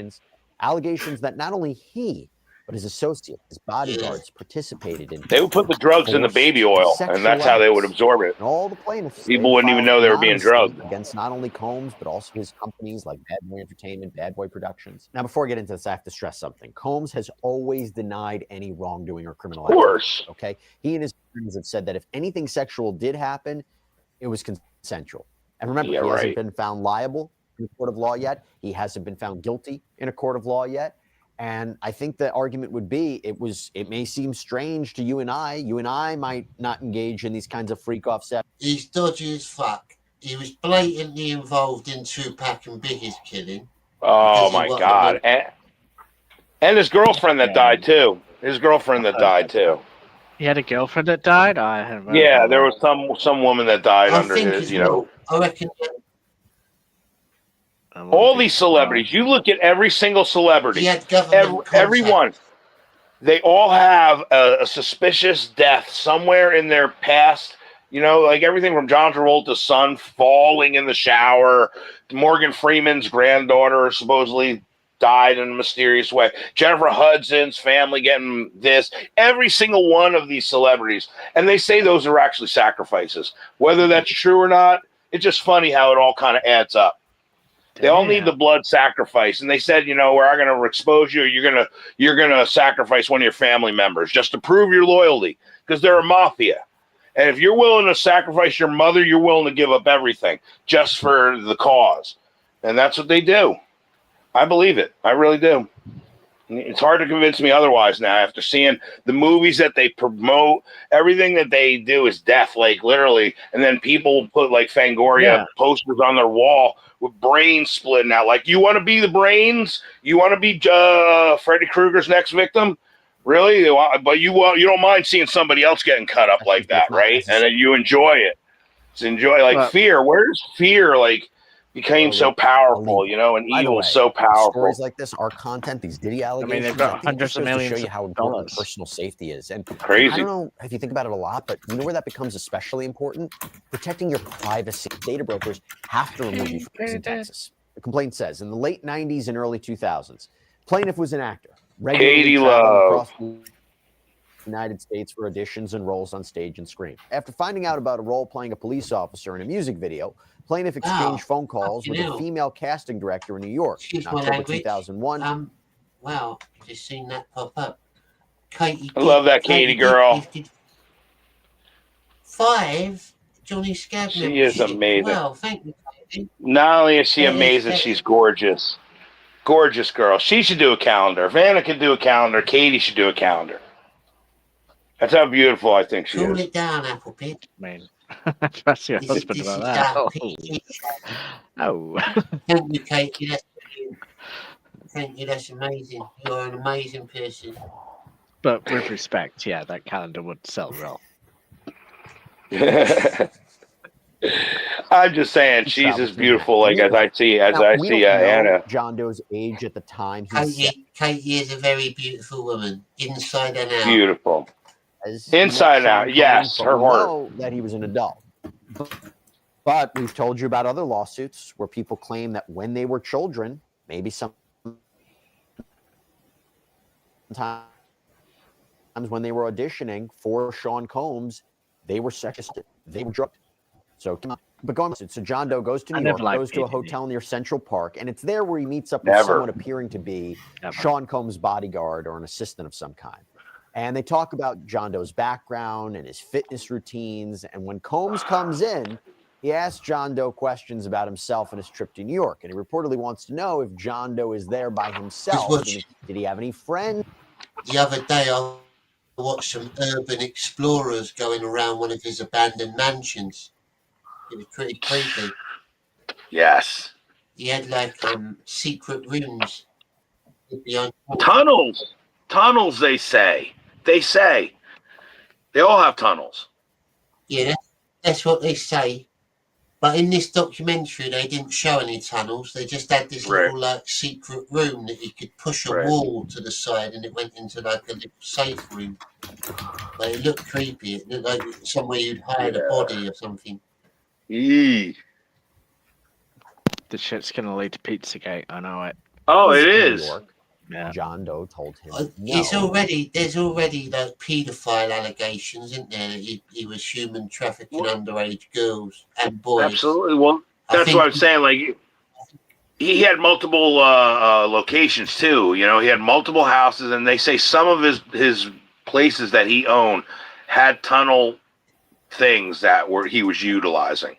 Allegations that not only he, but his associates, his bodyguards, participated in. They would put the drugs in the baby oil, and that's how they would absorb it. And all the plaintiffs, People wouldn't even know they were being drugged. Against not only Combs, but also his companies like Bad Boy Entertainment, Bad Boy Productions. Now, before I get into this, I have to stress something. Combs has always denied any wrongdoing or criminal activity. Of course. Okay? He and his friends have said that if anything sexual did happen, it was consensual. And remember, he hasn't been found liable in a court of law yet. He hasn't been found guilty in a court of law yet. And I think the argument would be it may seem strange to you and I. You and I might not engage in these kinds of freak-off sex. He's dodgy as fuck. He was blatantly involved in Tupac and Biggie's killing. Oh, my God. And his girlfriend that died, too. His girlfriend that died, too. He had a girlfriend that died? I haven't Yeah, there was some woman that died under his, I reckon. All these celebrities, you look at every single celebrity, everyone, they all have a suspicious death somewhere in their past. Like everything from John Travolta's son falling in the shower, Morgan Freeman's granddaughter supposedly died in a mysterious way, Jennifer Hudson's family getting this, every single one of these celebrities. And they say those are actually sacrifices. Whether that's true or not, it's just funny how it all kind of adds up. They all need the blood sacrifice, and they said, we're going to expose you. You're gonna sacrifice one of your family members just to prove your loyalty, because they're a mafia. And if you're willing to sacrifice your mother, you're willing to give up everything just for the cause, and that's what they do. I believe it. I really do. It's hard to convince me otherwise now after seeing the movies that they promote. Everything that they do is death, like literally. And then people put like Fangoria posters on their wall with brains splitting out. Like, you want to be the brains? You want to be Freddy Krueger's next victim? Really? But you don't mind seeing somebody else getting cut up like that, right? And then you enjoy it. Fear. Where's fear? Became so powerful, and evil is so powerful. Stories like this, our content, these Diddy allegations, they've got hundreds of millions to show you how important dollars. Personal safety is. And crazy. I don't know if you think about it a lot, but you know where that becomes especially important? Protecting your privacy. Data brokers have to remove you from in Texas. The complaint says, in the late 90s and early 2000s, plaintiff was an actor, regularly traveling across the United States for auditions and roles on stage and screen. After finding out about a role playing a police officer in a music video, plaintiff exchanged phone calls with a female casting director in New York in October 2001. Wow, just seen that pop up. Katie, I love that Katie girl. 5 Johnny Scab. She is amazing. Wow, thank you, Katie. Not only is she amazing, she's gorgeous. Gorgeous girl. She should do a calendar. Vanna could do a calendar. Katie should do a calendar. That's how beautiful I think she is. Cool it down, Applebit. Man. That's your husband about that. Oh. Thank you, Katie. Thank you. That's amazing. You're an amazing person. But with respect, yeah, that calendar would sell well. I'm just saying, she's as beautiful. As I see Anna. John Doe's age at the time. Katie is a very beautiful woman, inside and out. Beautiful. Inside out, yes, her heart. That he was an adult. But we've told you about other lawsuits where people claim that when they were children, maybe sometimes when they were auditioning for Sean Combs, they were sexist, they were drugged. So John Doe goes to New York, goes to a hotel near Central Park, and it's there where he meets up with someone appearing to be Sean Combs' bodyguard or an assistant of some kind. And they talk about John Doe's background and his fitness routines. And when Combs comes in, he asks John Doe questions about himself and his trip to New York. And he reportedly wants to know if John Doe is there by himself. Did he have any friends? The other day, I watched some urban explorers going around one of his abandoned mansions. It was pretty creepy. Yes. He had secret rooms. Tunnels, they say. They all have tunnels. Yeah, that's what they say. But in this documentary, they didn't show any tunnels. They just had this little secret room that you could push a wall to the side, and it went into a little safe room. But it looked creepy. It looked like somewhere you'd hide a body or something. The shit's gonna lead to Pizzagate. I know it. Oh, it is. John Doe told him There's no. already like paedophile allegations, isn't there? That he was human trafficking underage girls and boys. Absolutely. Well, that's what I'm saying. Like, he had multiple locations too. You know, he had multiple houses, and they say some of his places that he owned had tunnel things that he was utilizing.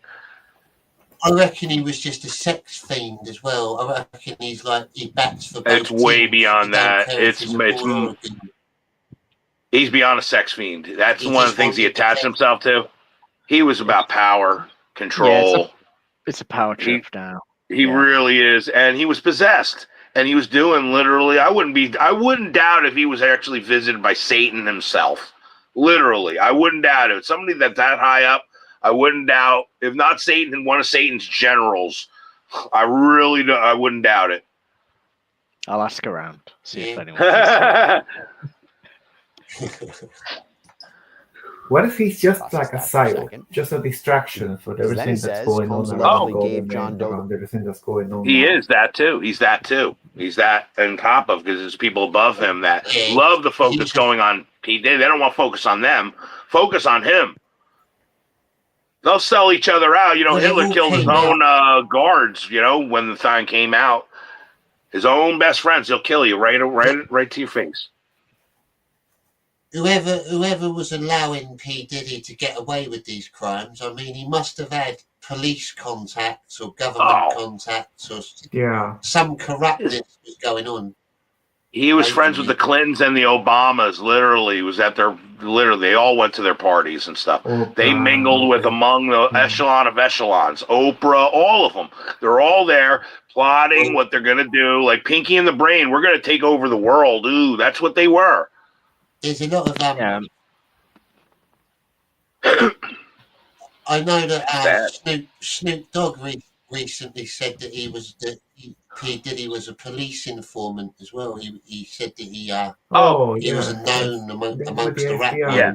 I reckon he was just a sex fiend as well. I reckon he bats for both. It's way teams. beyond He don't that. care if he's a boy or a girl. He's beyond a sex fiend. That's He one of just the things he wanted to attached himself to. He was about power, control. It's a power trip now. He really is, and he was possessed, and he was doing literally. I wouldn't doubt if he was actually visited by Satan himself. Literally, I wouldn't doubt it. Somebody that high up, I wouldn't doubt. If not Satan, one of Satan's generals. I wouldn't doubt it. I'll ask around, see if anyone. What if he's just like a psyop, just a distraction for everything that's going on around the government, around everything that's going on? He is that too. He's that too. He's that on top of, because there's people above him that love the focus going on P. Diddy. They don't want to focus on them. Focus on him. They'll sell each other out. You know, Hitler killed his own guards. You know, when the time came out, his own best friends. He'll kill you right to your face. Whoever was allowing P. Diddy to get away with these crimes, I mean, he must have had police contacts or government contacts or some corruptness was going on. He was friends with the Clintons and the Obamas. Literally, they all went to their parties and stuff. They mingled with among the echelon of echelons. Oprah, all of them. They're all there plotting what they're gonna do. Like Pinky and the Brain, we're gonna take over the world. Ooh, that's what they were. There's a lot of I know that Snoop Dogg recently said that P. Diddy was a police informant as well. He said that he was a known amongst the rap. Yeah,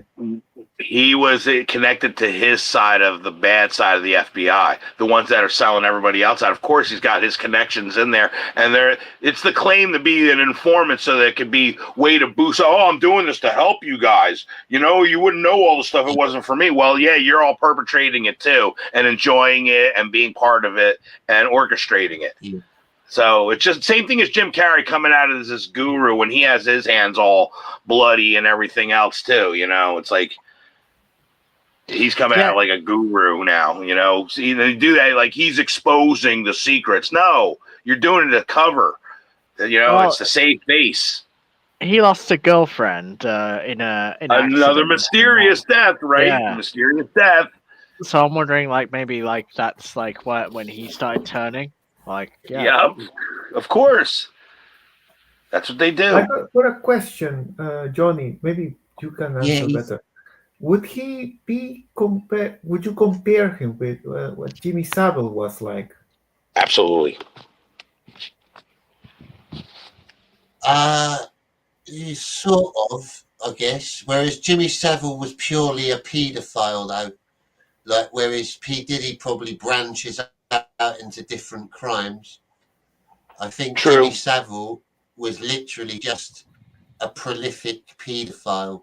he was connected to his side of the bad side of the FBI, the ones that are selling everybody else out. Of course, he's got his connections in there, and it's the claim to be an informant so that it could be way to boost. Oh, I'm doing this to help you guys. You know, you wouldn't know all the stuff if it wasn't for me. Well, yeah, you're all perpetrating it too, and enjoying it, and being part of it, and orchestrating it. Yeah. So it's just the same thing as Jim Carrey coming out as this guru when he has his hands all bloody and everything else too. You know, it's like he's coming out like a guru now. You know, see, they do that like he's exposing the secrets. No, you're doing it to cover. You know, it's to save face. He lost a girlfriend in another mysterious death, right? Yeah. Mysterious death. So I'm wondering, like maybe like that's like when he started turning. Like, Yep, of course. That's what they do. I got a question, Johnny. Maybe you can answer better. Would he be compared? Would you compare him with what Jimmy Savile was like? Absolutely. Sort of, I guess. Whereas Jimmy Savile was purely a paedophile, though. Like, whereas P. Diddy probably branches out into different crimes. I think Jimmy Savile was literally just a prolific paedophile.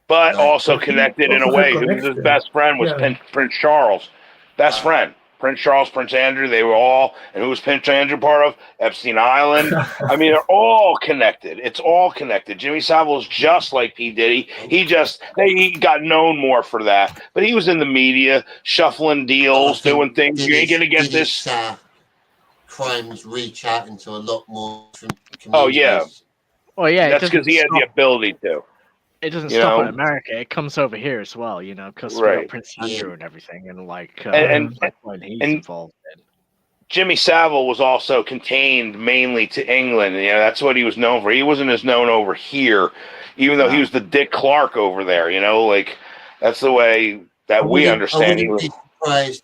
But also connected in a way. His best friend was Prince Charles. Best friend. Prince Charles, Prince Andrew, they were all, and who was Prince Andrew part of? Epstein Island. I mean, they're all connected. It's all connected. Jimmy Savile is just like P. Diddy. He got known more for that. But he was in the media, shuffling deals, doing things. You ain't going to get this. Crimes reach out into a lot more different communities. Oh, yeah. Well, yeah. That's because he had the ability to. It doesn't stop in America. It comes over here as well, you know, because we got Prince Andrew and everything, and like, and when he's involved in. Jimmy Savile was also contained mainly to England. You know, that's what he was known for. He wasn't as known over here, even though he was the Dick Clark over there. You know, like that's the way that we understand. I wouldn't be surprised.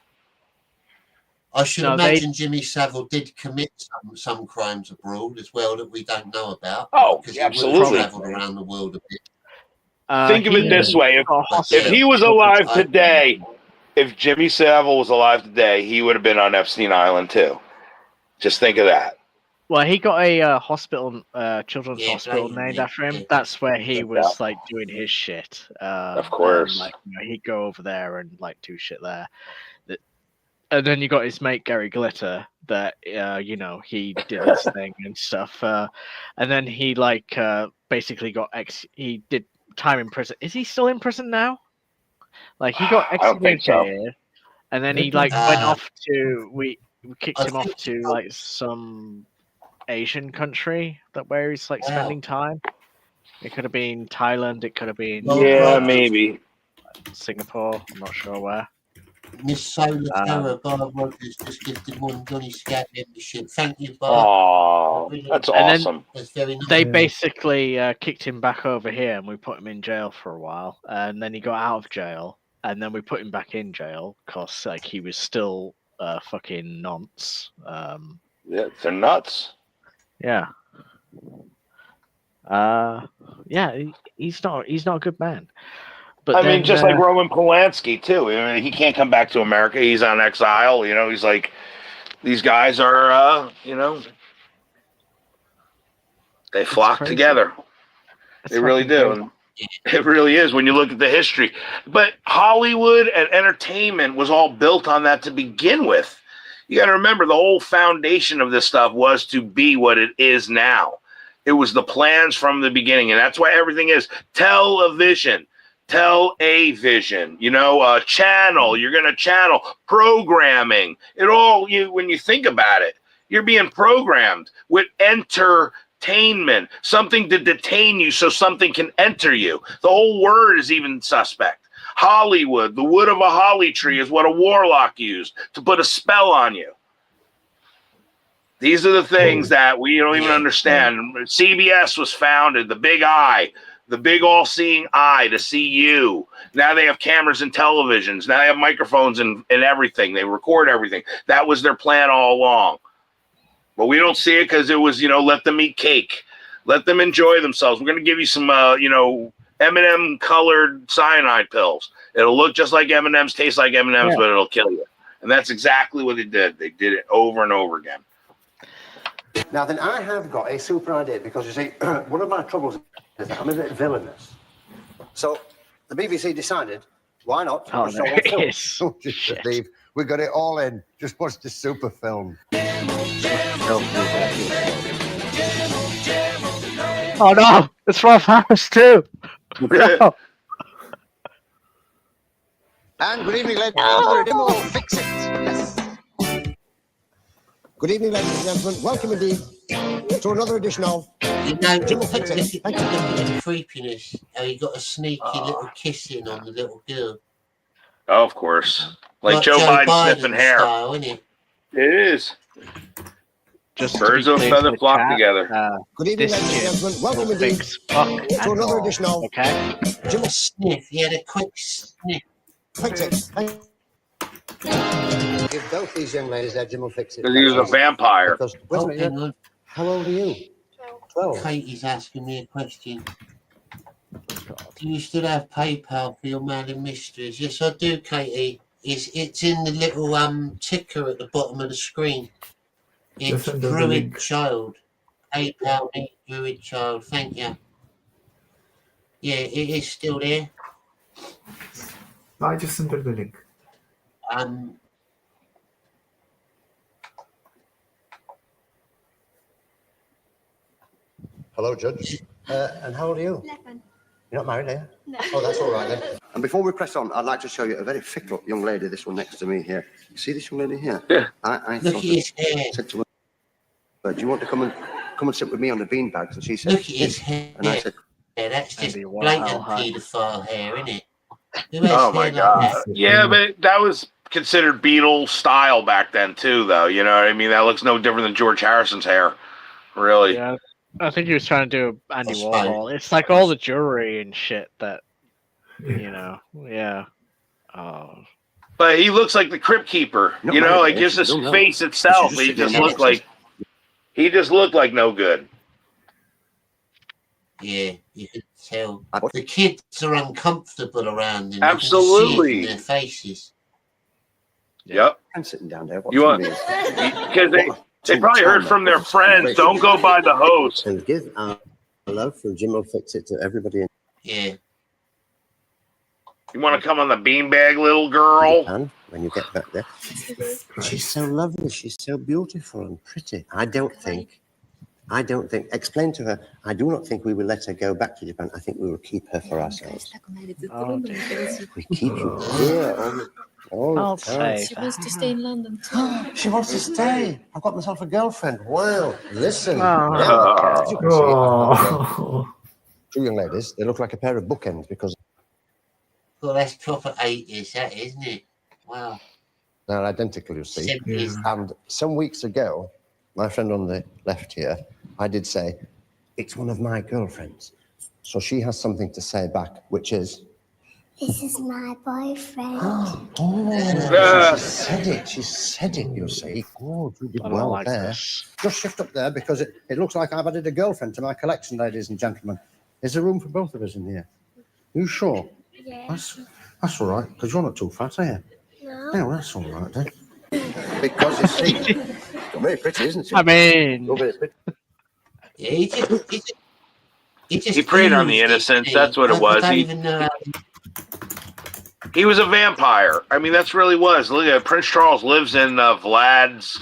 I should imagine Jimmy Savile did commit some crimes abroad as well that we don't know about. Oh, because absolutely. He would have traveled around the world a bit. Think of it this way: if he was alive today, if Jimmy Savile was alive today, he would have been on Epstein Island too. Just think of that. Well, he got a hospital, children's Yeah, hospital named blatantly, after him. yeah. That's where he was like doing his shit. Of course. And, like, you know, he'd go over there and like do shit there. And then you got his mate Gary Glitter that you know, he did his thing and stuff. And then he like basically got he did time in prison. Is he still in prison now? Like he got I don't think so. excommunicated, and then he like went off to we kicked him off to like some Asian country where he's like spending time. It could have been Thailand. It could have been Yeah, maybe Singapore. I'm not sure where. Miss Solar Terror, Barb Rogers just gifted one Johnny Scab membership. Thank you, Barb. Oh, that's awesome. That's very nice. They basically kicked him back over here, and we put him in jail for a while, and then he got out of jail, and then we put him back in jail because like he was still fucking nonce. Yeah, they're nuts. Yeah. Yeah, he's not a good man. But I then, mean, just like Roman Polanski too. I mean, he can't come back to America. He's on exile. You know, he's like, these guys are, you know, they flock crazy. together. They really do. crazy. And it really is when you look at the history. But Hollywood and entertainment was all built on that to begin with. You got to remember the whole foundation of this stuff was to be what it is now. It was the plans from the beginning, and that's why everything is television. Tell a vision, you know, channel. You're going to channel programming. It all, when you think about it, you're being programmed with entertainment, something to detain you so something can enter you. The whole word is even suspect. Hollywood, the wood of a holly tree is what a warlock used to put a spell on you. These are the things that we don't even understand. CBS was founded, the big eye. The big all-seeing eye to see you. Now they have cameras and televisions. Now they have microphones and everything. They record everything. That was their plan all along. But we don't see it because it was, you know, let them eat cake. Let them enjoy themselves. We're going to give you some, you know, M&M colored cyanide pills. It'll look just like M&Ms, taste like M&Ms, but it'll kill you. And that's exactly what they did. They did it over and over again. Now then, I have got a super idea because, you see, one of my troubles is that I'm a bit villainous. So the BBC decided, why not? Oh, show there on film. it is. Steve, we got it all in. Just watch the super film. Oh no, it's Rolf Harris too. No. And good evening, ladies and gentlemen. We'll fix it. Yes. Good evening, ladies and gentlemen. Welcome indeed to another edition of You know, look at the creepiness. How he got a sneaky little kiss in on the little girl. Oh, of course. Like Joe Biden sniffing hair. Style, isn't it? It is. Just birds of a feather flock together. Good evening, ladies and gentlemen. Welcome indeed to another edition of Jim Sniff. He had a quick sniff. Fix It. Give both these young ladies their Jim will fix it. Because he was a vampire. Because, wait a minute, how old are you? 12. Katie's asking me a question. Do you still have PayPal for your mail and mysteries? Yes, I do, Katie. It's in the little ticker at the bottom of the screen. It's Just under the Druid link. Child. PayPal me, Druid Child. Thank you. Yeah, it is still there. I just under the link. Hello, Judge. And how old are you? 11. You're not married, are you? No. Oh, that's all right then. And before we press on, I'd like to show you a very fickle young lady, this one next to me here. You see this young lady here? Yeah. I Look at his hair. said to her, do you want to come and sit with me on the beanbags? And she said, Look at his hair. And I said, Yeah, that's just Maybe blatant wow. paedophile hair, isn't it? Who has Oh my hair like god. that? Yeah, but that was considered Beatles style back then too, though. You know what I mean? That looks no different than George Harrison's hair. Really. Yeah, I think he was trying to do Andy That's fine. Warhol. It's like all the jewelry and shit that, you know, yeah. Oh, But he looks like the Crypt Keeper. No, You know, no, like no, just his no, no. face itself. Just He sit just down looked there. like no good. Yeah, you could tell. The kids are uncomfortable around them. Absolutely. You can see it in their faces. Yep. I'm sitting down there. You want watching me. because They probably heard from their friends. Don't go by the host. And give our love from Jim will fix it to everybody. Yeah. You want to come on the beanbag, little girl? And when you get back there, she's so lovely. She's so beautiful and pretty. I don't think. Explain to her. I do not think we will let her go back to Japan. I think we will keep her for ourselves. Oh, We keep you here all I'll the time. say She wants to stay in London too. She wants to stay. I've got myself a girlfriend. Wow. Listen. Oh, Now, as you can see, I've got, Oh. two young ladies. They look like a pair of bookends because Well, that's proper 80s, that, isn't it? Wow. they're identical, you see. 70s. And some weeks ago, my friend on the left here, I did say, it's one of my girlfriends. So she has something to say back, which is, This is my boyfriend. she said it. She said it, you see. Good, you did I don't well like there. this. Just shift up there because it looks like I've added a girlfriend to my collection, ladies and gentlemen. Is there room for both of us in here? You sure? Yeah. That's all right, because you're not too fat, are you? No. No, that's all right then. Because you see, you're very pretty, isn't she? I mean, You're very pretty. Yeah, he just He preyed on the oozed it, innocents. didn't he? That's what it was. I don't He, even know how he was a vampire. I mean, that's really was. Look at Prince Charles lives in Vlad's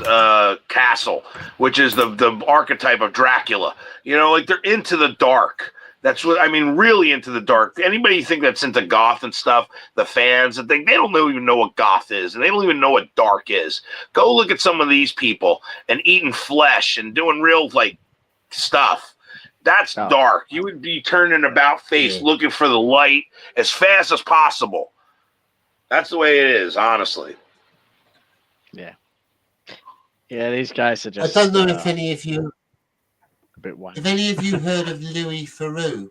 castle, which is the archetype of Dracula. You know, like they're into the dark. That's what I mean. Really into the dark. Anybody you think that's into goth and stuff, the fans and think they don't even know what goth is, and they don't even know what dark is. Go look at some of these people and eating flesh and doing real like stuff. That's dark. You would be turning about face, looking for the light as fast as possible. That's the way it is, honestly. yeah. Yeah, these guys are I just. don't know if any of you a bit white. have any of you heard of Louis Theroux,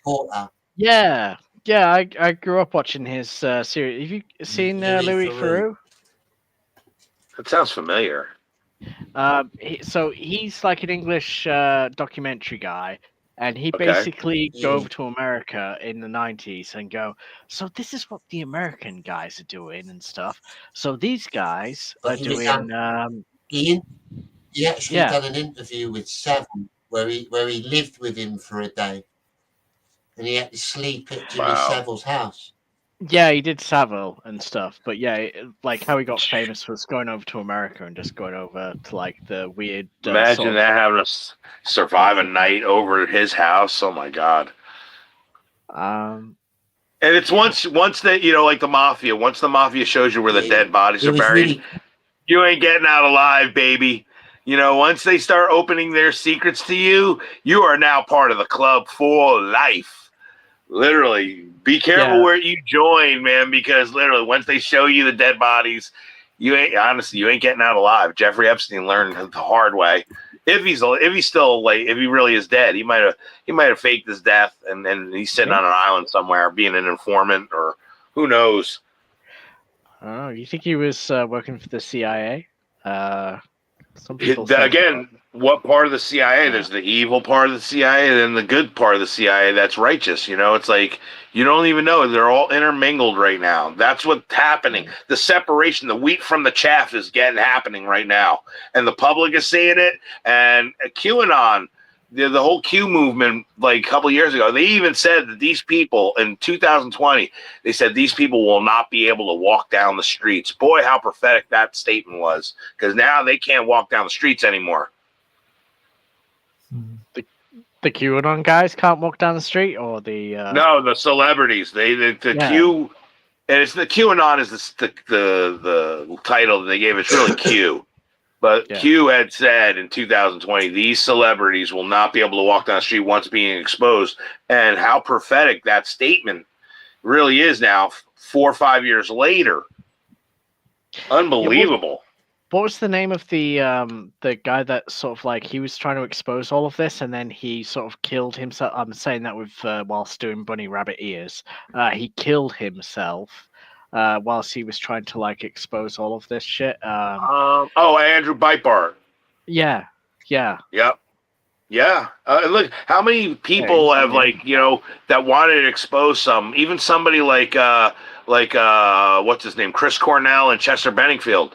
Porter? Yeah, yeah. I grew up watching his series. Have you seen Louis Theroux? That sounds familiar. So he's like an English documentary guy, and he Okay. basically go over to America in the 90s and go, so this is what the American guys are doing and stuff. So these guys are But he was, doing. Ian, he actually Yeah. done an interview with Savile where he lived with him for a day, and he had to sleep at Jimmy Savile's house. Yeah, he did Savile and stuff, but yeah, like how he got famous was going over to America and just going over to like the weird. Imagine sort of- that having to survive a night over at his house. Oh my god. And it's once that like the mafia. Once the mafia shows you where the dead bodies are buried, you ain't getting out alive, baby. Once they start opening their secrets to you, you are now part of the club for life. Literally, be careful where you join, man, because literally, once they show you the dead bodies, you ain't getting out alive. Jeffrey Epstein learned the hard way. If he really is dead, he might have faked his death, and he's sitting on an island somewhere, being an informant, or who knows. Oh, you think he was working for the CIA? Some people say Again, what part of the CIA? There's the evil part of the CIA, and then the good part of the CIA that's righteous. It's like you don't even know. They're all intermingled right now. That's what's happening. The separation, the wheat from the chaff is happening right now. And the public is seeing it. And QAnon, the whole Q movement, like a couple years ago, they even said that these people in 2020, they said these people will not be able to walk down the streets. Boy, how prophetic that statement was, because now they can't walk down the streets anymore. the QAnon guys can't walk down the street, or the No, the celebrities. Q, and it's the QAnon is the title that they gave. It's really Q. But Q had said in 2020, these celebrities will not be able to walk down the street once being exposed. And how prophetic that statement really is now, 4 or 5 years later. Unbelievable. What was the name of the guy that sort of like he was trying to expose all of this, and then he sort of killed himself? I'm saying that with whilst doing bunny rabbit ears. He killed himself whilst he was trying to like expose all of this shit. Andrew Breitbart. Yeah. Yep. Yeah. And look, how many people have that wanted to expose some, even somebody like what's his name, Chris Cornell and Chester Benningfield.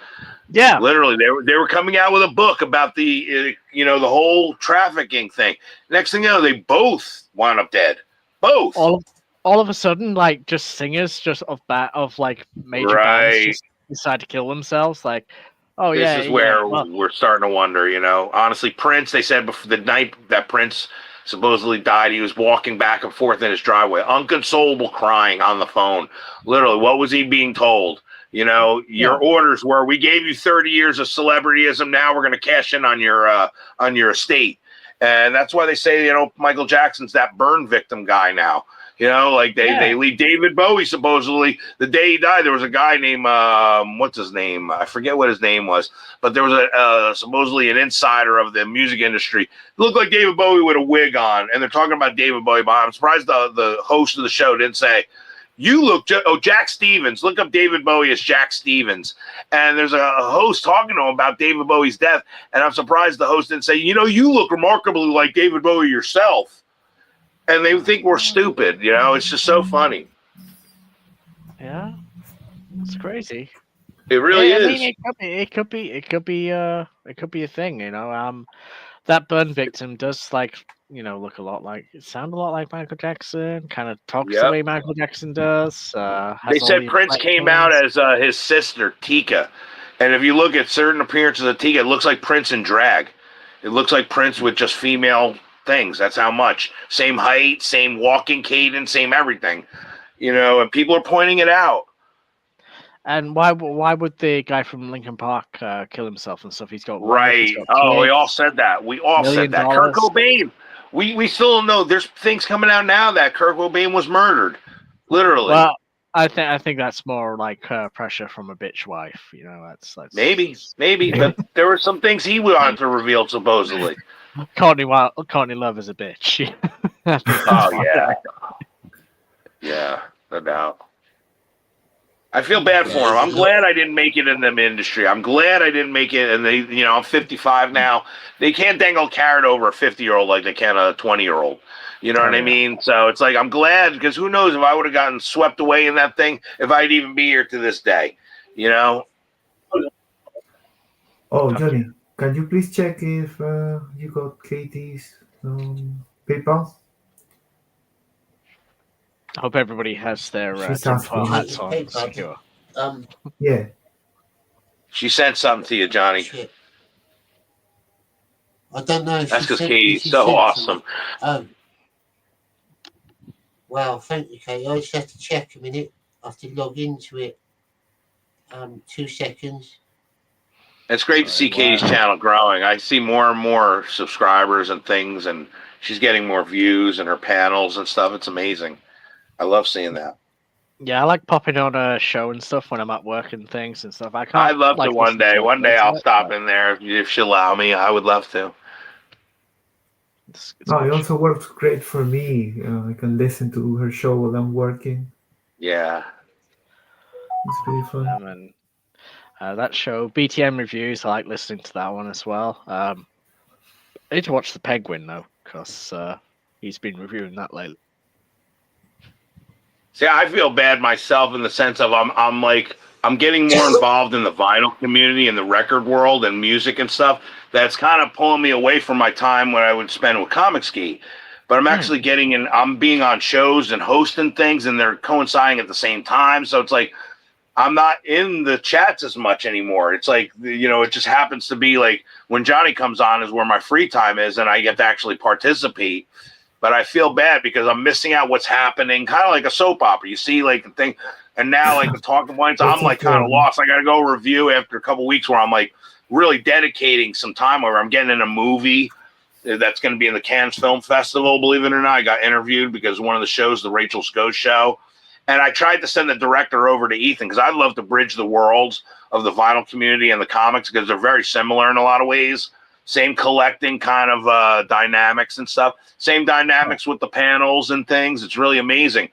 Yeah. Literally, they were coming out with a book about the the whole trafficking thing. Next thing you know, they both wound up dead. Both. All of a sudden, like just singers, just of like major bands, Right. just decide to kill themselves. Like, oh This yeah, is yeah. where Well, we're starting to wonder, Honestly, Prince, they said before the night that Prince supposedly died, he was walking back and forth in his driveway, unconsolable, crying on the phone. Literally, what was he being told? Your orders were, we gave you 30 years of celebrityism. Now we're going to cash in on your estate. And that's why they say, Michael Jackson's that burn victim guy now. They leave David Bowie, supposedly the day he died. There was a guy named what's his name? I forget what his name was, but there was a supposedly an insider of the music industry. It looked like David Bowie with a wig on, and they're talking about David Bowie. But I'm surprised the host of the show didn't say, "You look Jack Stevens. Look up David Bowie as Jack Stevens." And there's a host talking to him about David Bowie's death, and I'm surprised the host didn't say, "You look remarkably like David Bowie yourself." And they think we're stupid, It's just so funny. yeah, it's crazy. It really I is. mean, it could be a thing, That burn victim does look a lot like, sound a lot like Michael Jackson. Kind of talks the Yep. way Michael Jackson does. They Has all said the Prince came out inflections. as his sister Tika, and if you look at certain appearances of Tika, it looks like Prince in drag. It looks like Prince with just female things. That's how much. Same height, same walking cadence, same everything. And people are pointing it out. And why would the guy from Linkin Park kill himself and stuff? He's got wife, he's Right. got Oh, we all kids, said that. We all $1 said million. that. Kurt Cobain. We still don't know. There's things coming out now that Kurt Cobain was murdered. Literally. Well, I think that's more like pressure from a bitch wife. That's Maybe, but there were some things he wanted to reveal, supposedly. Courtney Love is a bitch. Oh yeah, yeah, no doubt. I feel bad for him. I'm glad I didn't make it in the industry. I'm glad I didn't make it. And I'm 55 now. They can't dangle a carrot over a 50-year-old like they can a 20-year-old. You know what I mean? So it's like, I'm glad, because who knows if I would have gotten swept away in that thing, if I'd even be here to this day. Oh, Johnny, can you please check if you got Katie's PayPal? I hope everybody has their She's tinfoil asking. hats on. Secure. Yeah. She sent something to you, Johnny. I don't know if That's she because sent- Katie's if she so sent awesome. something. Well, thank you, Katie. I just have to check a minute. I have to log into it. 2 seconds. It's great to see Katie's channel growing. I see more and more subscribers and things, and she's getting more views and her panels and stuff. It's amazing. I love seeing that. Yeah, I like popping on a show and stuff when I'm at work and things and stuff. I can't. I'd love to one listen day. to One day most of I'll it, stop but in there if she'll allow me. I would love to. No, it also works great for me. I can listen to her show while I'm working. Yeah. It's really fun. And that show, BTM Reviews, I like listening to that one as well. I need to watch The Penguin, though, because he's been reviewing that lately. See, I feel bad myself in the sense of I'm getting more involved in the vinyl community and the record world and music and stuff. That's kind of pulling me away from my time when I would spend with Comic Ski. But I'm actually I'm being on shows and hosting things, and they're coinciding at the same time. So it's like I'm not in the chats as much anymore. It's like, it just happens to be like when Johnny comes on is where my free time is, and I get to actually participate. But I feel bad because I'm missing out what's happening, kind of like a soap opera. You see, like, the thing, and now, like, the talking points, I'm, like, kind of lost. I got to go review after a couple weeks where I'm, like, really dedicating some time where I'm getting in a movie that's going to be in the Cannes Film Festival, believe it or not. I got interviewed because one of the shows, the Rachel Scoe show, and I tried to send the director over to Ethan because I'd love to bridge the worlds of the vinyl community and the comics because they're very similar in a lot of ways. Same collecting kind of dynamics and stuff. Same dynamics with the panels and things. It's really amazing.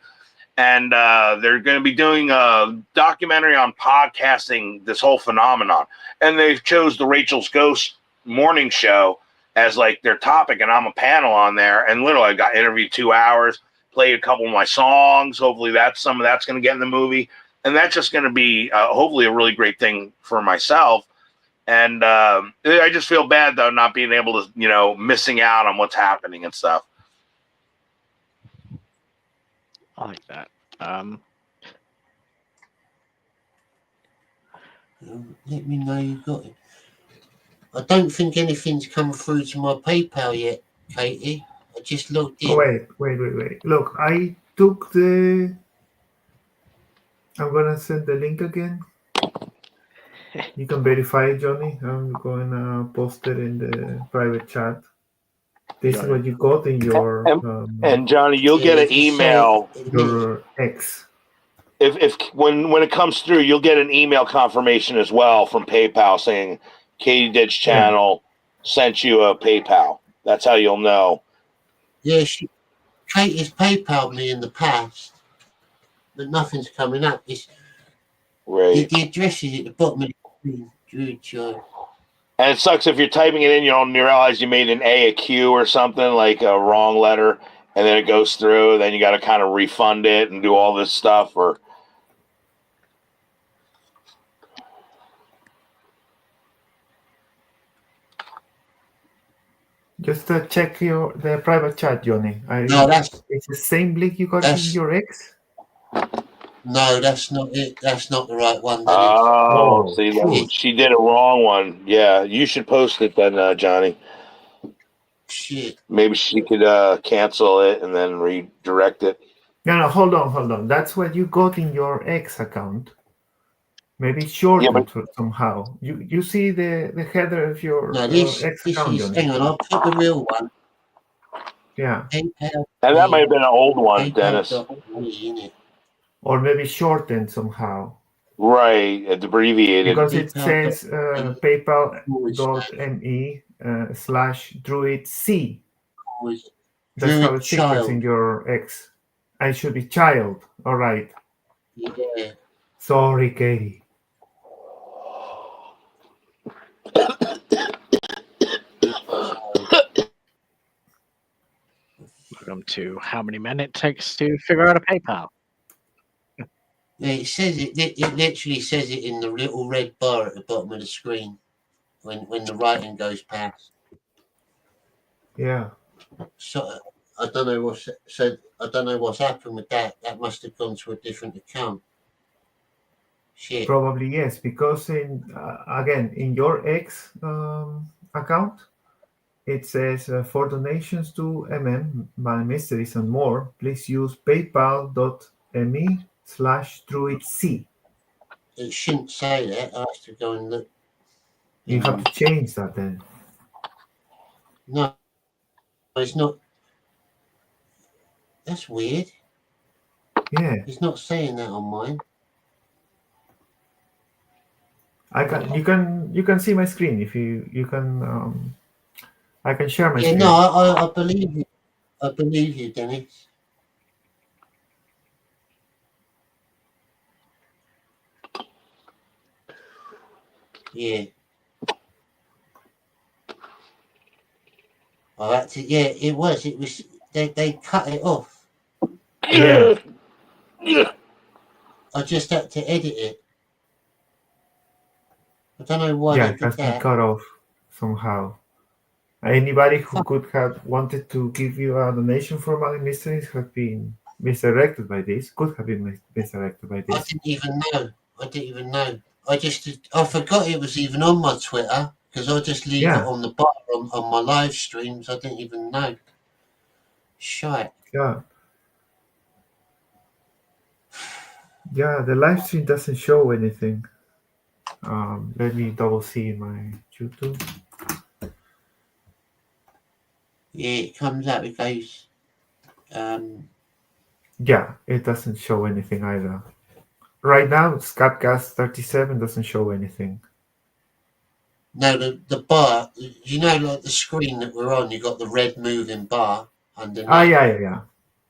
And they're going to be doing a documentary on podcasting, this whole phenomenon. And they've chose the Rachel's Ghost morning show as like their topic. And I'm a panel on there. And literally I got interviewed 2 hours, played a couple of my songs. Hopefully some of that's going to get in the movie. And that's just going to be hopefully a really great thing for myself And I just feel bad though not being able to, missing out on what's happening and stuff. I like that. Let me know you got it. I don't think anything's come through to my PayPal yet, Katie. I just logged in. Oh, wait. Look, I took the. I'm gonna send the link again. You can verify it, Johnny. I'm gonna post it in the private chat. This is what you got in your And Johnny, you'll get an email. your X. If when it comes through, you'll get an email confirmation as well from PayPal saying Katie Ditch Channel sent you a PayPal. That's how you'll know. Yeah, Katie's PayPal'd me in the past, but nothing's coming up. It's right. The address is at the bottom of the screen. Druid Show. And it sucks if you're typing it in, you don't realize you made an a Q or something, like a wrong letter, and then it goes through. Then you got to kind of refund it and do all this stuff. Or Just check the private chat, Johnny. No, it's the same link you got in your X. No, that's not it. That's not the right one. oh, see, she did a wrong one. Yeah, you should post it then, Johnny. Shit. Maybe she could cancel it and then redirect it. No, hold on. That's what you got in your X account. Maybe shortened somehow. You see the header of your X account, Johnny. Hang on, I'll put the real one. Yeah. PayPal. And that might have been an old one, Dennis. Or maybe shortened somehow. Right, abbreviated. Because it says paypal.me/druidc. That's how it sequence in your X. I should be child. All right. Yeah. Sorry, Katie. Welcome to how many men it takes to figure out a PayPal. Yeah, it says it. It literally says it in the little red bar at the bottom of the screen when the writing goes past. Yeah. So I don't know what's happened with that. That must have gone to a different account. Shit. Probably yes, because in your X account, it says for donations to My Mysteries and more, please use paypal.me/druidc. It shouldn't say that. I have to go and look. You have to change that then. No, it's not. That's weird. Yeah. It's not saying that on mine. You can see my screen if you can. I can share my screen. No, I believe you. I believe you, Dennis. Yeah. I had to. Yeah, it was. It was. They cut it off. Yeah. I just had to edit it. I don't know why Yeah, they it did has been that. cut off somehow. Anybody who could have wanted to give you a donation for My Mysteries have been misdirected by this. Could have been misdirected by I this. didn't even know. I forgot it was even on my Twitter because I just leave it on the bottom on my live streams. I didn't even know. Shite. Yeah. Yeah, the live stream doesn't show anything. Let me double see my YouTube. Yeah, it comes up. It goes. Yeah, it doesn't show anything either. Right now, Scab Cast 37 doesn't show anything. No, the bar. You know, like the screen that we're on. You got the red moving bar underneath. Yeah.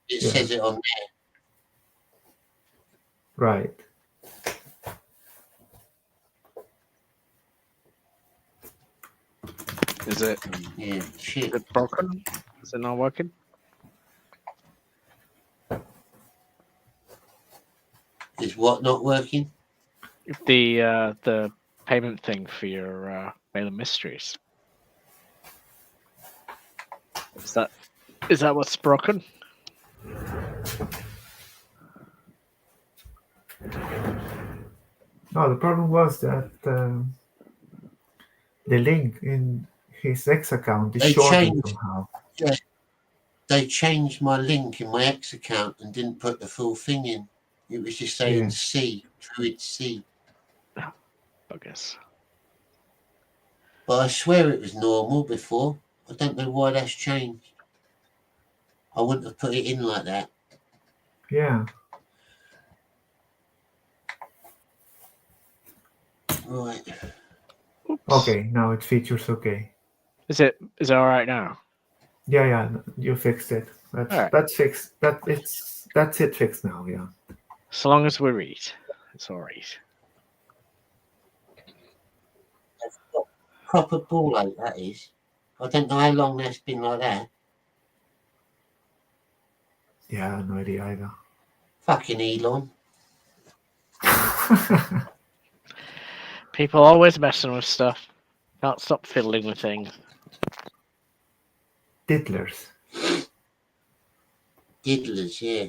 It says it on there. Right. Is it? Yeah. Shit. Is it broken? Is it not working? Is what not working? The payment thing for your Mail Mysteries. Is that what's broken? No, the problem was that the link in his X account is They shorted changed. somehow. Yeah, they changed my link in my X account and didn't put the full thing in. It was just saying Yeah. C, Druid C. Bogus. But I swear it was normal before. I don't know why that's changed. I wouldn't have put it in like that. Yeah. Right. Okay, now it features okay. Is it all right now? Yeah, you fixed it. That's fixed. That's it fixed now. Yeah. So long as we read, it's all right. Proper ball ache, that is. I don't know how long that's been like that. Yeah, no idea either. Fucking Elon. People always messing with stuff. Can't stop fiddling with things. Diddlers. Diddlers, yeah.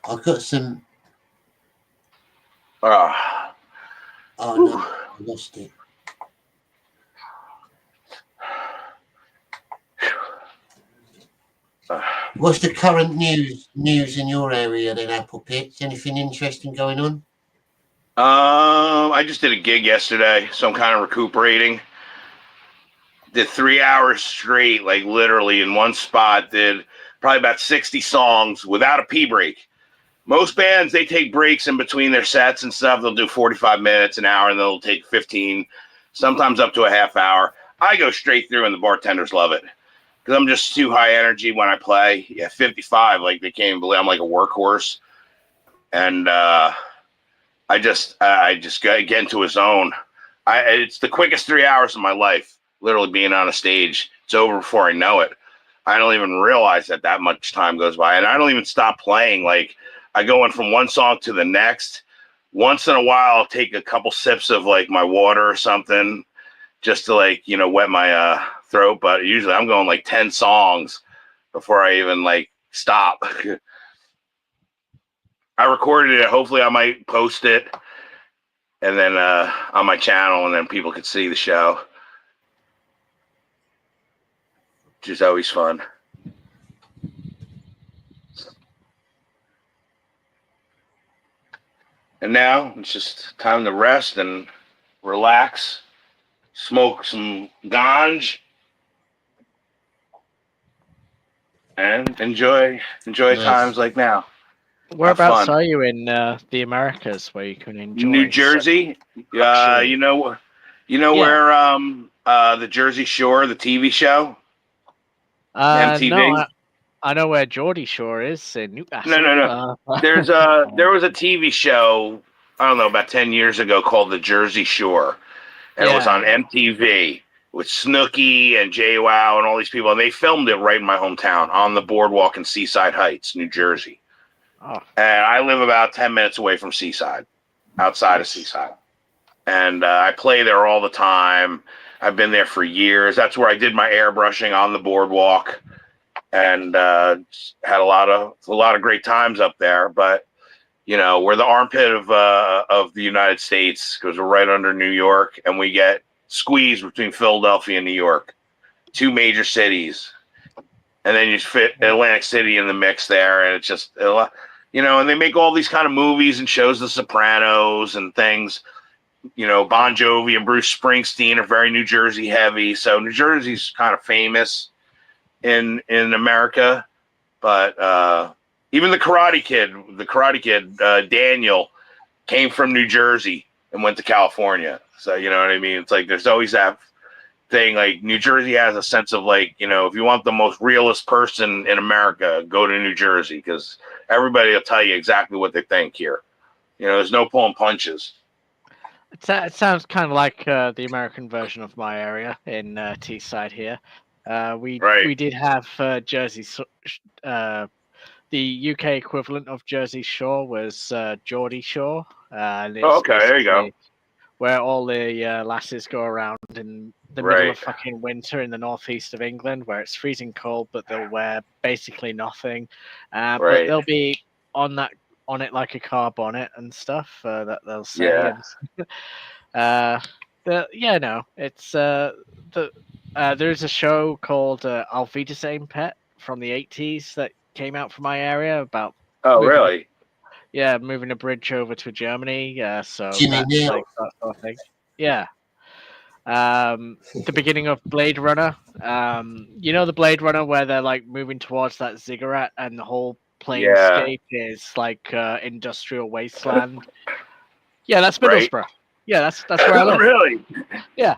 I've got some. Oh no, I lost it. What's the current news in your area then, Apple Pits? Anything interesting going on? I just did a gig yesterday, so I'm kind of recuperating. Did 3 hours straight, like literally in one spot. Did probably about 60 songs without a pee break. Most bands, they take breaks in between their sets and stuff. They'll do 45 minutes, an hour, and they'll take 15, sometimes up to a half hour. I go straight through, and the bartenders love it because I'm just too high energy when I play. Yeah, 55, like they can't even believe I'm like a workhorse. And I just get into a zone. It's the quickest 3 hours of my life, literally being on a stage. It's over before I know it. I don't even realize that much time goes by, and I don't even stop playing. Like, I go in from one song to the next. Once in a while, I'll take a couple sips of like my water or something just to like, wet my throat. But usually I'm going like 10 songs before I even like stop. I recorded it. Hopefully I might post it and then on my channel, and then people could see the show, which is always fun. And now it's just time to rest and relax, smoke some ganj, and enjoy times like now. Whereabouts are you in the Americas where you can enjoy? New Jersey. Actually, you know where the Jersey Shore, the TV show, MTV. No, I know where Geordie Shore is in Newcastle. No. There was a TV show, I don't know, about 10 years ago called The Jersey Shore. And it was on MTV with Snooki and JWoww and all these people. And they filmed it right in my hometown on the boardwalk in Seaside Heights, New Jersey. Oh. And I live about 10 minutes away from Seaside, outside of Seaside. And I play there all the time. I've been there for years. That's where I did my airbrushing on the boardwalk. And had a lot of great times up there. But we're the armpit of the United States because we're right under New York, and we get squeezed between Philadelphia and New York, two major cities, and then you fit Atlantic City in the mix there, and it's just and they make all these kind of movies and shows, The Sopranos and things. Bon Jovi and Bruce Springsteen are very New Jersey heavy, so New Jersey's kind of famous in America, but even the Karate Kid, Daniel, came from New Jersey and went to California. So you know what I mean? It's like there's always that thing. Like New Jersey has a sense of like, if you want the most realist person in America, go to New Jersey because everybody will tell you exactly what they think here. You know, there's no pulling punches. It sounds kind of like the American version of my area in Teesside here. We did have Jersey. The UK equivalent of Jersey Shore was Geordie Shore. And it's Okay, there you go. basically where all the lasses go around in the middle of fucking winter in the northeast of England, where it's freezing cold, but they'll wear basically nothing. But they'll be on it like a car bonnet and stuff that they'll say. Yeah. And it's there's a show called Auf Wiedersehen Pet from the 80s that came out from my area about. Oh, really? Moving a bridge over to Germany. So Jimmy that's Neal. like that sort of thing. Yeah. The beginning of Blade Runner. The Blade Runner where they're like moving towards that ziggurat and the whole planescape is like industrial wasteland. Yeah, that's Middlesbrough. Yeah, that's where I live. Really? Yeah.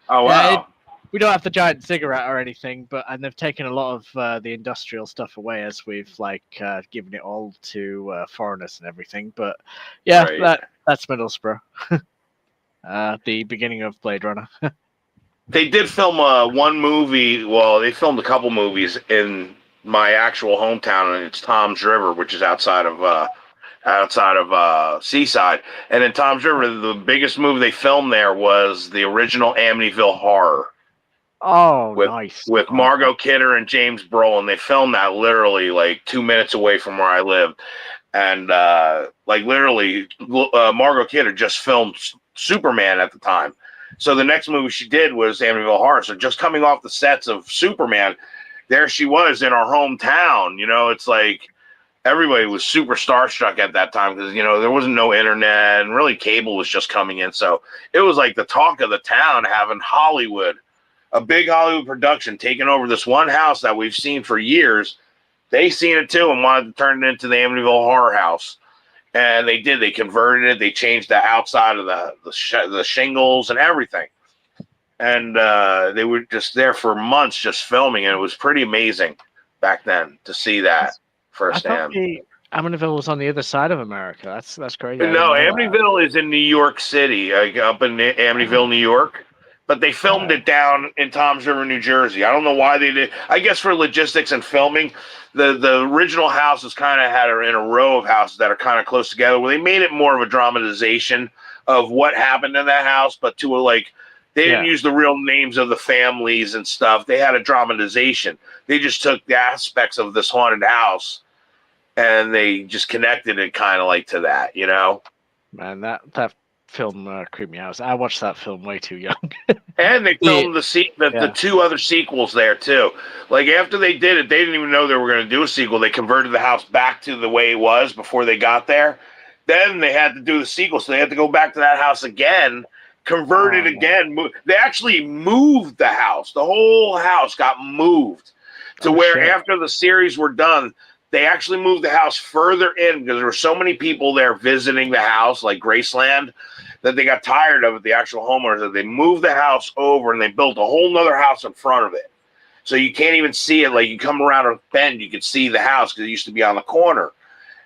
Oh, wow. We don't have the giant ziggurat or anything, and they've taken a lot of the industrial stuff away as we've given it all to foreigners and everything. But yeah, that's Middlesbrough. The beginning of Blade Runner. They did film one movie. Well, they filmed a couple movies in my actual hometown, and it's Tom's River, which is outside of Seaside. And in Tom's River, the biggest movie they filmed there was the original Amityville Horror. Oh, nice. With Margot Kidder and James Brolin. They filmed that literally like 2 minutes away from where I lived. And literally, Margot Kidder just filmed Superman at the time. So the next movie she did was Amityville Horror. So just coming off the sets of Superman, there she was in our hometown. You know, it's like everybody was super starstruck at that time because, there wasn't no internet and really cable was just coming in. So it was like the talk of the town having Hollywood, a big Hollywood production taking over this one house that we've seen for years. They seen it too and wanted to turn it into the Amityville Horror House. And they did. They converted it. They changed the outside of the shingles and everything. And they were just there for months just filming. And it was pretty amazing back then to see that firsthand. Amityville was on the other side of America. That's crazy. No, Amityville is in New York City, up in Amityville, New York. But they filmed it down in Toms River, New Jersey. I don't know why they did. I guess for logistics and filming, the original house is kind of had in a row of houses that are kind of close together. Where they made it more of a dramatization of what happened in that house, but they didn't use the real names of the families and stuff. They had a dramatization. They just took the aspects of this haunted house and they just connected it kind of like to that, Man, that film creeped me out. I watched that film way too young. And they filmed the two other sequels there too. Like after they did it, they didn't even know they were going to do a sequel. They converted the house back to the way it was before they got there. Then they had to do the sequel, so they had to go back to that house again, convert it again. They actually moved the house. The whole house got moved to where after the series were done, they actually moved the house further in because there were so many people there visiting the house, like Graceland, that they got tired of it, the actual homeowners, that they moved the house over and they built a whole nother house in front of it. So you can't even see it. Like you come around a bend, you could see the house because it used to be on the corner.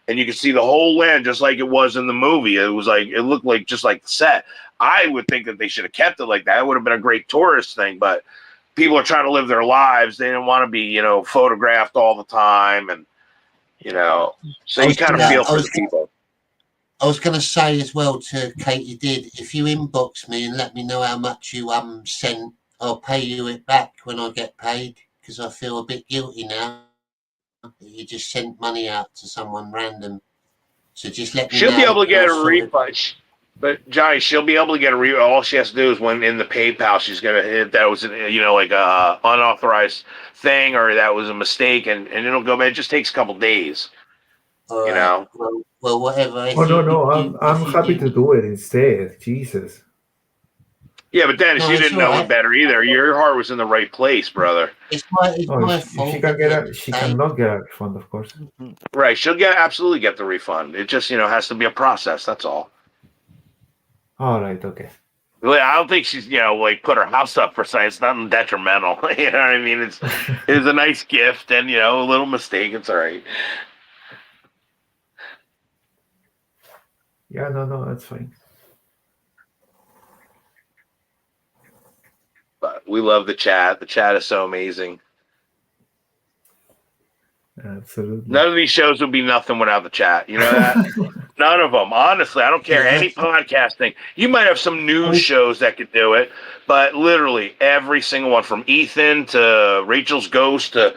And you could see the whole land just like it was in the movie. It looked like just like the set. I would think that they should have kept it like that. It would have been a great tourist thing, but people are trying to live their lives. They didn't want to be, photographed all the time. And, so you kind of feel for the people. I was going to say as well to Katie Did, if you inbox me and let me know how much you sent, I'll pay you it back when I get paid because I feel a bit guilty now. You just sent money out to someone random. So just let me know. She'll be able to get a refund. But Johnny, she'll be able to get a refund. All she has to do is when in the PayPal, she's going to hit that was, like a unauthorized thing or that was a mistake and it'll go back. It just takes a couple days. Well, whatever. No. I'm happy to do it instead. Jesus. Yeah, but Dennis, you didn't know it better either. Your heart was in the right place, brother. It's my fault. She cannot get a refund, of course. Right, she'll absolutely get the refund. It just has to be a process. That's all. All right, okay. I don't think she's put her house up for sale. It's nothing detrimental. You know what I mean? It's a nice gift, and a little mistake. It's all right. Yeah, no, that's fine. But we love the chat. The chat is so amazing. Absolutely. None of these shows would be nothing without the chat. You know that? None of them. Honestly, I don't care. Yeah. Any podcasting. You might have some news shows that could do it, but literally every single one, from Ethan to Rachel's Ghost to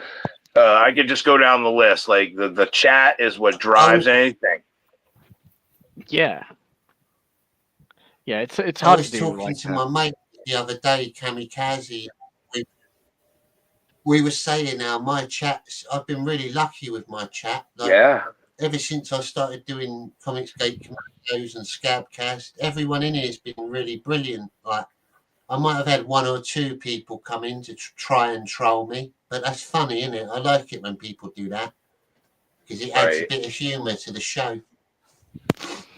I could just go down the list. Like the chat is what drives anything. Yeah. Yeah, it's I hard was to do talking like to that. my mate the other day, Kamikaze. We were saying how my chats, I've been really lucky with my chat. Like, Yeah. ever since I started doing Comicsgate Commandos and Scab Cast, everyone in here has been really brilliant. Like, I might have had one or two people come in to try and troll me, but that's funny, isn't it? I like it when people do that because it adds a bit of humour to the show.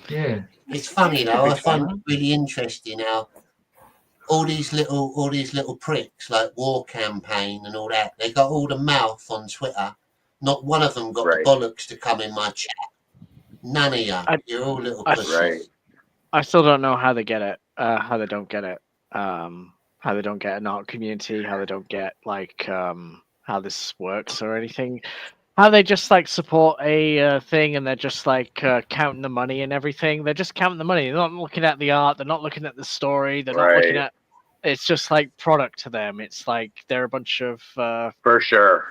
Yeah. It's funny though. I find it really interesting how all these little pricks like War Campaign and all that, they got all the mouth on Twitter. Not one of them got the bollocks to come in my chat. None of you. You're all little pussies. I still don't know how they get it. How they don't get it. How they don't get an art community. How they don't get like how this works or anything. How they just like support a thing and they're just like counting the money and everything. They're just counting the money. They're not looking at the art. They're not looking at the story. They're not looking at. It's just like product to them. It's like they're a bunch of. For sure.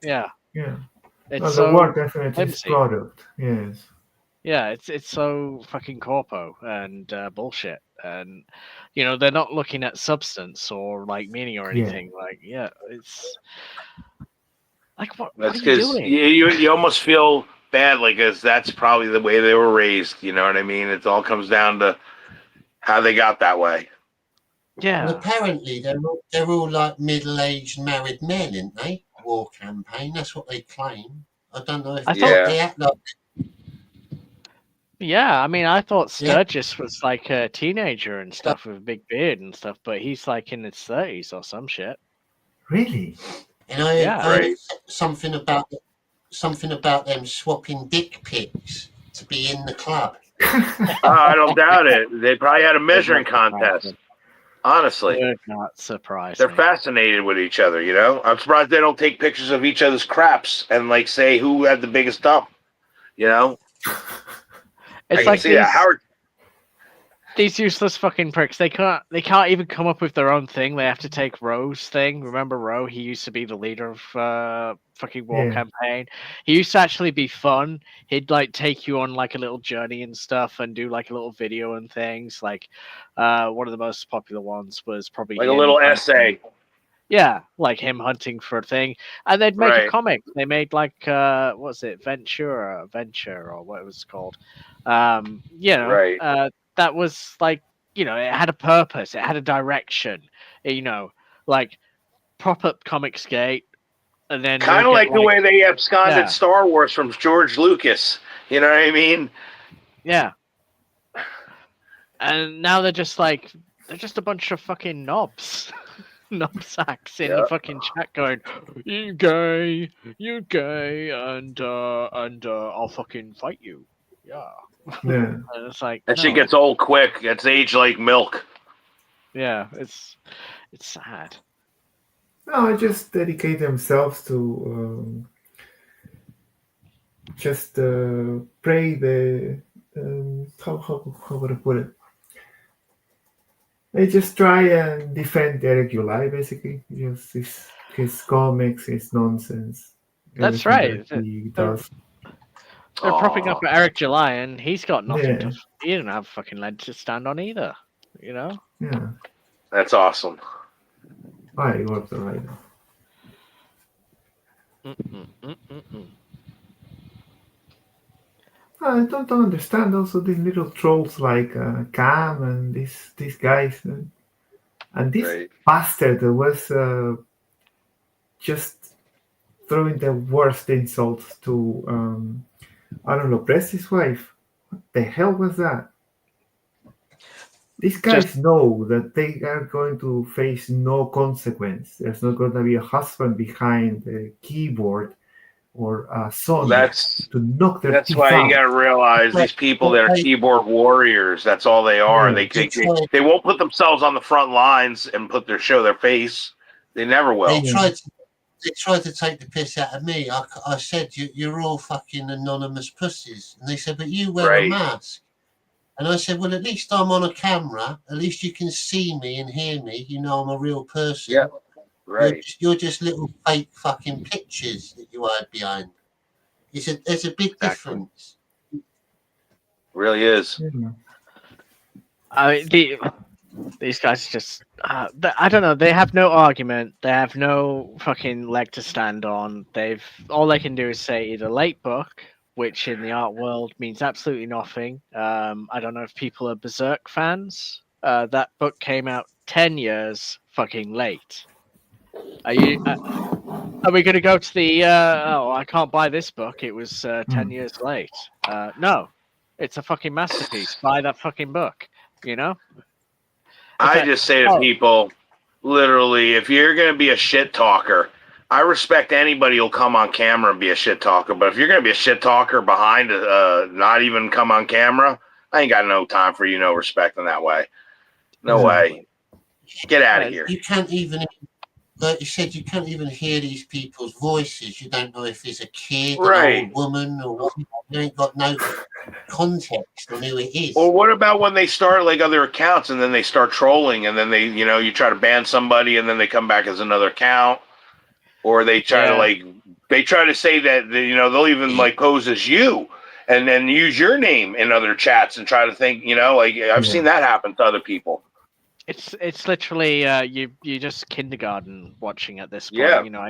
Yeah. Yeah. It's The so word definitely is flimsy. product. Yes. Yeah, it's so fucking corpo and bullshit, and you know they're not looking at substance or like meaning or Yeah. anything. Like, yeah, it's like what That's are you because doing? you almost feel bad, like, because that's probably the way they were raised. You know what I mean? It all comes down to how they got that way. Yeah. And apparently they're all like middle-aged married men, aren't they? War Campaign. That's what they claim. I don't know if they act like. Yeah, I mean, I thought Yeah. Sturgis was like a teenager and stuff with a big beard and stuff, but he's like in his 30s or some shit. Really? And I Yeah. heard something about them swapping dick pics to be in the club. I don't doubt it. They probably had a measuring contest. Honestly, Would not surprise they're me. fascinated with each other. You know, I'm surprised they don't take pictures of each other's craps and like say who had the biggest dump. You know, It's I can like see that. Howard. these useless fucking pricks. They can't even come up with their own thing. They have to take Roe's thing. Remember Roe? He used to be the leader of fucking War Yeah. Campaign. He used to actually be fun. He'd like take you on like a little journey and stuff and do like a little video and things. Like one of the most popular ones was probably Like a him little hunting- essay. Yeah, like him hunting for a thing. And they'd make a Right. comic. They made like what was it, Venture or what it was called. You know, Right. that was like, you know, it had a purpose, it had a direction, you know, like prop up Comicsgate, and then Kind you'll of get, like the way they absconded Yeah. Star Wars from George Lucas. You know what I mean? Yeah. And now they're just a bunch of fucking knobs. Knob sacks in the fucking chat going, you gay, and I'll fucking fight you. Yeah. Yeah. And it's like That shit no. gets old quick. It's aged like milk. Yeah, it's sad. No, I just dedicate themselves to just pray the how would I put it? They just try and defend Eric July, basically. Just his comics, his nonsense. That's everything right. that he does. They're propping up Eric July, and he's got nothing Yeah. to. He didn't have fucking leg to stand on either. You know. Yeah, That's awesome. I worked alright. I don't understand also these little trolls like Cam and these guys. And this bastard was just throwing the worst insults to Aaron Lopresti's wife. What the hell was that? These guys know that they are going to face no consequence. There's not going to be a husband behind the keyboard or son That's to knock their that's teeth why you out. got to realize these people that are keyboard warriors. That's all they are. Yeah. They won't put themselves on the front lines and put their face. They never will. They tried to take the piss out of me. I said, you're all fucking anonymous pussies. And they said, but you wear a mask. And I said, well, at least I'm on a camera. At least you can see me and hear me. You know I'm a real person. Yeah, right. You're just little fake fucking pictures that you hide behind. There's a big difference. Really is. I mean, these guys just, I don't know. They have no argument. They have no fucking leg to stand on. All they can do is say either late book, which in the art world means absolutely nothing. I don't know if people are Berserk fans. That book came out 10 years fucking late. Are we going to go to the? I can't buy this book. It was 10 years late. No, it's a fucking masterpiece. Buy that fucking book. You know. I just say to people, literally, if you're going to be a shit talker, I respect anybody who'll come on camera and be a shit talker. But if you're going to be a shit talker behind, not even come on camera, I ain't got no time for you, no respect in that way. No way. Get out of here. You can't even, like you said, you can't even hear these people's voices. You don't know if it's a kid, an old woman, or what. You ain't got no context on who it is. Or what about when they start like other accounts and then they start trolling and then they, you try to ban somebody and then they come back as another account, or they try to say that they'll even like pose as you and then use your name in other chats and try to think, I've seen that happen to other people. It's literally you just kindergarten watching at this point. Yeah.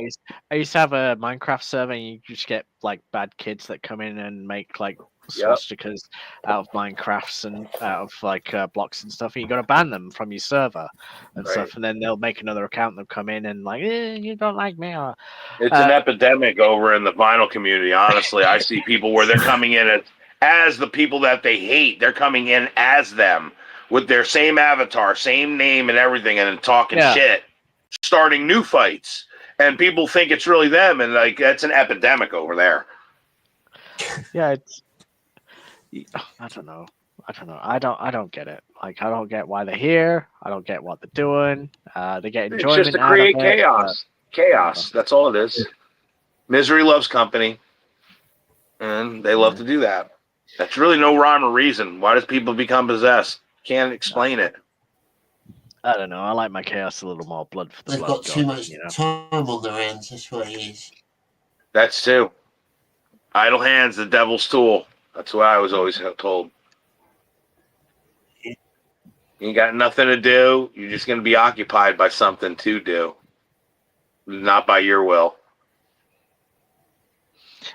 I used to have a Minecraft server and you just get like bad kids that come in and make like swastikas out of Minecrafts and out of like blocks and stuff, and you got to ban them from your server and stuff, and then they'll make another account, they'll come in and like, you don't like me. It's an epidemic over in the vinyl community. Honestly, I see people where they're coming in as the people that they hate. They're coming in as them with their same avatar, same name and everything, and then talking shit, starting new fights, and people think it's really them, and like that's an epidemic over there. Yeah, I don't know. I don't get it. Like, I don't get why they're here. I don't get what they're doing. They get enjoyment It's just to create chaos. Chaos. That's all it is. Misery loves company, and they love to do that. That's really no rhyme or reason. Why does people become possessed? Can't explain it. I don't know. I like my chaos a little more blood for the They've blood. got too much time on their hands. That's what it is. That's too. Idle hands, the devil's tool. That's what I was always told. You got nothing to do. You're just going to be occupied by something to do, not by your will.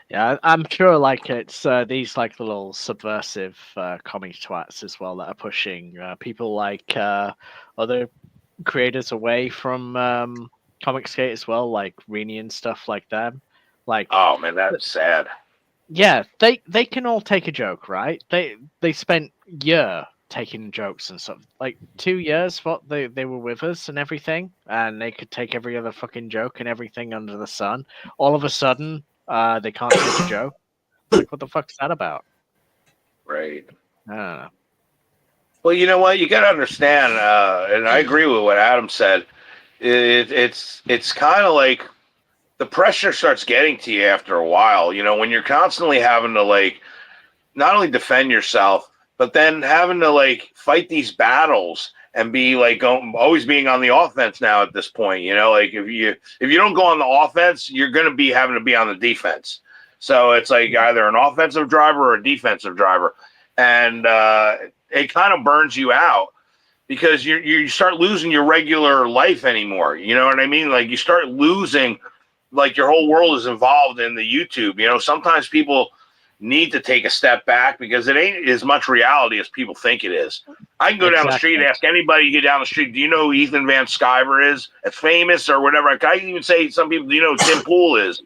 Yeah, I'm sure like it's these like little subversive comic twats as well that are pushing people like other creators away from Comicsgate as well, like Rini and stuff like them. Like, oh man, that's sad. Yeah, they can all take a joke, right? They spent year taking jokes and stuff, like 2 years. What they were with us and everything, and they could take every other fucking joke and everything under the sun. All of a sudden, they can't take a joke. Like, what the fuck's that about? Right. I don't know. Well, you know what? You got to understand, and I agree with what Adam said. It's kind of like the pressure starts getting to you after a while. When you're constantly having to like not only defend yourself, but then having to like fight these battles and be like always being on the offense now at this point. Like if you don't go on the offense, you're going to be having to be on the defense. So it's like either an offensive driver or a defensive driver, and it kind of burns you out because you start losing your regular life anymore. You know what I mean? Like you start losing, like your whole world is involved in the YouTube. Sometimes people need to take a step back because it ain't as much reality as people think it is. I can go down the street and ask anybody you get down the street, do you know who Ethan Van Sciver is? It's famous or whatever. I can even say some people, do you know who Tim Pool is?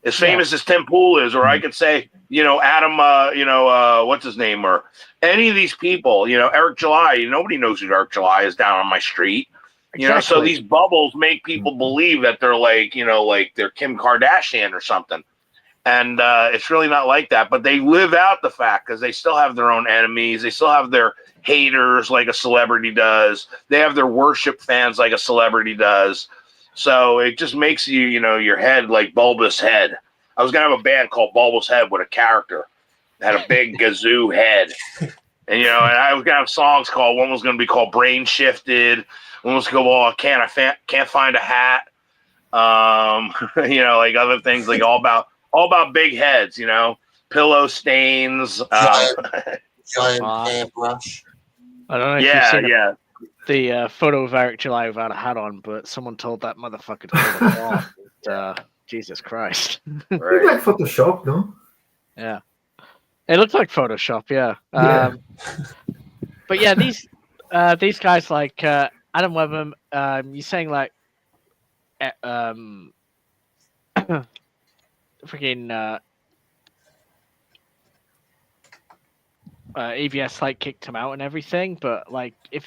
As famous as Tim Pool is, or I could say, Adam, what's his name, or any of these people, Eric July. Nobody knows who Eric July is down on my street. So these bubbles make people believe that they're like, like they're Kim Kardashian or something. And it's really not like that. But they live out the fact because they still have their own enemies. They still have their haters like a celebrity does. They have their worship fans like a celebrity does. So it just makes you, your head like Bulbous Head. I was going to have a band called Bulbous Head with a character that had a big gazoo head. And, and I was going to have songs called, one was going to be called Brain Shifted. One was going to be called Can't Find a Hat. Like other things, like all about big heads, pillow stains. Giant hairbrush. I don't know if you've seen the photo of Eric July without a hat on, but someone told that motherfucker to pull it off. Jesus Christ. It looked like Photoshop, no? Yeah. It looked like Photoshop, yeah. But yeah, these guys like Adam Weber, you're saying like freaking AVS like kicked him out and everything, but like if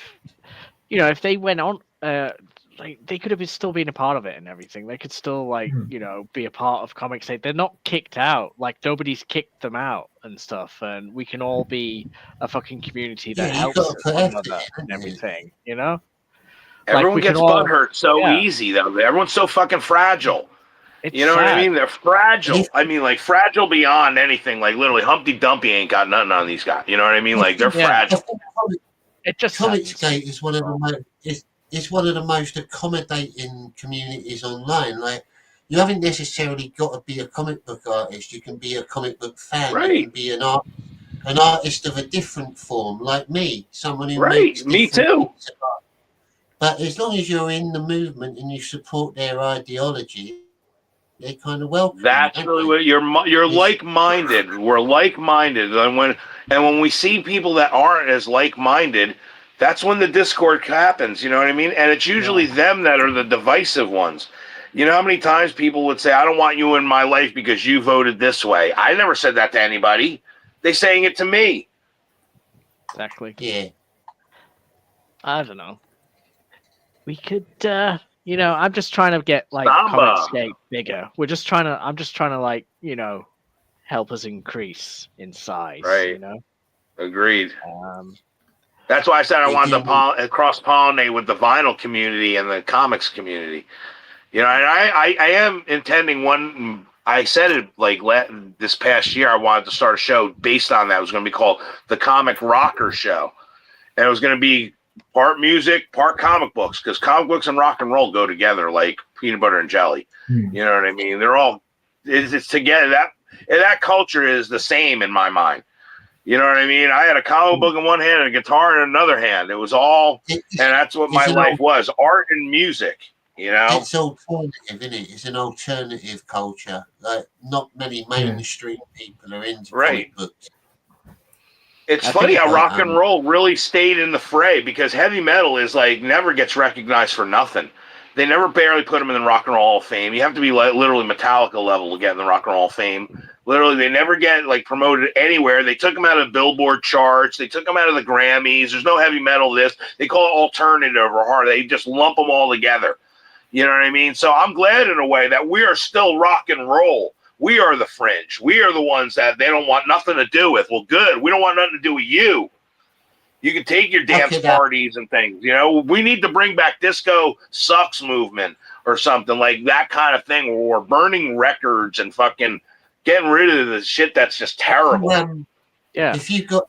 they went on, like they could have still been a part of it and everything. They could still like be a part of Comics Day. They're not kicked out. Like nobody's kicked them out and stuff. And we can all be a fucking community that helps one another and everything. Everyone like gets butthurt so easy though. Everyone's so fucking fragile. It's what I sad. mean? They're fragile. I mean, like fragile beyond anything. Like literally, Humpty Dumpty ain't got nothing on these guys. You know what I mean? Like they're fragile. It just Comicsgate is one of the most it's one of the most accommodating communities online. Like you haven't necessarily got to be a comic book artist. You can be a comic book fan. Right. You can be an artist of a different form, like me, someone who Right. makes Me different too. bits of art. But as long as you're in the movement and you support their ideology, they kind of welcome. That's really what you're like-minded. We're like-minded, and when we see people that aren't as like-minded, that's when the discord happens. You know what I mean? And it's usually them that are the divisive ones. You know how many times people would say, "I don't want you in my life because you voted this way." I never said that to anybody. They saying it to me. Exactly. Yeah. I don't know. We could, I'm just trying to get like Samba. Comicsgate bigger. I'm just trying to like, help us increase in size. Right. Agreed. That's why I said I wanted to cross-pollinate with the vinyl community and the comics community. And I am intending one. I said it like this past year. I wanted to start a show based on that. It was going to be called the Comic Rocker Show, and it was going to be part music, part comic books, because comic books and rock and roll go together like peanut butter and jelly. You know what I mean? They're all it's together. That culture is the same in my mind. You know what I mean? I had a comic book in one hand and a guitar in another hand. It was all, and that's what my life was: art and music. It's alternative, isn't it? It's an alternative culture. Like not many mainstream people are into comic books. It's funny how rock and roll really stayed in the fray, because heavy metal is like never gets recognized for nothing. They never barely put them in the Rock and Roll Hall of Fame. You have to be like literally Metallica level to get in the Rock and Roll Hall of Fame. Literally, they never get like promoted anywhere. They took them out of the Billboard charts. They took them out of the Grammys. There's no heavy metal. They call it alternative or hard. They just lump them all together. You know what I mean? So I'm glad in a way that we are still rock and roll. We are the fringe. We are the ones that they don't want nothing to do with. Well, good. We don't want nothing to do with you. You can take your dance parties and things. We need to bring back Disco Sucks movement or something like that kind of thing, where we're burning records and fucking getting rid of the shit that's just terrible. If you've got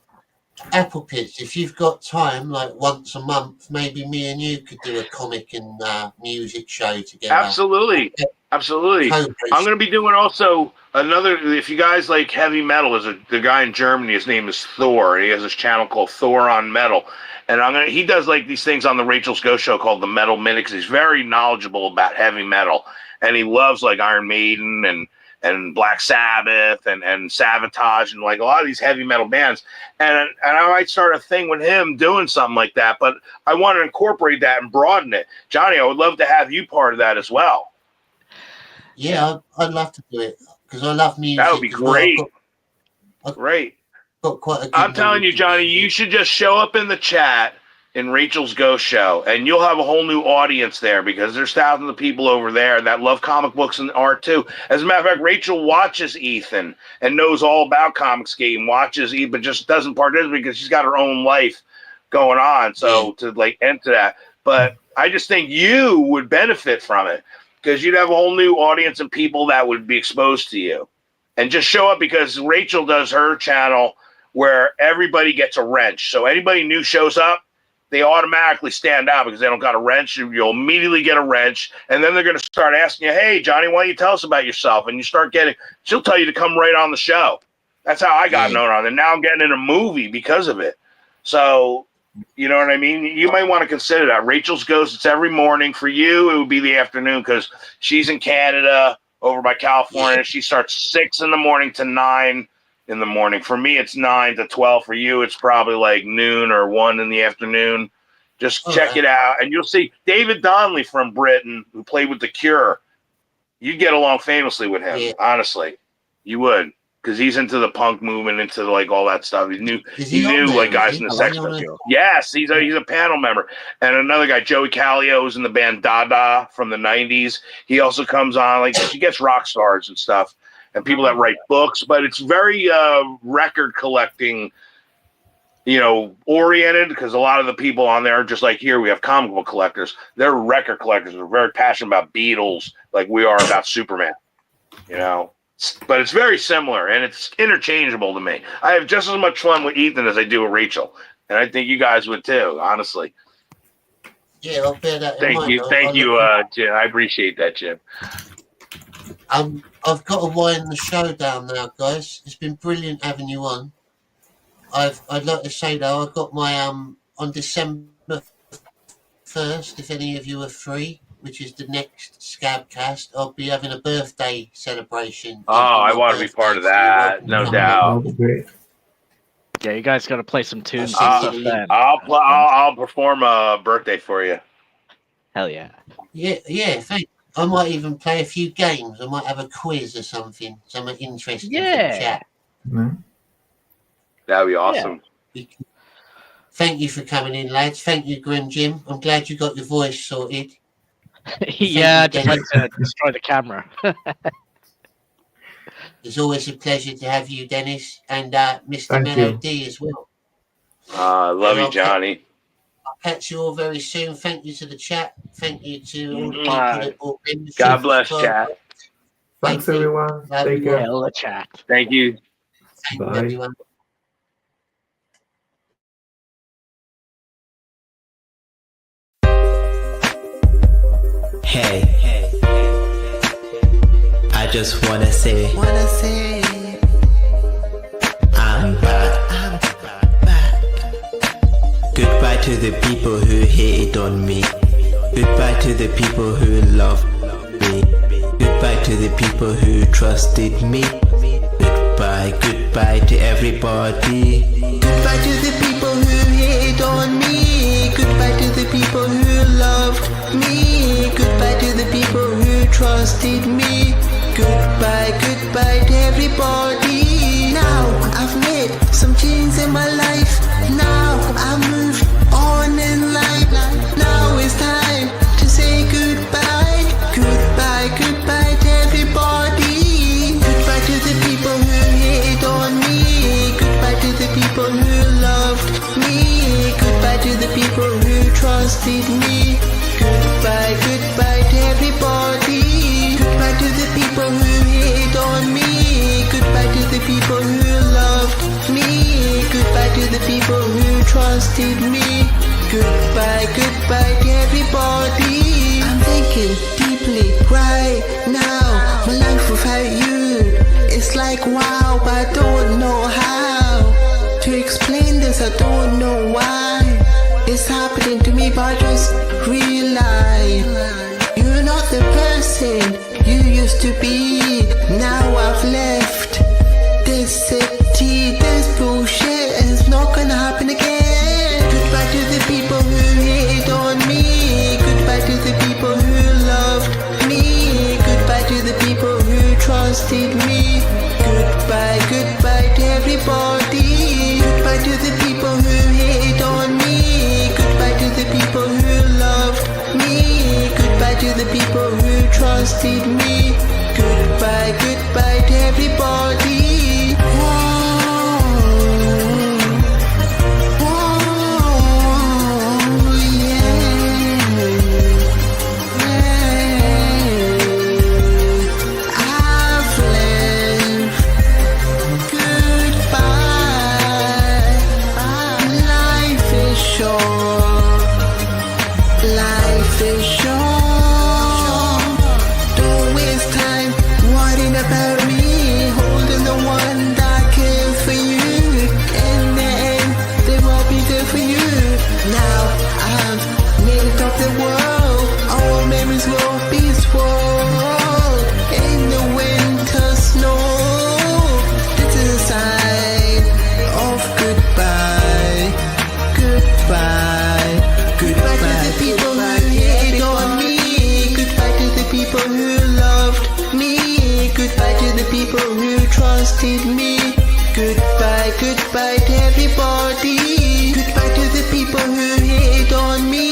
Apple Pits, if you've got time, like once a month, maybe me and you could do a comic and music show together. Absolutely. Absolutely. I'm going to be doing also another, if you guys like heavy metal, the guy in Germany, his name is Thor. He has this channel called Thor on Metal. And he does like these things on the Rachel's Go Show called the Metal Minute, because he's very knowledgeable about heavy metal. And he loves like Iron Maiden and Black Sabbath and Sabotage and like a lot of these heavy metal bands. And I might start a thing with him doing something like that, but I want to incorporate that and broaden it. Johnny, I would love to have you part of that as well. Yeah, I'd love to do it because I love music. That would be great. Great. Got quite a good I'm telling you, Johnny, you should just show up in the chat in Rachel's Ghost Show, and you'll have a whole new audience there because there's thousands of people over there that love comic books and art too. As a matter of fact, Rachel watches Ethan and knows all about Comicsgate and watches Ethan, but just doesn't participate because she's got her own life going on. So to like enter that, but I just think you would benefit from it because you'd have a whole new audience and people that would be exposed to you, and just show up because Rachel does her channel where everybody gets a wrench. So anybody new shows up, they automatically stand out because they don't got a wrench. You'll immediately get a wrench, and then they're going to start asking you, hey, Johnny, why don't you tell us about yourself? And you start getting, she'll tell you to come right on the show. That's how I got known on it. And now I'm getting in a movie because of it. So, you know what I mean? You might want to consider that. Rachel's Ghost, it's every morning. For you, it would be the afternoon because she's in Canada over by California. She starts 6 in the morning to 9 in the morning. For me, it's 9 to 12. For you, it's probably like noon or 1 in the afternoon. Just check it out, and you'll see David Donnelly from Britain, who played with The Cure. You'd get along famously with him, honestly. You would, because he's into the punk movement, into like all that stuff. He knew like guys in the Sex Pistols. Yes, he's a panel member. And another guy, Joey Callio, who's in the band Dada from the 90s. He also comes on, like he gets rock stars and stuff. And people that write books, but it's very record collecting, oriented, because a lot of the people on there are just like, here we have comic book collectors. They're record collectors. They're very passionate about Beatles, like we are about Superman, But it's very similar, and it's interchangeable to me. I have just as much fun with Ethan as I do with Rachel, and I think you guys would too, honestly. Yeah, I'll bear that in Thank mind. you, Jim. I appreciate that, Jim. I've got to wind the show down now, guys. It's been brilliant having you on. I'd like to say though, I've got my on December 1st, if any of you are free, which is the next Scab Cast, I'll be having a birthday celebration. Oh, I want to be part of that, no doubt. Yeah, you guys got to play some tunes and stuff then. I'll perform a birthday for you. Hell yeah. Yeah, thanks. I might even play a few games. I might have a quiz or something interesting for the chat. That'd be awesome. Yeah. Thank you for coming in, lads. Thank you, Grim Jim. I'm glad you got your voice sorted. Yeah, I just went to destroy the camera. It's always a pleasure to have you, Dennis, and Mr. Mello D as well. I love you, Johnny. I'll catch you all very soon. Thank you to the chat. Thank you to all the people that bought in. God bless, chat. Thanks, everyone. Take care. Hella chat. Thank you. Thank you, everyone. Hey, I just wanna say, I'm back. Goodbye to the people who hated on me. Goodbye to the people who loved me. Goodbye to the people who trusted me. Goodbye to everybody. Goodbye to the people who hated on me. Goodbye to the people who loved me. Goodbye to the people who trusted me. Goodbye to everybody. Now I've made some change in my life. Now I've moved on in life. Now it's time to say goodbye. Goodbye to everybody. Goodbye to the people who hated on me. Goodbye to the people who loved me. Goodbye to the people who trusted me. Goodbye to everybody. Goodbye to the people who hated on me. Goodbye to the people who loved me. Goodbye to the people who trusted me. Goodbye to everybody. I'm thinking deeply right now. My life without you, it's like wow, but I don't know how to explain this. I don't know why it's happening to me, but I just realize you're not the person you used to be. Now I've left this city. This bullshit is not gonna happen again. Goodbye to the people who hated on me. Goodbye to the people who loved me. Goodbye to the people who trusted me. Goodbye to everybody. Goodbye to the people who hated on me. Goodbye to the people who trusted me. Goodbye, goodbye to everybody. Life is short. Don't waste time worrying about me, holding the one that cares for you. In the end, they won't be there for you. Now I've made it up the world. Our memories will be swallowed in the winter snow. This is a sign of goodbye. Goodbye. Goodbye to the people who hated on me. Goodbye to the people who loved me. Goodbye to the people who trusted me. Goodbye, goodbye to everybody. Goodbye to the people who hate on me.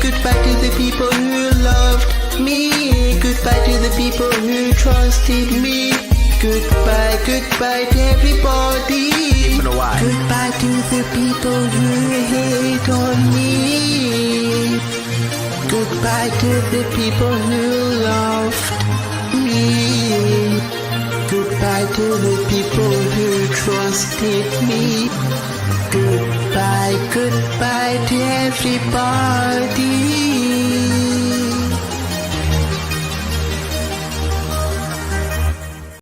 Goodbye to the people who loved me. Goodbye to the people who trusted me. Goodbye, goodbye to everybody. Goodbye to the people who hate on me. Goodbye to the people who loved me. Goodbye to the people who trusted me. Goodbye, goodbye to everybody.